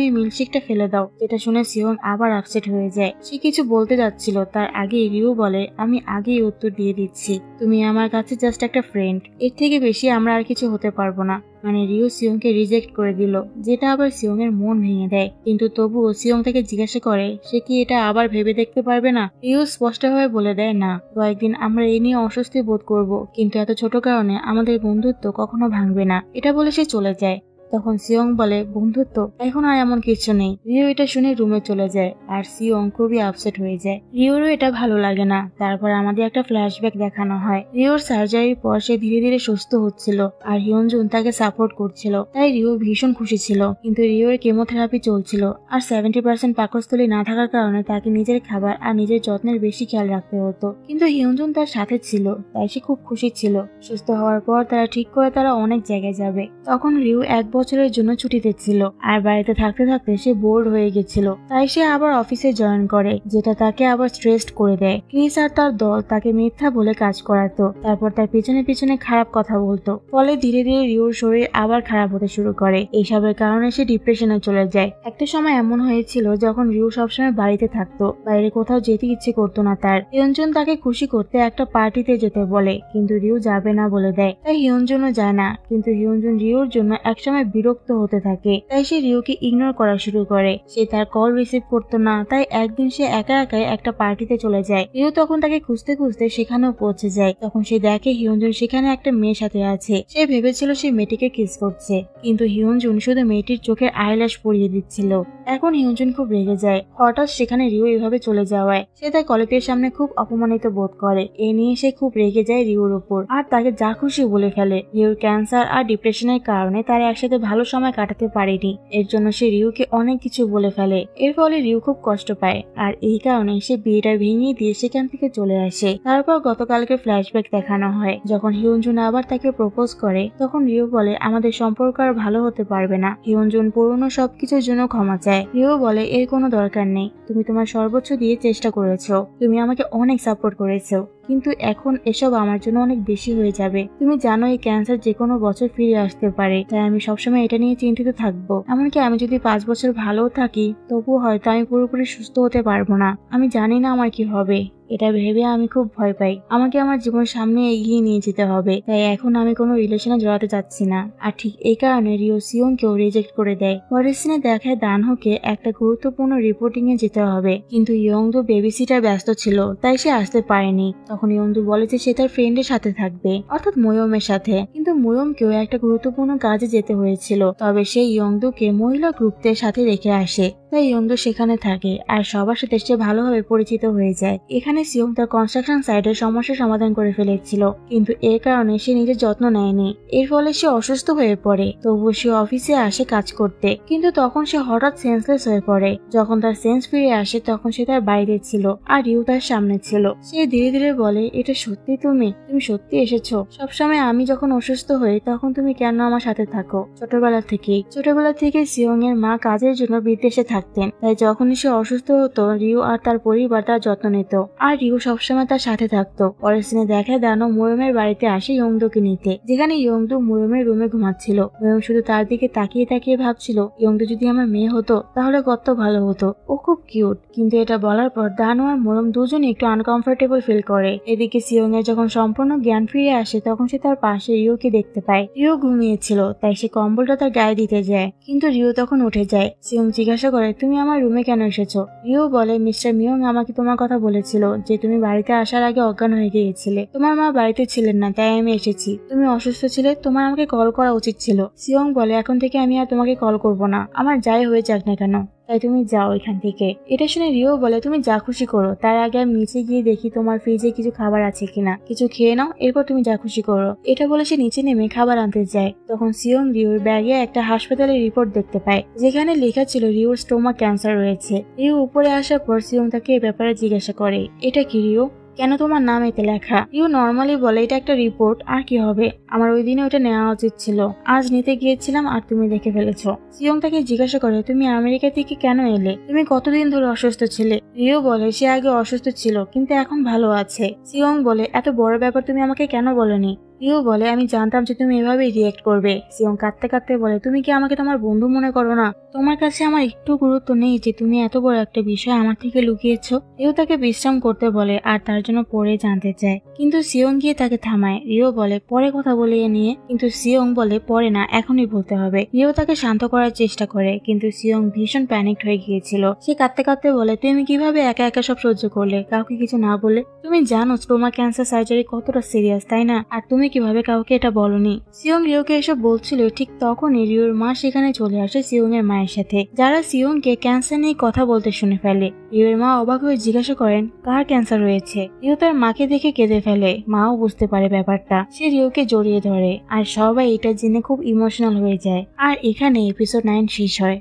মিল্কশেকটা ফেলে দাও, যেটা শুনে সিওং আবার আপসেট হয়ে যায়। সে কিছু বলতে যাচ্ছিল, তার আগে রিও বলে আমি আগেই উত্তর দিয়ে দিচ্ছি, তুমি আমার কাছে জাস্ট একটা ফ্রেন্ড, এর থেকে বেশি আমরা আর কিছু হতে পারবো না। মানে রিও সিওংকে রিজেক্ট করে দিল, যেটা আবার সিওং এর মন ভেঙে দেয়। কিন্তু তবুও সিওং তাকে জিজ্ঞাসা করে সে কি এটা আবার ভেবে দেখতে পারবে না। রিও স্পষ্টভাবে বলে দেয় না, কয়েকদিন আমরা এই নিয়ে অস্বস্তি বোধ করব, কিন্তু এত ছোট কারণে আমাদের বন্ধুত্ব কখনো ভাঙবে না। এটা বলে সে চলে যায়। তখন সিওং বলে বন্ধুত্ব, এখন আর এমন কিছু নেই। রিও এটা শুনে রুমে চলে যায় আর সিওং খুবই আপসেট হয়ে যায়। রিওরও এটা ভালো লাগে না। তারপর আমাদের একটা ফ্ল্যাশব্যাক দেখানো হয়। রিওর সার্জারির পর সে ধীরে ধীরে সুস্থ হচ্ছিল আর হিয়নজুন তাকে সাপোর্ট করছিল, তাই রিও ভীষণ খুশি ছিল। কিন্তু রিওর কেমোথেরাপি চলছিল আর 70% পাকস্থলী না থাকার কারণে তাকে নিজের খাবার আর নিজের যত্নের বেশি খেয়াল রাখতে হতো। কিন্তু হিয়নজুন তার সাথে ছিল, তাই সে খুব খুশি ছিল। সুস্থ হওয়ার পর তারা ঠিক করে তারা অনেক জায়গায় যাবে। তখন রিও 1 বছরের জন্য ছুটিতে ছিল আর বাড়িতে থাকতে থাকতে সে বোর্ড হয়ে গেছিল, তাই সে আবার অফিসে জয়েন করে, যেটা তাকে আবার স্ট্রেসড করে দেয়। ক্রিস আর তার দল তাকে মিথ্যা বলে কাজ করাতো, তারপর তার পিছনে পিছনে খারাপ কথা বলতো। ফলে ধীরে ধীরে রিওর শরীর আবার খারাপ হতে শুরু করে। এইসবের কারণে সে ডিপ্রেশনে চলে যায়। একটা সময় এমন হয়েছিল যখন রিও সবসময় বাড়িতে থাকতো, বাইরে কোথাও যেতে ইচ্ছে করতো না তার। হিয়নজুন তাকে খুশি করতে একটা পার্টিতে যেতে বলে, কিন্তু রিও যাবে না বলে দেয়, তাই হিয়নজুনও যায় না। কিন্তু হিয়নজুন রিওর জন্য একসময় বিরক্ত হতে থাকে, তাই সে রিওকে ইগনোর করা শুরু করে। সে তার কল রিসিভ করতো না, তাই একদিন সে একা একাই একটা পার্টিতে চলে যায়। রিও তখন তাকে খুঁজতে খুঁজতে সেখানেও পৌঁছে যায়। তখন সে দেখে হিয়নজুন সেখানে একটা মেয়ের সাথে আছে। সে ভেবেছিল সে মেয়েটিকে কিস করছে, কিন্তু হিয়নজুন শুধু মেয়েটির চোখের আইল্যাশ পরিয়ে দিচ্ছিল। এখন হিয়নজুন খুব রেগে যায় হঠাৎ সেখানে রিও এভাবে চলে যাওয়ায়। সে তার কলিগের সামনে খুব অপমানিত বোধ করে। এ নিয়ে সে খুব রেগে যায় রিওর উপর আর তাকে যা খুশি বলে ফেলে। রিওর ক্যান্সার আর ডিপ্রেশনের কারণে তারা একসাথে ভালো সময় কাটাতে পারেনি, এর জন্য সে রিওকে অনেক কিছু বলে ফেলে। এর ফলে রিও খুব কষ্ট পায় আর এই কারণে সে বিয়েটা ভেঙে দিয়ে সেখান থেকে চলে আসে। তারপর গতকালকে ফ্ল্যাশব্যাক দেখানো হয়, যখন হিয়নজুন আবার তাকে প্রপোজ করে, তখন রিও বলে আমাদের সম্পর্ক আর ভালো হতে পারবে না। হিয়নজুন পুরনো সবকিছুর জন্য ক্ষমা চায়। রিও বলে এর কোনো দরকার নেই, তুমি তোমার সর্বোচ্চ দিয়ে চেষ্টা করেছো, তুমি আমাকে অনেক সাপোর্ট করেছো, কিন্তু এখন এসব আমার জন্য অনেক বেশি হয়ে যাবে। তুমি জানো এই ক্যান্সার যে কোনো বছর ফিরে আসতে পারে, তাই আমি সবসময় এটা নিয়ে চিন্তিত থাকবো। এমনকি আমি যদি 5 বছর ভালো থাকি, তবুও হয়তো আমি পুরোপুরি সুস্থ হতে পারবো না। আমি জানি না আমার কি হবে, এটা ভেবে আমি খুব ভয় পাই। আমাকে আমার জীবন সামনে এগিয়ে নিয়ে যেতে হবে, তাই এখন আমি কোনো রিলেশনে জড়াতে চাচ্ছি না। আর ঠিক এই কারণে রিও সিওংকেও রিজেক্ট করে দেয়। পরের সিনে দেখায় দানহোকে একটা গুরুত্বপূর্ণ রিপোর্টিং এ যেতে হবে, কিন্তু ইয়ংদু বেবিসিটার ব্যস্ত ছিল, তাই সে আসতে পারেনি। তখন ইয়ংদু বলে যে সে তার ফ্রেন্ডের সাথে থাকবে, অর্থাৎ ময়মের সাথে। কিন্তু ময়মকেও একটা গুরুত্বপূর্ণ কাজে যেতে হয়েছিল, তবে সে ইয়ংদুকে মহিলা গ্রুপদের সাথে রেখে আসে। তাই ইয়ংদো সেখানে থাকে আর সবার সাথে সে ভালোভাবে পরিচিত হয়ে যায়। এখানে সিয়ং তার কনস্ট্রাকশন সাইটের সমস্যার সমাধান করে ফেলেছিল, কিন্তু এর কারণে সে নিজের যত্ন নেয়নি। এর ফলে সে অসুস্থ হয়ে পড়ে। তবুও সে অফিসে আসে কাজ করতে, কিন্তু তখন সে হঠাৎ সেন্সলেস হয়ে পড়ে। যখন তার সেন্স ফিরে আসে তখন সে তার বাড়িতে ছিল আর রিউ তার সামনে ছিল। সে ধীরে ধীরে বলে, এটা সত্যি তুমি সত্যি এসেছো? সবসময় আমি যখন অসুস্থ হই তখন তুমি কেন আমার সাথে থাকো? ছোটবেলা থেকে সিয়ং এর মা কাজের জন্য বিদেশে থাকতেন, তাই যখনই সে অসুস্থ হতো রিউ আর তার পরিবার তার যত্ন নিত আর রিউ সবসময় তার সাথে থাকতো। পরের সিনে দেখা দানো ময়ূমের বাড়িতে আসে ইয়ংদোকে নিতে, যেখানে ইয়ংদো ময়ূমের রুমে ঘুমাচ্ছিল। ময়ূম শুধু তার দিকে তাকিয়ে তাকিয়ে ভাবছিল, ইয়ংদো যদি আমার মেয়ে হতো তাহলে কত ভালো হতো, ও খুব কিউট। কিন্তু এটা বলার পর দানো আর ময়ূম দুজনে একটু আনকমফোর্টেবল ফিল করে। এদিকে সিয়ং এর যখন সম্পূর্ণ জ্ঞান ফিরে আসে তখন সে তার পাশে রিওকে দেখতে পায়। রিও ঘুমিয়েছিল, তাই সে কম্বলটা তার গায়ে দিতে যায়, কিন্তু রিও তখন উঠে যায়। সিয়ং জিজ্ঞাসা করে, তুমি আমার রুমে কেন এসেছো? রিও বলে, মিস্টার মিয়ং আমাকে তোমার কথা বলেছিল যে তুমি বাড়িতে আসার আগে অজ্ঞান হয়ে গিয়েছিলে। তোমার মা বাড়িতে ছিলেন না, তাই আমি এসেছি। তুমি অসুস্থ ছিলে, তোমার আমাকে কল করা উচিত ছিল। সিয়ং বলে, এখন থেকে আমি আর তোমাকে কল করব না, আমার যাই হয়ে যাক না কেন, তাই তুমি যাও এখান থেকে। এটা শুনে রিও বলে, তুমি যা খুশি করো, তার আগে আমি নিচে গিয়ে দেখি তোমার ফ্রিজে কিছু খাবার আছে কিনা, কিছু খেয়ে নাও, এরপর তুমি যা খুশি করো। এটা বলে সে নিচে নেমে খাবার আনতে যায়। তখন সিয়ং রিওর ব্যাগে একটা হাসপাতালের রিপোর্ট দেখতে পায়, যেখানে লেখা ছিল রিওর স্টোমাক ক্যান্সার রয়েছে। রিও উপরে আসার পর সিয়ং তাকে এ ব্যাপারে জিজ্ঞাসা করে, এটা কি রিও? কেন তোমার নাম এতে লেখা? রিও নর্মালি বলে, এটা একটা রিপোর্ট, আর কি হবে, আমার ওই দিনে ওটা নেওয়া উচিত ছিল, আজ নিতে গিয়েছিলাম আর তুমি দেখে ফেলেছো। সিয়ং তাকে জিজ্ঞাসা করে, তুমি আমেরিকা থেকে কেন এলে? তুমি কতদিন ধরে অসুস্থ ছিলে? রিও বলে, সে আগে অসুস্থ ছিল কিন্তু এখন ভালো আছে। সিয়ং বলে, এত বড় ব্যাপার তুমি আমাকে কেন বলনি? রিও বলে, আমি জানতাম যে তুমি এভাবেই রিয়েক্ট করবে। সিয়ং কাঁদতে কাঁদতে বলে, তুমি কি আমাকে তোমার বন্ধু মনে করো না? তোমার কাছে আমার একটু গুরুত্ব নেই যে তুমি এত বড় একটা বিষয় আমার থেকে লুকিয়েছো? রিও তাকে বিশ্রাম করতে বলে আর তার জন্য পরে জানতে চায়, কিন্তু সিয়ং গিয়ে তাকে থামায়। রিও বলে, পরে কথা বলিয়ে নিয়ে, কিন্তু সিয়ং বলে, পরে না, এখনই বলতে হবে। রিও তাকে শান্ত করার চেষ্টা করে, কিন্তু সিয়ং ভীষণ প্যানিকড হয়ে গিয়েছিল। সে কাঁদতে কাঁদতে বলে, তুমি কিভাবে একা একা সব সহ্য করলে, কাউকে কিছু না বলে? তুমি জানো স্টোমাক ক্যান্সার সার্জারি কতটা সিরিয়াস, তাই না? আর তুমি কিভাবে কাউকে এটা বলনি? সিয়ং রিওকে এসব বলছিল, ঠিক তখনই রিওর মা সেখানে চলে আসে সিয়ং এর মায়ের সাথে, যারা সিয়ং কে ক্যান্সার নিয়ে কথা বলতে শুনে ফেলে। রিওর মা অবাক হয়ে জিজ্ঞাসা করেন, কার ক্যান্সার রয়েছে? রিও তার মাকে দেখে কেঁদে ফেলে। মাও বুঝতে পারে ব্যাপারটা, সে রিওকে জড়িয়ে ধরে আর সবাই এটা জেনে খুব ইমোশনাল হয়ে যায়। আর এখানে এপিসোড 9 শেষ হয়।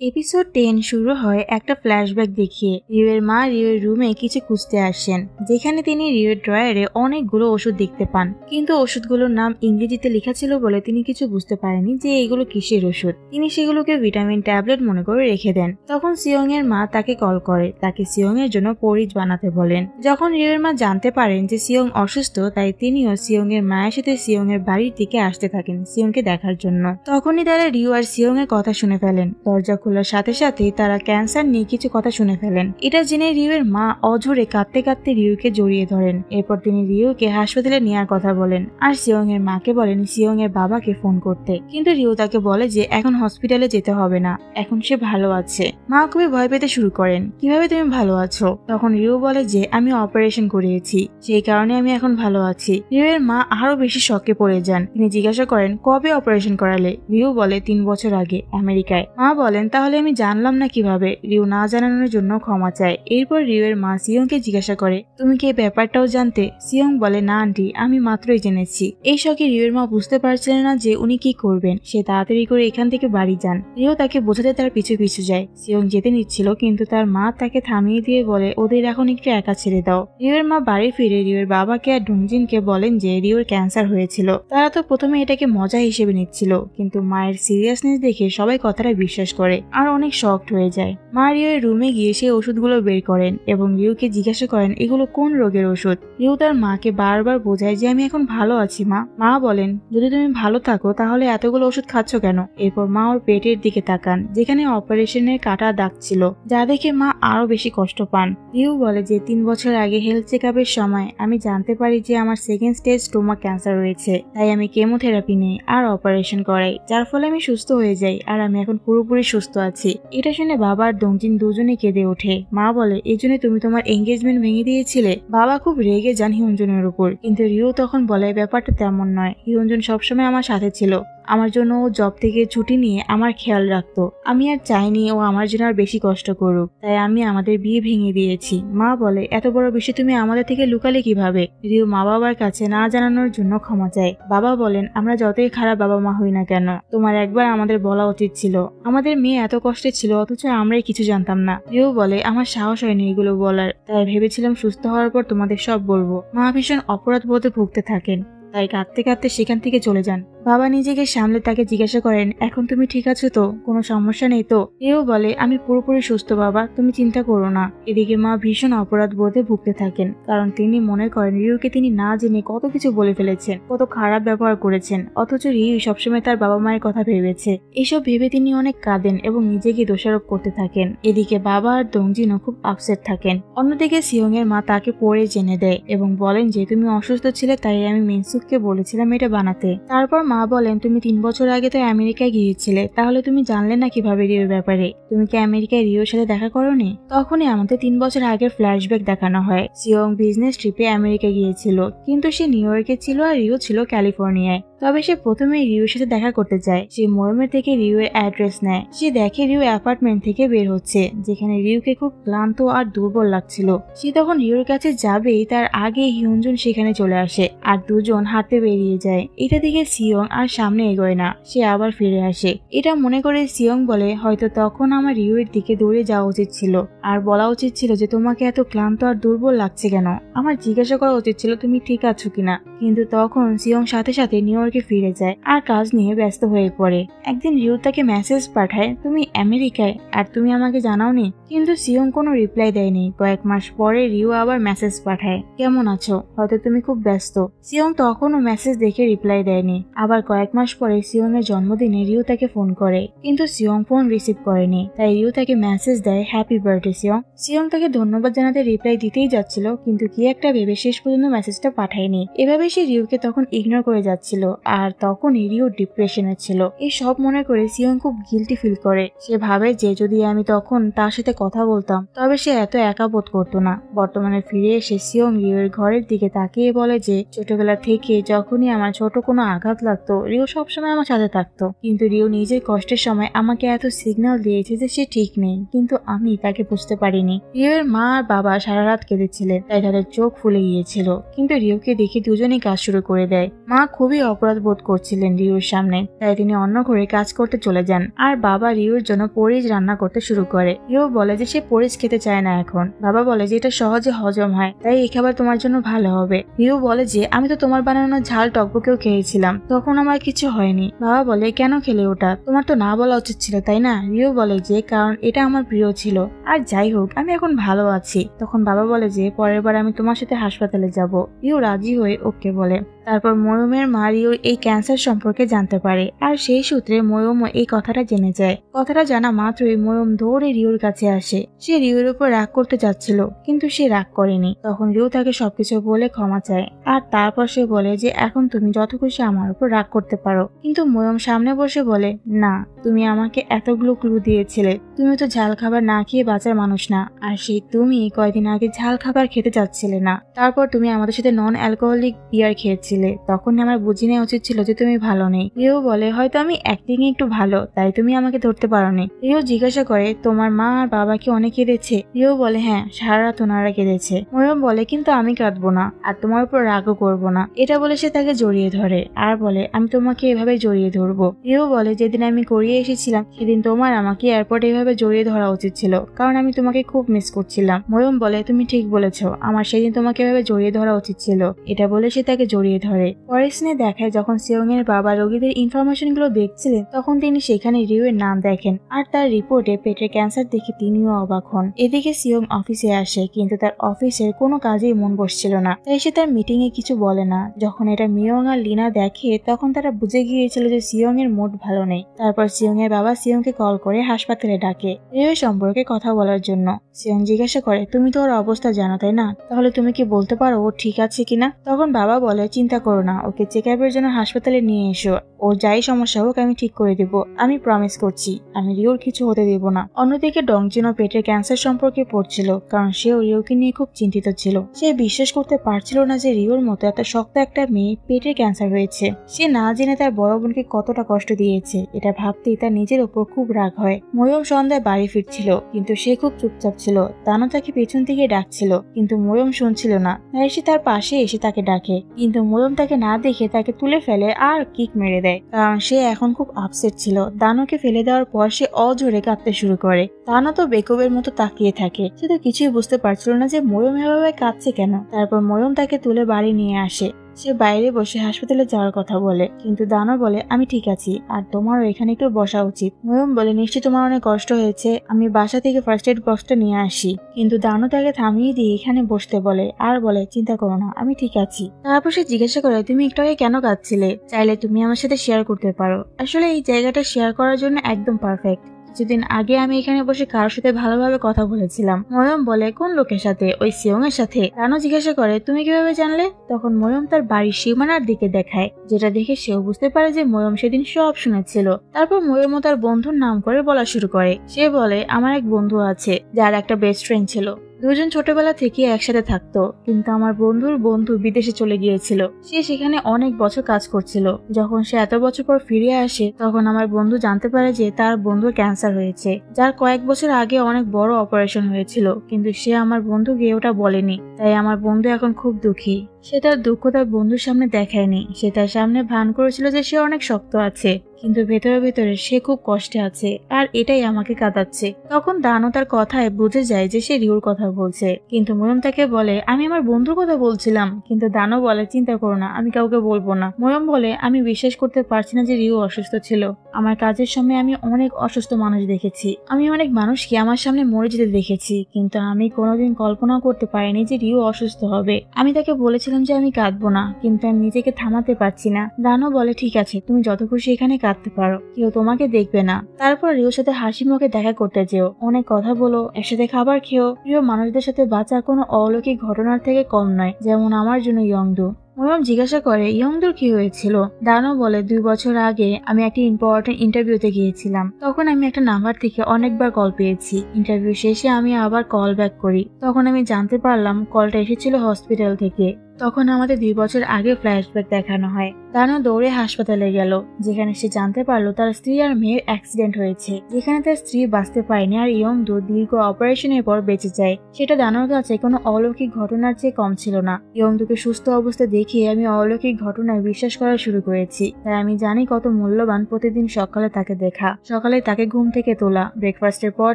এপিসোড 10 শুরু হয় একটা ফ্ল্যাশব্যাক দেখিয়ে। রিওয়ের মা রিওয়ের রুমে কিছু খুঁজতে আসেন, যেখানে তিনি রিওয়ের ড্রয়ারে অনেকগুলো ওষুধ দেখতে পান, কিন্তু ওষুধগুলোর নাম ইংরেজিতে লেখা ছিল বলে তিনি কিছু বুঝতে পারেনি যে এগুলো কিসের ওষুধ। তিনি সেগুলোকে ভিটামিন ট্যাবলেট মনে করে রেখে দেন। তখন সিয়ং এর মা তাকে কল করে, তাকে সিয়ং এর জন্য পরিচ বানাতে বলেন। যখন রিওয়ের মা জানতে পারেন যে সিয়ং অসুস্থ, তাই তিনিও সিয়ং এর মায়ের সাথে সিয়ং এর বাড়ির দিকে আসতে থাকেন সিয়ংকে দেখার জন্য। তখনই তারা রিও আর সিয়ং এর কথা শুনে ফেলেন। দরজা খোলার সাথে সাথে তারা ক্যান্সার নিয়ে কিছু কথা শুনে ফেলেন। এটা জেনে রিওয়ের মা অঝরে কাঁদতে কাঁদতে রিওকে জড়িয়ে ধরেন। এরপর তিনি রিওকে হাসপাতালে নেওয়ার কথা বলেন আর সিয়ং এর মাকে বলেন সিয়ং এর বাবাকে ফোন করতে, কিন্তু রিও তাকে বলে যে এখন হসপিটালে যেতে হবে না, এখন সে ভালো আছে। মা খুবই ভয় পেতে শুরু করেন, কিভাবে তুমি ভালো আছো? তখন রিও বলে যে আমি অপারেশন করিয়েছি, সেই কারণে আমি এখন ভালো আছি। রিওয়ের মা আরো বেশি শকে পড়ে যান। তিনি জিজ্ঞাসা করেন, কবে অপারেশন করালে? রিও বলে 3 বছর আগে আমেরিকায়। মা বলেন, তাহলে আমি জানলাম না কিভাবে? রিও না জানানোর জন্য ক্ষমা চায়। এরপর রিওয়ের মা সিয়ংকে জিজ্ঞাসা করে, তুমি কি এই ব্যাপারটাও জানতে? সিয়ং বলে, না আন্টি, আমি মাত্রই জেনেছি। এই শখে রিওয়ের মা বুঝতে পারছিলেন না যে উনি কি করবেন। সে তাড়াতাড়ি করে এখান থেকে বাড়ি যান। রিও তাকে বোঝাতে তার পিছু পিছু যায়। সিয়ং যেতে নিচ্ছিল, কিন্তু তার মা তাকে থামিয়ে দিয়ে বলে, ওদের এখন একটু একা ছেড়ে দাও। রিওয়ের মা বাড়ি ফিরে রিওয়ের বাবাকে আর ডংজিনকে বলেন যে রিওর ক্যান্সার হয়েছিল। তারা তো প্রথমে এটাকে মজা হিসেবে নিচ্ছিল, কিন্তু মায়ের সিরিয়াসনেস দেখে সবাই কথাটা বিশ্বাস করে আর অনেক শকড হয়ে যায়। মা রিওর রুমে গিয়ে সেই ওষুধগুলো বের করেন এবং রিওকে জিজ্ঞাসা করেন এগুলো কোন রোগের ওষুধ। রিও তার মাকে বারবার বোঝায় যে আমি এখন ভালো আছি মা। মা বলেন, যদি তুমি ভালো থাকো তাহলে এতগুলো ওষুধ খাচ্ছ কেন? এরপর মা ওর পেটের দিকে তাকান, যেখানে অপারেশনের কাটা দাগ ছিল, যা দেখে মা আরো বেশি কষ্ট পান। রিও বলে যে 3 বছর আগে হেলথ চেকআপের সময় আমি জানতে পারি যে আমার 2nd স্টেজ স্টোমাক ক্যান্সার রয়েছে, তাই আমি কেমোথেরাপি নেই আর অপারেশন করাই, যার ফলে আমি সুস্থ হয়ে যাই আর আমি এখন পুরোপুরি সুস্থ আছি। এটা শুনে বাবা আর ডংজিন দুজনেই কেঁদে ওঠে। মা বলে, এই জন্য তুমি তোমার এঙ্গেজমেন্ট ভেঙে দিয়েছিলে? বাবা খুব রেগে যান হিউনজনের উপর, কিন্তু রিও তখন বলে ব্যাপারটা তেমন নয়, হিউনজন সবসময় আমার সাথে ছিল, আমার জন্য ও জব থেকে ছুটি নিয়ে আমার খেয়াল রাখতো। আমি আর চাইনি ও আমার জন্য আর বেশি কষ্ট করুক, তাই আমি আমাদের বিয়ে ভেঙে দিয়েছি। মা বলে, এত বড় বিষয় তুমি আমাদের থেকে লুকালে কিভাবে? রিও মা বাবার কাছে না জানানোর জন্য ক্ষমা চায়। বাবা বলেন, আমরা যতই খারাপ বাবা মা হই না কেন, তোমার একবার আমাদের বলা উচিত ছিল। আমাদের মেয়ে এত কষ্টে ছিল অথচ আমরাই কিছু জানতাম না। রিও বলে, আমার সাহস হয়নি এগুলো বলার, তাই ভেবেছিলাম সুস্থ হওয়ার পর তোমাদের সব বলবো। মা ভীষণ অপরাধ বোধে ভুগতে থাকেন, তাই কাঁদতে কাঁদতে সেখান থেকে চলে যান। বাবা নিজেকে সামলে তাকে জিজ্ঞাসা করেন, এখন তুমি ঠিক আছো তো? কোনো সমস্যা নেই তো? রিও বলে, আমি পুরোপুরি সুস্থ বাবা, তুমি চিন্তা করো না। এদিকে মা ভীষণ অপরাধ বোধে ভুগতে থাকেন, কারণ তিনি মনে করেন রিওকে তিনি না জেনে কত কিছু বলে ফেলেছেন, কত খারাপ ব্যবহার করেছেন, অথচ রিও সবসময় তার বাবা মায়ের কথা ভেবেছে। এসব ভেবে তিনি অনেক কাঁদেন এবং নিজেকে দোষারোপ করতে থাকেন। এদিকে বাবা আর দংজিনও খুব আপসেট থাকেন। অন্যদিকে সিয়ং এর মা তাকে পড়ে জেনে দেয় এবং বলেন যে তুমি অসুস্থ ছিলে, তাই আমি মিনসুককে বলেছিলাম এটা বানাতে। তারপর মা বলেন, তুমি 3 বছর আগে তো আমেরিকায় গিয়েছিলে, তাহলে তুমি জানলে না কিভাবে রিওর ব্যাপারে? তুমি কি আমেরিকায় রিওর সাথে দেখা করোনি? তখনই আমাদের 3 বছর আগের ফ্ল্যাশব্যাক দেখানো হয়। সিয়ং বিজনেস ট্রিপে আমেরিকা গিয়েছিল, কিন্তু সে নিউ ইয়র্কে ছিল আর রিও ছিল ক্যালিফোর্নিয়ায়। তবে সে প্রথমে রিওর সাথে দেখা করতে যায়। সে ময়ূমের থেকে রিওর অ্যাড্রেস নেয়। সে দেখে রিও অ্যাপার্টমেন্ট থেকে বের হচ্ছে, যেখানে রিওকে খুব ক্লান্ত আর দুর্বল লাগছিল। সে তখন রিওর কাছে যাবেই তার আগে হিউনজুন সেখানে চলে আসে আর দুজন হাঁটতে বেরিয়ে যায়। এটা দেখে সিয়ং আর সামনে এগোয় না, সে আবার ফিরে আসে। এটা মনে করে সিয়ং বলে, হয়তো তখন আমার রিওর দিকে দৌড়ে যাওয়া উচিত ছিল আর বলা উচিত ছিল যে তোমাকে এত ক্লান্ত আর দুর্বল লাগছে কেন। আমার জিজ্ঞাসা করা উচিত ছিল তুমি ঠিক আছো কিনা। কিন্তু তখন সিয়ং সাথে সাথে নিউ ইয়র্কে ফিরে যায় আর কাজ নিয়ে ব্যস্ত হয়ে পড়ে। একদিন রিও তাকে মেসেজ পাঠায়, তুমি আমেরিকায় আর তুমি আমাকে জানাওনি। কিন্তু সিয়ং কোনো রিপ্লাই দেয়নি। কয়েক মাস পরে রিও আবার মেসেজ পাঠায়, কেমন আছো, হয়তো তুমি খুব ব্যস্ত। সিয়ং তখনও মেসেজ দেখে রিপ্লাই দেয়নি। আবার কয়েক মাস পরে সিয়ং এর জন্মদিনে রিও তাকে ফোন করে, কিন্তু সিয়ং ফোন রিসিভ করেনি। তাই রিও তাকে মেসেজ দেয়, হ্যাপি বার্থডে সিয়ং। সিয়ং তাকে ধন্যবাদ জানাতে রিপ্লাই দিতেই যাচ্ছিল, কিন্তু কি একটা ভেবে শেষ পর্যন্ত মেসেজটা পাঠায়নি। এভাবে সে রিওকে তখন ইগনোর করে যাচ্ছিল আর তখনই রিও ডিপ্রেশনে ছিল। এই সব মনে করে সিয়ং খুব গিল্টি ফিল করে। সে ভাবে যে যদি আমি তখন তার সাথে কথা বলতাম তবে সে এত একা বোধ করতো না। বর্তমানে ফিরে এসে সিয়ং রিওর ঘরের দিকে তাকিয়ে বলে যে ছোটবেলা থেকে যখনই আমার ছোট কোনো আঘাত লাগতো রিও সবসময় আমার সাথে থাকতো, কিন্তু রিও নিজের কষ্টের সময় আমাকে এত সিগন্যাল দিয়েছে যে সে ঠিক নেই, কিন্তু আমি তাকে বুঝতে পারিনি। রিওর মা আর বাবা সারা রাত কেঁদেছিলেন, তাই তাদের চোখ ফুলে গিয়েছিল। কিন্তু রিওকে দেখে দুজনেই কাজ শুরু করে দেয়। মা খুবই অপরাধ বোধ করছিলেন রিওর সামনে, তাই তিনি অন্য ঘরে কাজ করতে চলে যান। আর বাবা রিওর জন্য পরিজ রান্না করতে শুরু করে। রিও বলে যে সে পরিজ খেতে চায় না এখন। বাবা বলে যে এটা সহজে হজম হয়, তাই এই খাবার তোমার জন্য ভালো হবে। রিও বলে যে আমি তো তোমার বানানো ঝাল টকবকেও খেয়েছিলাম, তখন আমার কিছু হয়নি। বাবা বলে, কেন খেলে ওটা? তোমার তো না বলা উচিত ছিল, তাই না? রিও বলে যে কারণ এটা আমার প্রিয় ছিল, আর যাই হোক আমি এখন ভালো আছি। তখন বাবা বলে যে পরের বার আমি তোমার সাথে হাসপাতালে যাব। রিও রাজি হয়ে ওকে বলে। তারপর ময়ূমের মা রিওর এই ক্যান্সার সম্পর্কে জানতে পারে আর সেই সূত্রে ময়ূমও এই কথাটা জেনে যায়। কথাটা জানা মাত্রই ময়ূম দৌড়ে রিওর কাছে আসে। সে রিওর উপর রাগ করতে যাচ্ছিল, কিন্তু সে রাগ করেনি। তখন রিও তাকে সবকিছু বলে ক্ষমা চায় আর তারপর সে বলে যে এখন তুমি যত খুশি আমার উপর রাগ করতে পারো। কিন্তু ময়ূম সামনে বসে বলে, না, তুমি আমাকে এতগুলো ক্লু দিয়েছিলে, তুমি তো ঝাল খাবার না খেয়ে বাঁচার মানুষ না, আর সেই তুমি কয়দিন আগে ঝাল খাবার খেতে চাচ্ছিলে না। তারপর তুমি আমাদের সাথে নন অ্যালকোহলিক বিয়ার খেয়েছিলে, তখন আমার বুঝে নেওয়া উচিত ছিল যে তুমি ভালো নেই। রিও বলে, হয়তো আমি অ্যাক্টিং একটু ভালো, তাই তুমি আমাকে ধরতে পারোনি। রিও জিজ্ঞাসা করে, তোমার মা আর বাবা কি অনেক কেঁদেছে? রিও বলে, হ্যাঁ, সারা রাত ওনারা কেঁদেছে। ময়ূর বলে, কিন্তু আমি কাঁদবো না আর তোমার উপর রাগও করবো না। এটা বলে সে তাকে জড়িয়ে ধরে আর বলে, আমি তোমাকে এভাবে জড়িয়ে ধরবো। রিও বলে, যেদিন আমি কোরিয়া এসেছিলাম সেদিন তোমার আমাকে এয়ারপোর্টে এভাবে জড়িয়ে ধরা উচিত ছিল, কারণ আমি তোমাকে খুব মিস করছিলাম। ময়ূম বলে, তুমি ঠিক বলেছো, আমার সেদিন তোমাকে এভাবে জড়িয়ে ধরা উচিত ছিল। এটা বলে সে তাকে জড়িয়ে ধরে। পরের সিনে দেখায় যখন সিয়ং এর বাবা রোগীদের ইনফরমেশন গুলো দেখছিলেন তখন তিনি সেখানে রিও এর নাম দেখেন আর তার রিপোর্টে পেটের ক্যান্সার দেখে তিনিও অবাক হন। এদিকে সিয়ং অফিসে আসে, কিন্তু তার অফিসের কোনো কাজেই মন বসছিল না, তাই সে তার মিটিং এ কিছু বলে না। যখন এটা মিয়ং আর লিনা দেখে তখন তারা বুঝে গিয়েছিল যে সিয়ং এর মুড ভালো নেই। তারপর সিয়ং এর বাবা সিয়ং কে কল করে হাসপাতালে ডাকে। ডাকে রিও সম্পর্কে কথা বলার জন্য। সিয়ং জিজ্ঞাসা করে তুমি তো ওর অবস্থা জানো তাই না, তাহলে তুমি কি বলতে পারো ও ঠিক আছে কিনা? তখন বাবা বলে চিন্তা করো না, ওকে চেক আপের জন্য হাসপাতালে নিয়ে এসো, ওর যাই সমস্যা হোক আমি ঠিক করে দেব, আমি প্রমিস করছি আমি রিওর কিছু হতে দেব না। অন্যদিকে ডংজিনও পেটের ক্যান্সার সম্পর্কে পড়ছিল, কারণ সেও রিওকে নিয়ে খুব চিন্তিত ছিল। সে বিশ্বাস করতে পারছিল না যে রিওর মতো এত শক্ত একটা মেয়ে পেটের ক্যান্সার হয়েছে। সে না জেনে তার বড় বোনকে কতটা কষ্ট দিয়েছে এটা ভাবতেই তার নিজের উপর খুব রাগ হয়। ময়ূম সন্ধ্যায় বাড়ি ফিরছিল, কিন্তু সে খুব চুপচাপ ছিল। দানো তাকে পেছন থেকে ডাকছিল, কিন্তু ময়ূম শুনছিল না। তাই সে তার পাশে এসে তাকে ডাকে, কিন্তু ময়ূম তাকে না দেখে তাকে তুলে ফেলে আর কিক মেরে দেয়, কারণ সে এখন খুব আপসেট ছিল। দানোকে ফেলে দেওয়ার পর সে অজোরে কাঁদতে শুরু করে। দানো তো বেকুবের মতো তাকিয়ে থাকে, সে তো কিছুই বুঝতে পারছিল না যে ময়ূম এভাবে কাঁদছে কেন। তারপর ময়ূম তাকে তুলে বাড়ি নিয়ে আসে। সে বাইরে বসে হাসপাতালে যাওয়ার কথা বলে, কিন্তু দানো বলে আমি ঠিক আছি, আর তোমারও এখানে একটু বসা উচিত। ময়ূম বলে নিশ্চয়ই তোমার অনেক কষ্ট হয়েছে, আমি বাসা থেকে ফার্স্ট এড বক্সটা নিয়ে আসি। কিন্তু দানো তাকে থামিয়ে দিয়ে এখানে বসতে বলে আর বলে চিন্তা করো না, আমি ঠিক আছি। তারপর সে জিজ্ঞাসা করে তুমি একটু আগে কেন কাঁদছিলে, চাইলে তুমি আমার সাথে শেয়ার করতে পারো। আসলে এই জায়গাটা শেয়ার করার জন্য একদম পারফেক্ট। কিছুদিন আগে আমি এখানে বসে কারোর সাথে ভালোভাবে কথা বলেছিলাম। ময়ূম বলে কোন লোকের সাথে? ওই সিয়ং এর সাথে। দানো জিজ্ঞাসা করে তুমি কিভাবে জানলে? তখন ময়ূম তার বাড়ির সীমানার দিকে দেখায়, যেটা দেখে সেও বুঝতে পারে যে ময়ূম সেদিন সব শুনেছিল। তারপর ময়ূমও তার বন্ধুর নাম করে বলা শুরু করে। সে বলে আমার এক বন্ধু আছে যার একটা বেস্ট ফ্রেন্ড ছিল, দুজন ছোটবেলা থেকে একসাথে থাকতো, কিন্তু আমার বন্ধুর বন্ধু বিদেশে চলে গিয়েছিল। সে সেখানে অনেক বছর কাজ করছিল। যখন সে এত বছর পর ফিরে আসে তখন আমার বন্ধু জানতে পারে যে তার বন্ধুর ক্যান্সার হয়েছে, যার কয়েক বছর আগে অনেক বড় অপারেশন হয়েছিল, কিন্তু সে আমার বন্ধুকে ওটা বলেনি। তাই আমার বন্ধু এখন খুব দুঃখী। সে তার দুঃখ তার বন্ধুর সামনে দেখায়নি। সে তার সামনে ভান করেছিল যে সে অনেক শক্ত আছে, কিন্তু ভেতরে ভেতরে সে খুব কষ্টে আছে, আর এটাই আমাকে কাঁদাচ্ছে। তখন দানো তার কথায় বুঝে যায় যে সে রিওর কথা বলছে, কিন্তু ময়ূম তাকে বলে আমি আমার বন্ধুর কথা বলছিলাম। কিন্তু দানো বলে চিন্তা করো না, আমি কাউকে বলবো না। ময়ূম বলে আমি বিশ্বাস করতে পারছি না যে রিও অসুস্থ ছিল। আমার কাজের সময় আমি অনেক অসুস্থ মানুষ দেখেছি, আমি অনেক মানুষকে আমার সামনে মরে যেতে দেখেছি, কিন্তু আমি কোনোদিন কল্পনা করতে পারিনি যে রিও অসুস্থ হবে। আমি তাকে বলেছিলাম যে আমি কাঁদবো না, কিন্তু আমি নিজেকে থামাতে পারছি না। দানো বলে ঠিক আছে, তুমি যত খুশি এখানে কাঁদতে পারো, কেউ তোমাকে দেখবে না। তারপর রিওর সাথে হাসি মুখে দেখা করতে যেও, অনেক কথা বলো, একসাথে খাবার খেও। প্রিয় মানুষদের সাথে বাঁচা কোনো অলৌকিক ঘটনার থেকে কম নয়, যেমন আমার জন্য ইয়ংদু। ময়ূম জিজ্ঞাসা করে ইয়ংদুর কি হয়েছিল? দানো বলে 2 বছর আগে আমি একটা ইম্পর্টেন্ট ইন্টারভিউতে গিয়েছিলাম। তখন আমি একটা নাম্বার থেকে অনেকবার কল পেয়েছি। ইন্টারভিউ শেষে আমি আবার কল ব্যাক করি, তখন আমি জানতে পারলাম কলটা এসেছিল হসপিটাল থেকে। তখন আমাদের 2 বছর আগে ফ্ল্যাশব্যাক দেখানো হয়। দানো দৌড়ে হাসপাতালে গেল, যেখানে সে জানতে পারলো তার স্ত্রী আর মেয়ের অ্যাক্সিডেন্ট হয়েছে, যেখানে তার স্ত্রী বাঁচতে পারেনি আর ইয়ংদু দীর্ঘ অপারেশনের পর বেঁচে যায়। সেটা দানোর কাছে কোনো অলৌকিক ঘটনার চেয়ে কম ছিল না। ইয়ংদুকে সুস্থ অবস্থা দেখে আমি অলৌকিক ঘটনায় বিশ্বাস করা শুরু করেছি। তাই আমি জানি কত মূল্যবান প্রতিদিন সকালে তাকে দেখা, সকালে তাকে ঘুম থেকে তোলা, ব্রেকফাস্টের পর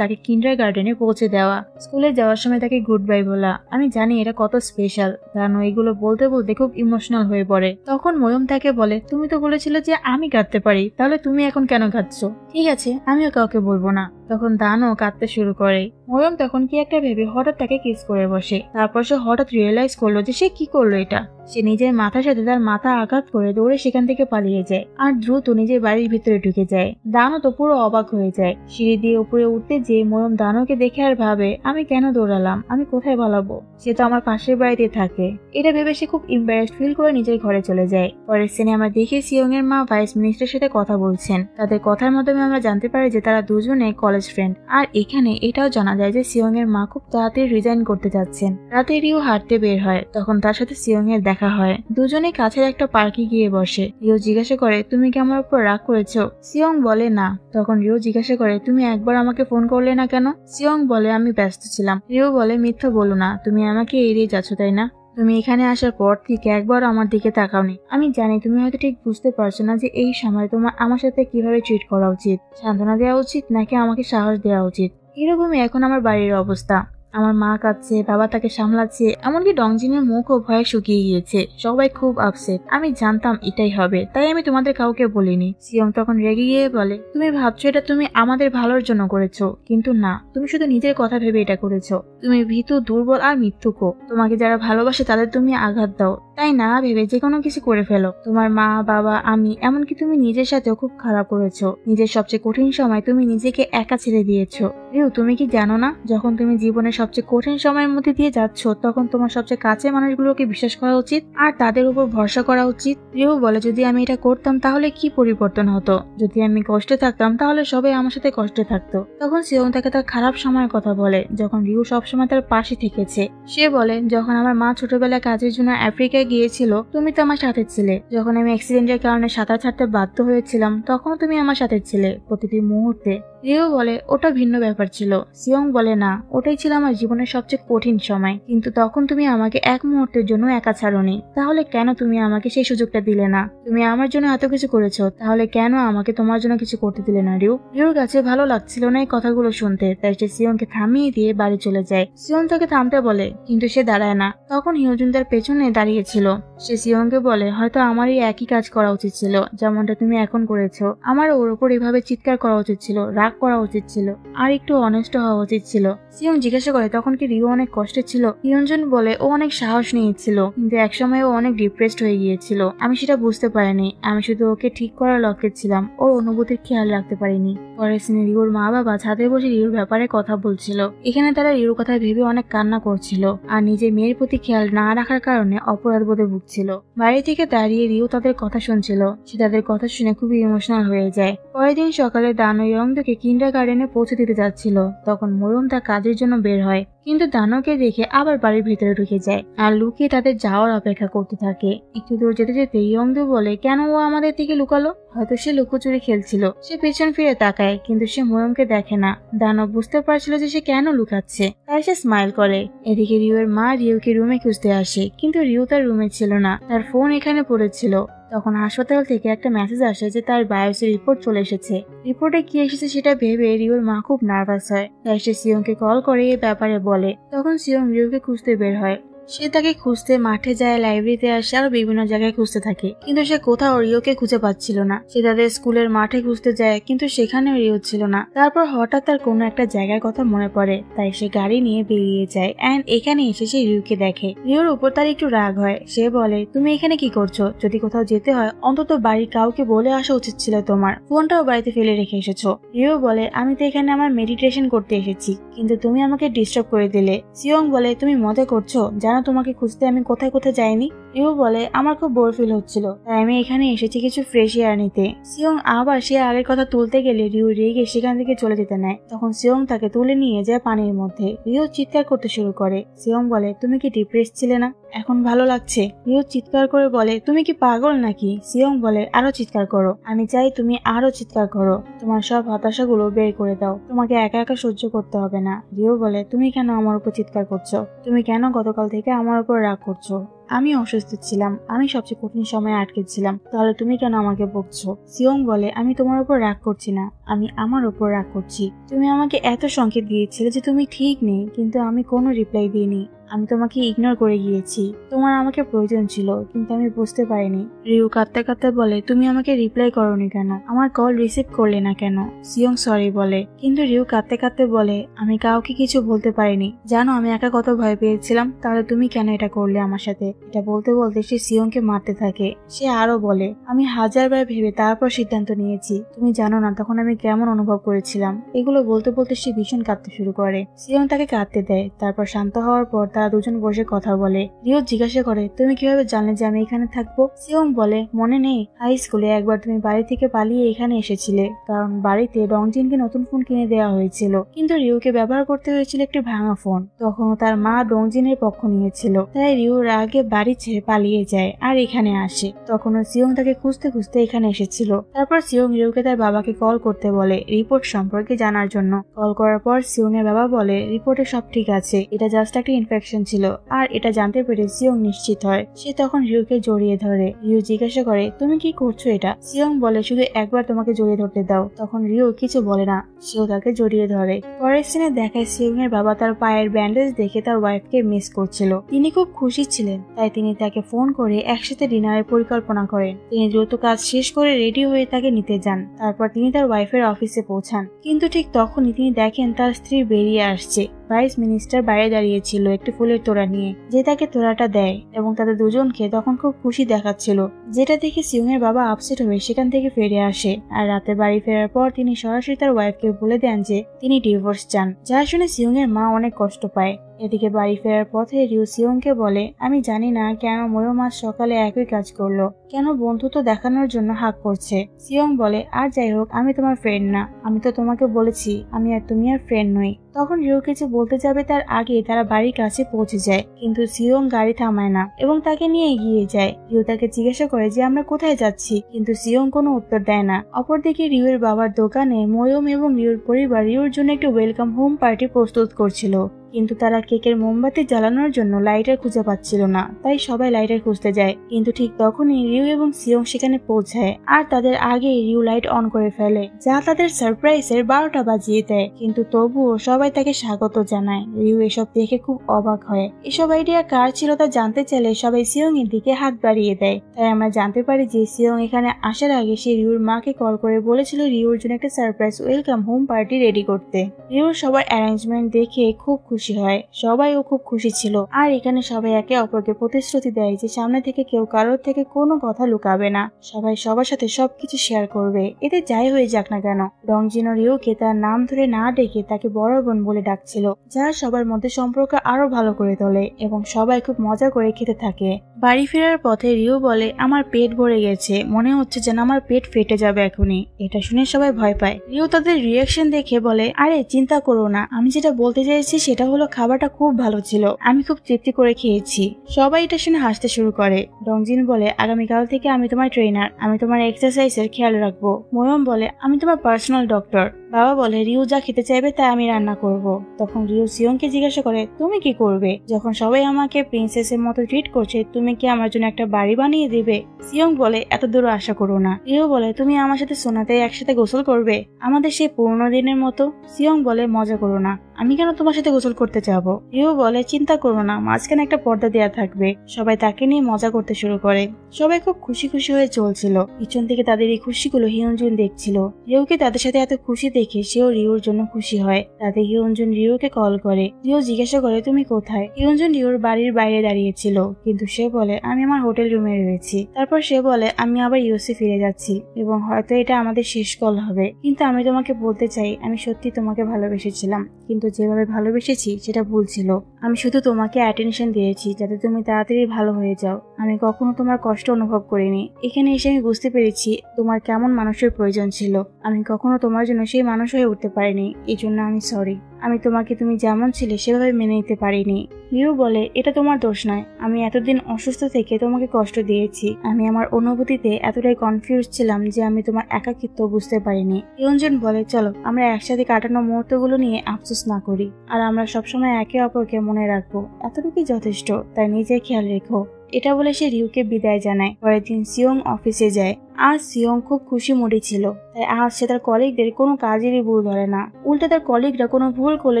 তাকে কিন্ডারগার্টেনে পৌঁছে দেওয়া, স্কুলে যাওয়ার সময় তাকে গুড বাই বলা। আমি জানি এটা কত স্পেশাল। দানো এগুলো বলতে বলতে খুব ইমোশনাল হয়ে পড়ে। তখন ময়ূম তাকে বলে তুমি তো বলেছিলে যে আমি কাঁদতে পারি, তাহলে তুমি এখন কেন কাঁদছো? ঠিক আছে, আমিও কাউকে বলবো না। তখন দানো কাঁদতে শুরু করে। ময়ূম তখন কি একটা ভেবে হঠাৎ তাকে কিস করে বসে। তারপর সে হঠাৎ রিয়েলাইজ করলো যে সে কি করলো এটা। সে নিজের মাথার সাথে তার মাথা আঘাত করে দৌড়ে সেখান থেকে পালিয়ে যায় আর দ্রুত নিজের বাড়ির ভিতরে ঢুকে যায়। দানো তো পুরো অবাক হয়ে যায়। সিঁড়ি দিয়ে উপরে উঠতে যেয়ে ময়ূম দানোকে দেখে আর ভাবে আমি কেন দৌড়ালাম, আমি কোথায় পালাবো, সে তো আমার পাশের বাড়িতে থাকে। এটা ভেবে সে খুব এম্বারেসড ফিল করে নিজের ঘরে চলে যায়। পরের সিনে আমরা দেখি সিয়ং এর মা ভাইস মিনিস্টারের সাথে কথা বলছেন। তাদের কথার মাধ্যমে আমরা জানতে পারি যে তারা দুজনে কলেজ ফ্রেন্ড। আর এখানে এটাও জানা যায় যে সিয়ং এর মা খুব তাড়াতাড়ি রিজাইন করতে যাচ্ছেন। রাতে রিও হাঁটতে বের হয়, তখন তার সাথে সিয়ং এর দেখা হয়। দুজনে কাছের একটা পার্কে গিয়ে বসে। রিও জিজ্ঞাসা করে তুমি কি আমার উপর রাগ করেছো? সিয়ং বলে না। তখন রিও জিজ্ঞাসা করে তুমি একবার আমাকে ফোন করলে না কেন? সিয়ং বলে আমি ব্যস্ত ছিলাম। রিও বলে মিথ্যা বলো না, তুমি আমাকে এড়িয়ে যাচ্ছ তাই না? তুমি এখানে আসার পর থেকে একবার আমার দিকে তাকাওনি। আমি জানি তুমি হয়তো ঠিক বুঝতে পারছো না যে এই সময় তোমার আমার সাথে কিভাবে ট্রিট করা উচিত, সান্ত্বনা দেওয়া উচিত নাকি আমাকে সাহস দেওয়া উচিত। এরকমই এখন আমার বাড়ির অবস্থা। আমার মা কাঁদছে, বাবা তাকে সামলাচ্ছে, এমনকি ডংজিনের মুখও ভয়ে শুকিয়ে গিয়েছে। সবাই খুব আপসেট। আমি জানতাম এটাই হবে, তাই আমি তোমাদের কাউকে বলিনি। সিয়ং তখন রেগে গিয়ে বলে, তুমি ভাবছো এটা তুমি আমাদের ভালোর জন্য করেছো, কিন্তু না, তুমি শুধু নিজের কথা ভেবে এটা করেছো। তুমি ভীতু, দুর্বল আর মিথ্যুকো। তোমাকে যারা ভালোবাসে তাদের তুমি আঘাত দাও, তাই না ভেবে যে কোনো কিছু করে ফেলো। তোমার মা, বাবা, আমি, এমনকি তুমি নিজের সাথেও খুব খারাপ করেছো। নিজের সবচেয়ে কঠিন সময় তুমি নিজেকে একা ছেড়ে দিয়েছো। রিউ, তুমি কি জানো না, যখন তুমি জীবনের সবচেয়ে কঠিন সময়ের মধ্যে দিয়ে যাচ্ছ, তখন তোমার সবচেয়ে কাছের মানুষগুলোকে বিশ্বাস করা উচিত আর তাদের উপর ভরসা করা উচিত। রিউ বলে, যদি আমি এটা করতাম তাহলে কি পরিবর্তন হতো? যদি আমি কষ্টে থাকতাম তাহলে সবাই আমার সাথে কষ্টে থাকতো। তখন সিয়ং তাকে তার খারাপ সময়ের কথা বলে, যখন রিউ সবসময় তার পাশে থেকেছে। সে বলে, যখন আমার মা ছোটবেলায় কাজের জন্য আফ্রিকায় গিয়েছিল, তুমি তো আমার সাথে ছিলে। যখন আমি অ্যাক্সিডেন্টের কারণে সাঁতার ছাড়তে বাধ্য হয়েছিলাম, তখনও তুমি আমার সাথে ছিলে, প্রতিটি মুহূর্তে। রিও বলে, ওটা ভিন্ন ব্যাপার ছিল। সিয়ং বলে, না, ওটাই ছিল আমার জীবনের সবচেয়ে কঠিন সময়, কিন্তু তখন তুমি আমাকে এক মুহূর্তের জন্য একা ছাড়োনি। তাহলে কেন তুমি আমাকে সেই সুযোগটা দিলে না? তুমি আমার জন্য এত কিছু করেছো, তাহলে কেন আমাকে তোমার জন্য কিছু করতে দিলে না? রিওর কাছে ভালো লাগছিল না এই কথাগুলো শুনতে, তাই সে সিয়ংকে থামিয়ে দিয়ে বাড়ি চলে যায়। সিয়ং তাকে থামতে বলে, কিন্তু সে দাঁড়ায় না। তখন হিউজুন তার পেছনে দাঁড়িয়েছিল। সে সিয়ংকে বলে, হয়তো আমারই একই কাজ করা উচিত ছিল, যেমনটা তুমি এখন করেছো। আমার ওর উপর এভাবে চিৎকার করা উচিত ছিল, রাগ করা উচিত ছিল, আর একটু অনেস্ট হওয়া উচিত ছিল। সিয়ং জিজ্ঞাসা করে, তখন কি রিও অনেক কষ্টে ছিল? হিউজুন বলে, ও অনেক সাহস নিয়েছিল, কিন্তু একসময় ও অনেক ডিপ্রেসড হয়ে গিয়েছিল। আমি সেটা বুঝতে পারিনি। আমি শুধু ওকে ঠিক করার লক্ষ্যে ছিলাম, ওর অনুভূতির খেয়াল রাখতে পারিনি। পরের সিনে রিওর মা বাবা ছাদে বসে রিওর ব্যাপারে কথা বলছিল। এখানে তারা রিওর কথা ভেবে অনেক কান্না করছিল আর নিজের মেয়ের প্রতি খেয়াল না রাখার কারণে অপরাধ বোধে ভুগছিল। বাড়ি থেকে দাঁড়িয়ে রিও তাদের কথা শুনছিল। সে তাদের কথা শুনে খুবই ইমোশনাল হয়ে যায়। পরের দিন সকালে দানো ইয়ংদোকে কিন্ডারগার্টেনে পৌঁছে দিতে যাচ্ছিল, তখন ময়ূম তার কাজের জন্য বের হয়, কিন্তু দানোকে দেখে আবার বাড়ির ভেতরে ঢুকে যায় আর লুকিয়ে তাদের যাওয়ার অপেক্ষা করতে থাকে। একটু দূর যেতে যেতে ইয়ংদো বলে, কেন ও আমাদের থেকে লুকালো? হয়তো সে লুকোচুরি খেলছিল। সে পেছন ফিরে তাকায়, কিন্তু সে ময়ূমকে দেখে না। দানো বুঝতে পারছিল যে সে কেন লুকাচ্ছে, তাই সে স্মাইল করে। এদিকে রিওর মা রিওকে রুমে খুঁজতে আসে, কিন্তু রিও তার রুমে ছিল না, তার ফোন এখানে পড়েছিল। তখন হাসপাতাল থেকে একটা মেসেজ আসে যে তার বায়োপসি রিপোর্ট চলে এসেছে। রিপোর্টে কি এসেছে সেটা ভেবে রিওর মা খুব নার্ভাস হয়, তাই সে সিয়ংকে কল করে এই ব্যাপারে বলে। তখন সিয়ং রিওকে খুঁজতে বের হয়। সে তাকে খুঁজতে মাঠে যায়, লাইব্রেরিতে আসে, আরো বিভিন্ন জায়গায় খুঁজতে থাকে, কিন্তু সে কোথাও রিওকে খুঁজে পাচ্ছিল না। সে তাদের স্কুলের মাঠে খুঁজতে যায়, কিন্তু সেখানেও রিও ছিল না। তারপর হঠাৎ তার কোনো একটা জায়গার কথা মনে পড়ে, তাই সে গাড়ি নিয়ে বেরিয়ে যায় এন্ড এখানে এসে সে রিওকে দেখে। রিওর উপর তার একটু রাগ হয়। সে বলে, তুমি এখানে কি করছো? যদি কোথাও যেতে হয় অন্তত বাড়ির কাউকে বলে আসা উচিত ছিল তোমার। ফোনটাও বাড়িতে ফেলে রেখে এসেছো। রিও বলে, আমি তো এখানে আমার মেডিটেশন করতে এসেছি, কিন্তু তুমি আমাকে ডিস্টার্ব করে দিলে। সিয়ং বলে, তুমি মজা করছো? জানো তোমাকে খুঁজতে আমি কোথায় কোথায় যাইনি। রিও বলে, আমার খুব বোর ফিল হচ্ছিল, তাই আমি এখানে এসেছি কিছু ফ্রেশ এয়ার নিতে। সিয়ং আবার সে আগের কথা তুলতে গেলে রিও রেগে সেখান থেকে চলে যেতে নেয়। তখন সিয়ং তাকে তুলে নিয়ে যায় পানির মধ্যে। রিও চিৎকার করতে শুরু করে। সিয়ং বলে, তুমি কি ডিপ্রেস ছিলে না? এখন ভালো লাগছে? রিও চিৎকার করে বলে, তুমি কি পাগল নাকি? সিয়ং বলে, আরো চিৎকার করো, আমি চাই তুমি আরো চিৎকার করো, তোমার সব হতাশাগুলো বের করে দাও, তোমাকে একা একা সহ্য করতে হবে না। রিও বলে, তুমি কেন আমার উপর চিৎকার করছো? তুমি কেন গতকাল থেকে আমার উপর রাগ করছো? আমি অসুস্থ ছিলাম, আমি সবচেয়ে কঠিন সময়ে আটকে ছিলাম, তাহলে তুমি কেন আমাকে বকছো? সিয়ং বলে, আমি তোমার উপর রাগ করছি না, আমি আমার উপর রাগ করছি। তুমি আমাকে এত সংকেত দিয়েছিলে যে তুমি ঠিক নেই, কিন্তু আমি কোনো রিপ্লাই দিইনি। আমি তোমাকে ইগনোর করে গিয়েছি। তোমার আমাকে প্রয়োজন ছিল, কিন্তু আমি বুঝতে পারিনি। রিউ কাঁদতে কাঁদতে বলে, তুমি আমাকে রিপ্লাই করোনি কেন? আমার কল রিসিভ করলে না কেন? সিয়ং সরি বলে, কিন্তু রিউ কাঁদতে কাঁদতে বলে, আমি কাউকে কিছু বলতে পারিনি। জানো আমি একা কত ভয় পেয়েছিলাম, তাহলে তুমি কেন এটা করলে আমার সাথে? এটা বলতে বলতে সে সিয়ংকে মারতে থাকে। সে আরো বলে, আমি হাজারবার ভেবে তারপর সিদ্ধান্ত নিয়েছি। তুমি জানো না তখন আমি কেমন অনুভব করেছিলাম। এগুলো বলতে বলতে সে ভীষণ কাঁদতে শুরু করে। সিয়ং তাকে কাঁদতে দেয়। তারপর শান্ত হওয়ার পর তারা দুজন বসে কথা বলে। রিও জিজ্ঞাসা করে, তুমি কিভাবে জানলে যে আমি এখানে থাকবো? সিয়ং বলে, মনে নেই হাই স্কুলে একবার তুমি বাড়ি থেকে পালিয়ে এখানে এসেছিলে, কারণ বাড়িতে ডংজিনকে নতুন ফোন কিনে দেওয়া হয়েছিল, কিন্তু রিওকে ব্যবহার করতে হয়েছিল একটি ভাঙা ফোন। তখনও তার মা ডংজিনের পক্ষ নিয়েছিল, তাই রিও রাগে বাড়ি ছেড়ে পালিয়ে যায় আর এখানে আসে। তখনও সিয়ং তাকে খুঁজতে খুঁজতে এখানে এসেছিল। তারপর সিয়ং রিওকে তার বাবাকে কল করতে বলে রিপোর্ট সম্পর্কে জানার জন্য। কল করার পর সিয়ং এর বাবা বলে, রিপোর্টে সব ঠিক আছে, এটা জাস্ট একটা ইনফেকশন রিয়াকশন ছিল, আর এটা জানতে পেরে সিয়ং নিশ্চিত হয়। সে তখন রিউকে জড়িয়ে ধরে। রিউ জিজ্ঞাসা করে, তুমি কি করছো এটা? সিয়ং বলে, শুধু একবার তোমাকে জড়িয়ে ধরতে দাও। তখন রিউ কিছু বলে না, সেও তাকে জড়িয়ে ধরে। পরের সিনে দেখায় সিয়ং এর বাবা তার পায়ের ব্যান্ডেজ দেখে তার ওয়াইফকে মিস করছিল। তিনি খুব খুশি ছিলেন, তাই তিনি তাকে ফোন করে একসাথে ডিনারের পরিকল্পনা করেন। তিনি দ্রুত কাজ শেষ করে রেডি হয়ে তাকে নিতে যান। তারপর তিনি তার ওয়াইফের অফিসে পৌঁছান, কিন্তু ঠিক তখনই তিনি দেখেন তার স্ত্রী বেরিয়ে আসছে। ভাইস মিনিস্টার বাইরে দাঁড়িয়েছিল একটি ফুলের তোড়া নিয়ে, যে তাকে তোড়াটা দেয় এবং তাদের দুজনকে তখন খুব খুশি দেখাচ্ছিল, যেটা দেখে সিয়ং এর বাবা আপসেট হয়ে সেখান থেকে ফিরে আসে। আর রাতে বাড়ি ফেরার পর তিনি সরাসরি তার ওয়াইফকে বলে দেন যে তিনি ডিভোর্স চান, যা শুনে সিয়ং এর মা অনেক কষ্ট পায়। এদিকে বাড়ি ফেরার পথে রিউ সিয়ংকে বলে, আমি জানি না কেন ময়ূর মাস সকালে একই কাজ করলো, কেন বন্ধুত্ব দেখানোর জন্য হাক করছে। সিয়ং বলে, আর যাই হোক, আমি তোমার ফ্রেন্ড না, আমি তো তোমাকে বলেছি আমি আর তুমি আর ফ্রেন্ড নই। তখন রিউ কিছু বলতে যাবে তার আগে তারা বাড়ির কাছে পৌঁছে যায়, কিন্তু সিয়ং গাড়ি থামায় না এবং তাকে নিয়ে এগিয়ে যায়। রিউ তাকে জিজ্ঞাসা করে যে আমরা কোথায় যাচ্ছি, কিন্তু সিয়ং কোনো উত্তর দেয় না। অপরদিকে রিউর বাবার দোকানে ময়ূম এবং রিউর পরিবার রিউর জন্য একটি ওয়েলকাম হোম পার্টি প্রস্তুত করছিল, কিন্তু তারা কেকের মোমবাতি জ্বালানোর জন্য লাইটার খুঁজে পাচ্ছিল না, তাই সবাই লাইটার খুঁজতে যায়। কিন্তু ঠিক তখনই রিউ এবং সিয়ং সেখানে পৌঁছায়, আর তাদের আগে রিউ লাইট অন করে ফেলে, যা তাদের সারপ্রাইজের 12টা বাজিয়ে দেয়। কিন্তু তবুও সবাই তাকে স্বাগত জানায়। রিউ এসব দেখে খুব অবাক হয়। এসব আইডিয়া কার ছিল তা জানতে চাইলে সবাই সিয়ং এর দিকে হাত বাড়িয়ে দেয়। তাই আমরা জানতে পারি যে সিয়ং এখানে আসার আগে সে রিউর মাকে কল করে বলেছিল রিউর জন্য একটা surprise welcome home party ready করতে। রিউর সবার অ্যারেঞ্জমেন্ট দেখে খুব খুশি হয়, সবাইও খুব খুশি ছিল। আর এখানে সবাই একে অপরকে প্রতিশ্রুতি দেয় যে সামনে থেকে কেউ কারোর থেকে কোনো কথা লুকাবে না, সবাই সবার সাথে সবকিছু শেয়ার করবে, এতে যাই হয়ে যাক না কেন। রংজিন ও রিউকে তার নাম ধরে না ডেকে তাকে বড় বোন বলে ডাকছিল, যা সবার মধ্যে সম্পর্ক আরো ভালো করে তোলে এবং সবাই খুব মজা করে খেতে থাকে। বাড়ি ফেরার পথে রিউ বলে, আমার পেট ভরে গেছে, মনে হচ্ছে যেন আমার পেট ফেটে যাবে এখনই। এটা শুনে সবাই ভয় পায়। রিউ তাদের রিয়াকশন দেখে বলে, আরে চিন্তা করো না, আমি যেটা বলতে চাইছি সেটা হলো খাবারটা খুব ভালো ছিল, আমি খুব তৃপ্তি করে খেয়েছি। সবাই এটা শুনে হাসতে শুরু করে। রংজিন বলে, আগামীকাল থেকে আমি তোমার ট্রেনার, আমি তোমার এক্সারসাইজের খেয়াল রাখবো। ময়ূম বলে, আমি তোমার পার্সোনাল ডক্টর। বাবা বলে, রিউ যা খেতে চাইবে তা আমি রান্না করব। তখন রিউ সিয়ংকে জিজ্ঞাসা করে, তুমি কি করবে? যখন সবাই আমাকে প্রিন্সেসের মতো ট্রিট করছে, তুমি কি আমার জন্য একটা বাড়ি বানিয়ে দিবে? সিয়ং বলে, এত দূর আশা করো না। রিউ বলে, তুমি আমার সাথে সোনাতে একসাথে গোসল করবে, আমাদের সেই পুরনো দিনের মতো। সিয়ং বলে, মজা করো না, আমি কেন তোমার সাথে গোসল করতে যাবো? রিউ বলে, চিন্তা করো না, মাঝখানে একটা পর্দা দেয়া থাকবে। সবাই তাকে নিয়ে মজা করতে শুরু করে। সবাই খুব খুশি খুশি হয়ে চলছিল। পিছন থেকে তাদের এই খুশিগুলো হিয়নজুন দেখছিল। রিউকে তাদের সাথে এত খুশি দেখে সেও রিউর জন্য খুশি হয়। তাতে হিয়নজুন রিউকে কল করে। রিউ জিজ্ঞাসা করে, তুমি কোথায়? হিয়নজুন রিউর বাড়ির বাইরে দাঁড়িয়েছিল, কিন্তু সে বলে, আমি আমার হোটেল রুমে রয়েছি। তারপর সে বলে, আমি আবার ইউএসএ ফিরে যাচ্ছি এবং হয়তো এটা আমাদের শেষ কল হবে, কিন্তু আমি তোমাকে বলতে চাই আমি সত্যি তোমাকে ভালোবেসেছিলাম, কিন্তু যেভাবে ভালোবেসেছি সেটা ভুল ছিল। আমি শুধু তোমাকে অ্যাটেনশন দিয়েছি যাতে তুমি তাড়াতাড়ি ভালো হয়ে যাও, আমি কখনো তোমার কষ্ট অনুভব করিনি। এখানে এসে আমি বুঝতে পেরেছি তোমার কেমন মানুষের প্রয়োজন ছিল। আমি কখনো তোমার জন্য সেই মানুষ হয়ে উঠতে পারিনি, এই জন্য আমি সরি। আমি তোমাকে তুমি যেমন ছিলে সেভাবে মেনে নিতে পারিনি। রিউ বলে, এটা তোমার দোষ নয়, আমি এতদিন অসুস্থ থেকে তোমাকে কষ্ট দিয়েছি। আমি আমার অনুভূতিতে এতটাই কনফিউজ ছিলাম যে আমি তোমার একাকিত্ব বুঝতে পারিনি। হিয়নজুন বলে, চলো আমরা একসাথে কাটানো মুহূর্তগুলো নিয়ে আফসোস না করি, আর আমরা সবসময় একে অপরকে মনে রাখবো, এতটুকুই যথেষ্ট, তাই নিজের খেয়াল রেখো। এটা বলে সে রিউকে বিদায় জানায়। পরের দিন সিয়ং অফিসে যায়। আজ সিয়ং খুব খুশি মুডে ছিল, তাই আজ সে তার কলিগদের কোনো কাজেরই ভুল ধরে না। উল্টে তার কলিগরা কোনো ভুল করলে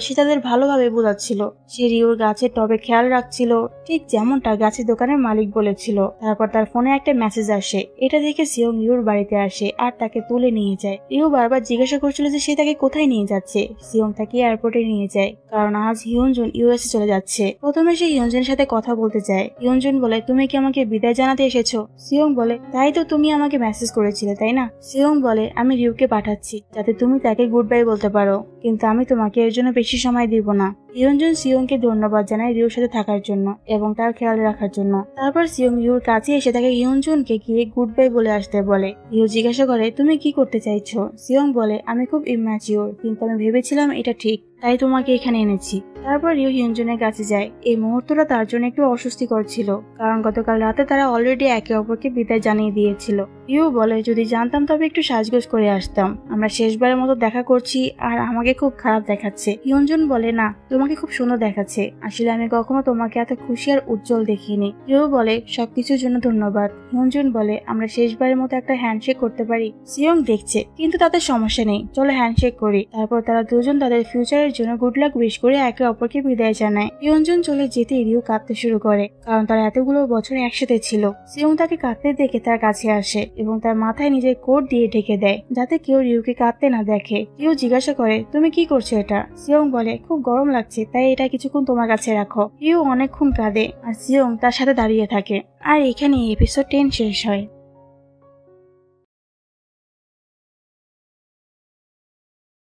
সে তাদের ভালোভাবে বোঝাচ্ছিল। সে রিউর গাছের টবে খেয়াল রাখছিল, ঠিক যেমনটা গাছের দোকানের মালিক বলেছিল। তারপর তার ফোনে একটা মেসেজ আসে। এটা দেখে সিয়ং রিউর বাড়িতে আসে আর তাকে তুলে নিয়ে যায়। রিউ বারবার জিজ্ঞাসা করছিল যে সে তাকে কোথায় নিয়ে যাচ্ছে। সিয়ং তাকে এয়ারপোর্টে নিয়ে যায়, কারণ আজ হিয়নজুন ইউএসএ চলে যাচ্ছে। প্রথমে সে হিয়নজুনের সাথে কথা বলতে চায়। হিয়নজুন বলে, তুমি কি আমাকে বিদায় জানাতে এসেছো? সিয়ং বলে, তাই তো তুমি আমাকে মেসেজ করেছিলে, তাই না? সিয়ং বলে, আমি রিউকে পাঠাচ্ছি যাতে তুমি তাকে গুড বাই বলতে পারো, কিন্তু আমি তোমাকে এর জন্য বেশি সময় দিব না। হিয়নজুন সিয়ংকে ধন্যবাদ জানায় রিউর সাথে থাকার জন্য এবং তার খেয়াল রাখার জন্য। তারপর সিয়ং রিউর কাছে এসে তাকে হিয়নজুনকে গিয়ে গুড বাই বলে আসতে বলে। রিউ জিজ্ঞাসা করে, তুমি কি করতে চাইছো? সিয়ং বলে, আমি খুব ইম্যাচিওর, কিন্তু আমি ভেবেছিলাম এটা ঠিক, তাই তোমাকে এখানে এনেছি। তারপর রিউ হিয়নজুনের কাছে যায়। এই মুহূর্তটা তার জন্য একটু অস্বস্তিকর ছিল, কারণ গতকাল রাতে তারা অলরেডি একে অপরকে বিদায় জানিয়ে দিয়েছিল। রিউ বলে, যদি জানতাম তবে একটু সাজগোজ করে আসতাম, আমরা শেষবারের মতো দেখা করছি আর আমাকে খুব খারাপ দেখাচ্ছে। হিয়নজুন বলে, না, তোমাকে তোমাকে খুব সুন্দর দেখাচ্ছে। আসলে আমি কখনো তোমাকে এত খুশি আর উজ্জ্বল দেখিনি। রিও বলে সবকিছুর জন্য ধন্যবাদ। হিউনজুন বলে আমরা শেষবারের মতো একটা হ্যান্ডশেক করতে পারি। সিয়ং দেখছে কিন্তু তাতে সমস্যা নেই, চলো হ্যান্ডশেক করি। তারপর তারা দুজন তাদের ফিউচারের জন্য গুড লাক উইশ করে একে অপরকে বিদায় জানায়। হিউনজুন চলে যেতে রিও কাঁদতে শুরু করে, কারণ তারা এতগুলো বছর একসাথে ছিল। সিয়ং তাকে কাঁদতে দেখে তার কাছে আসে এবং তার মাথায় নিজের কোট দিয়ে ঢেকে দেয় যাতে কেউ রিওকে কাঁদতে না দেখে। রিও জিজ্ঞাসা করে তুমি কি করছো এটা? সিয়ং বলে খুব গরম লাগছে, তাই এটা কিছুক্ষণ তোমার কাছে রাখো। রিও অনেকক্ষণ কাঁদে আর সিয়ং তার সাথে দাঁড়িয়ে থাকে। আর এখানে এপিসোড 10 শেষ হয়।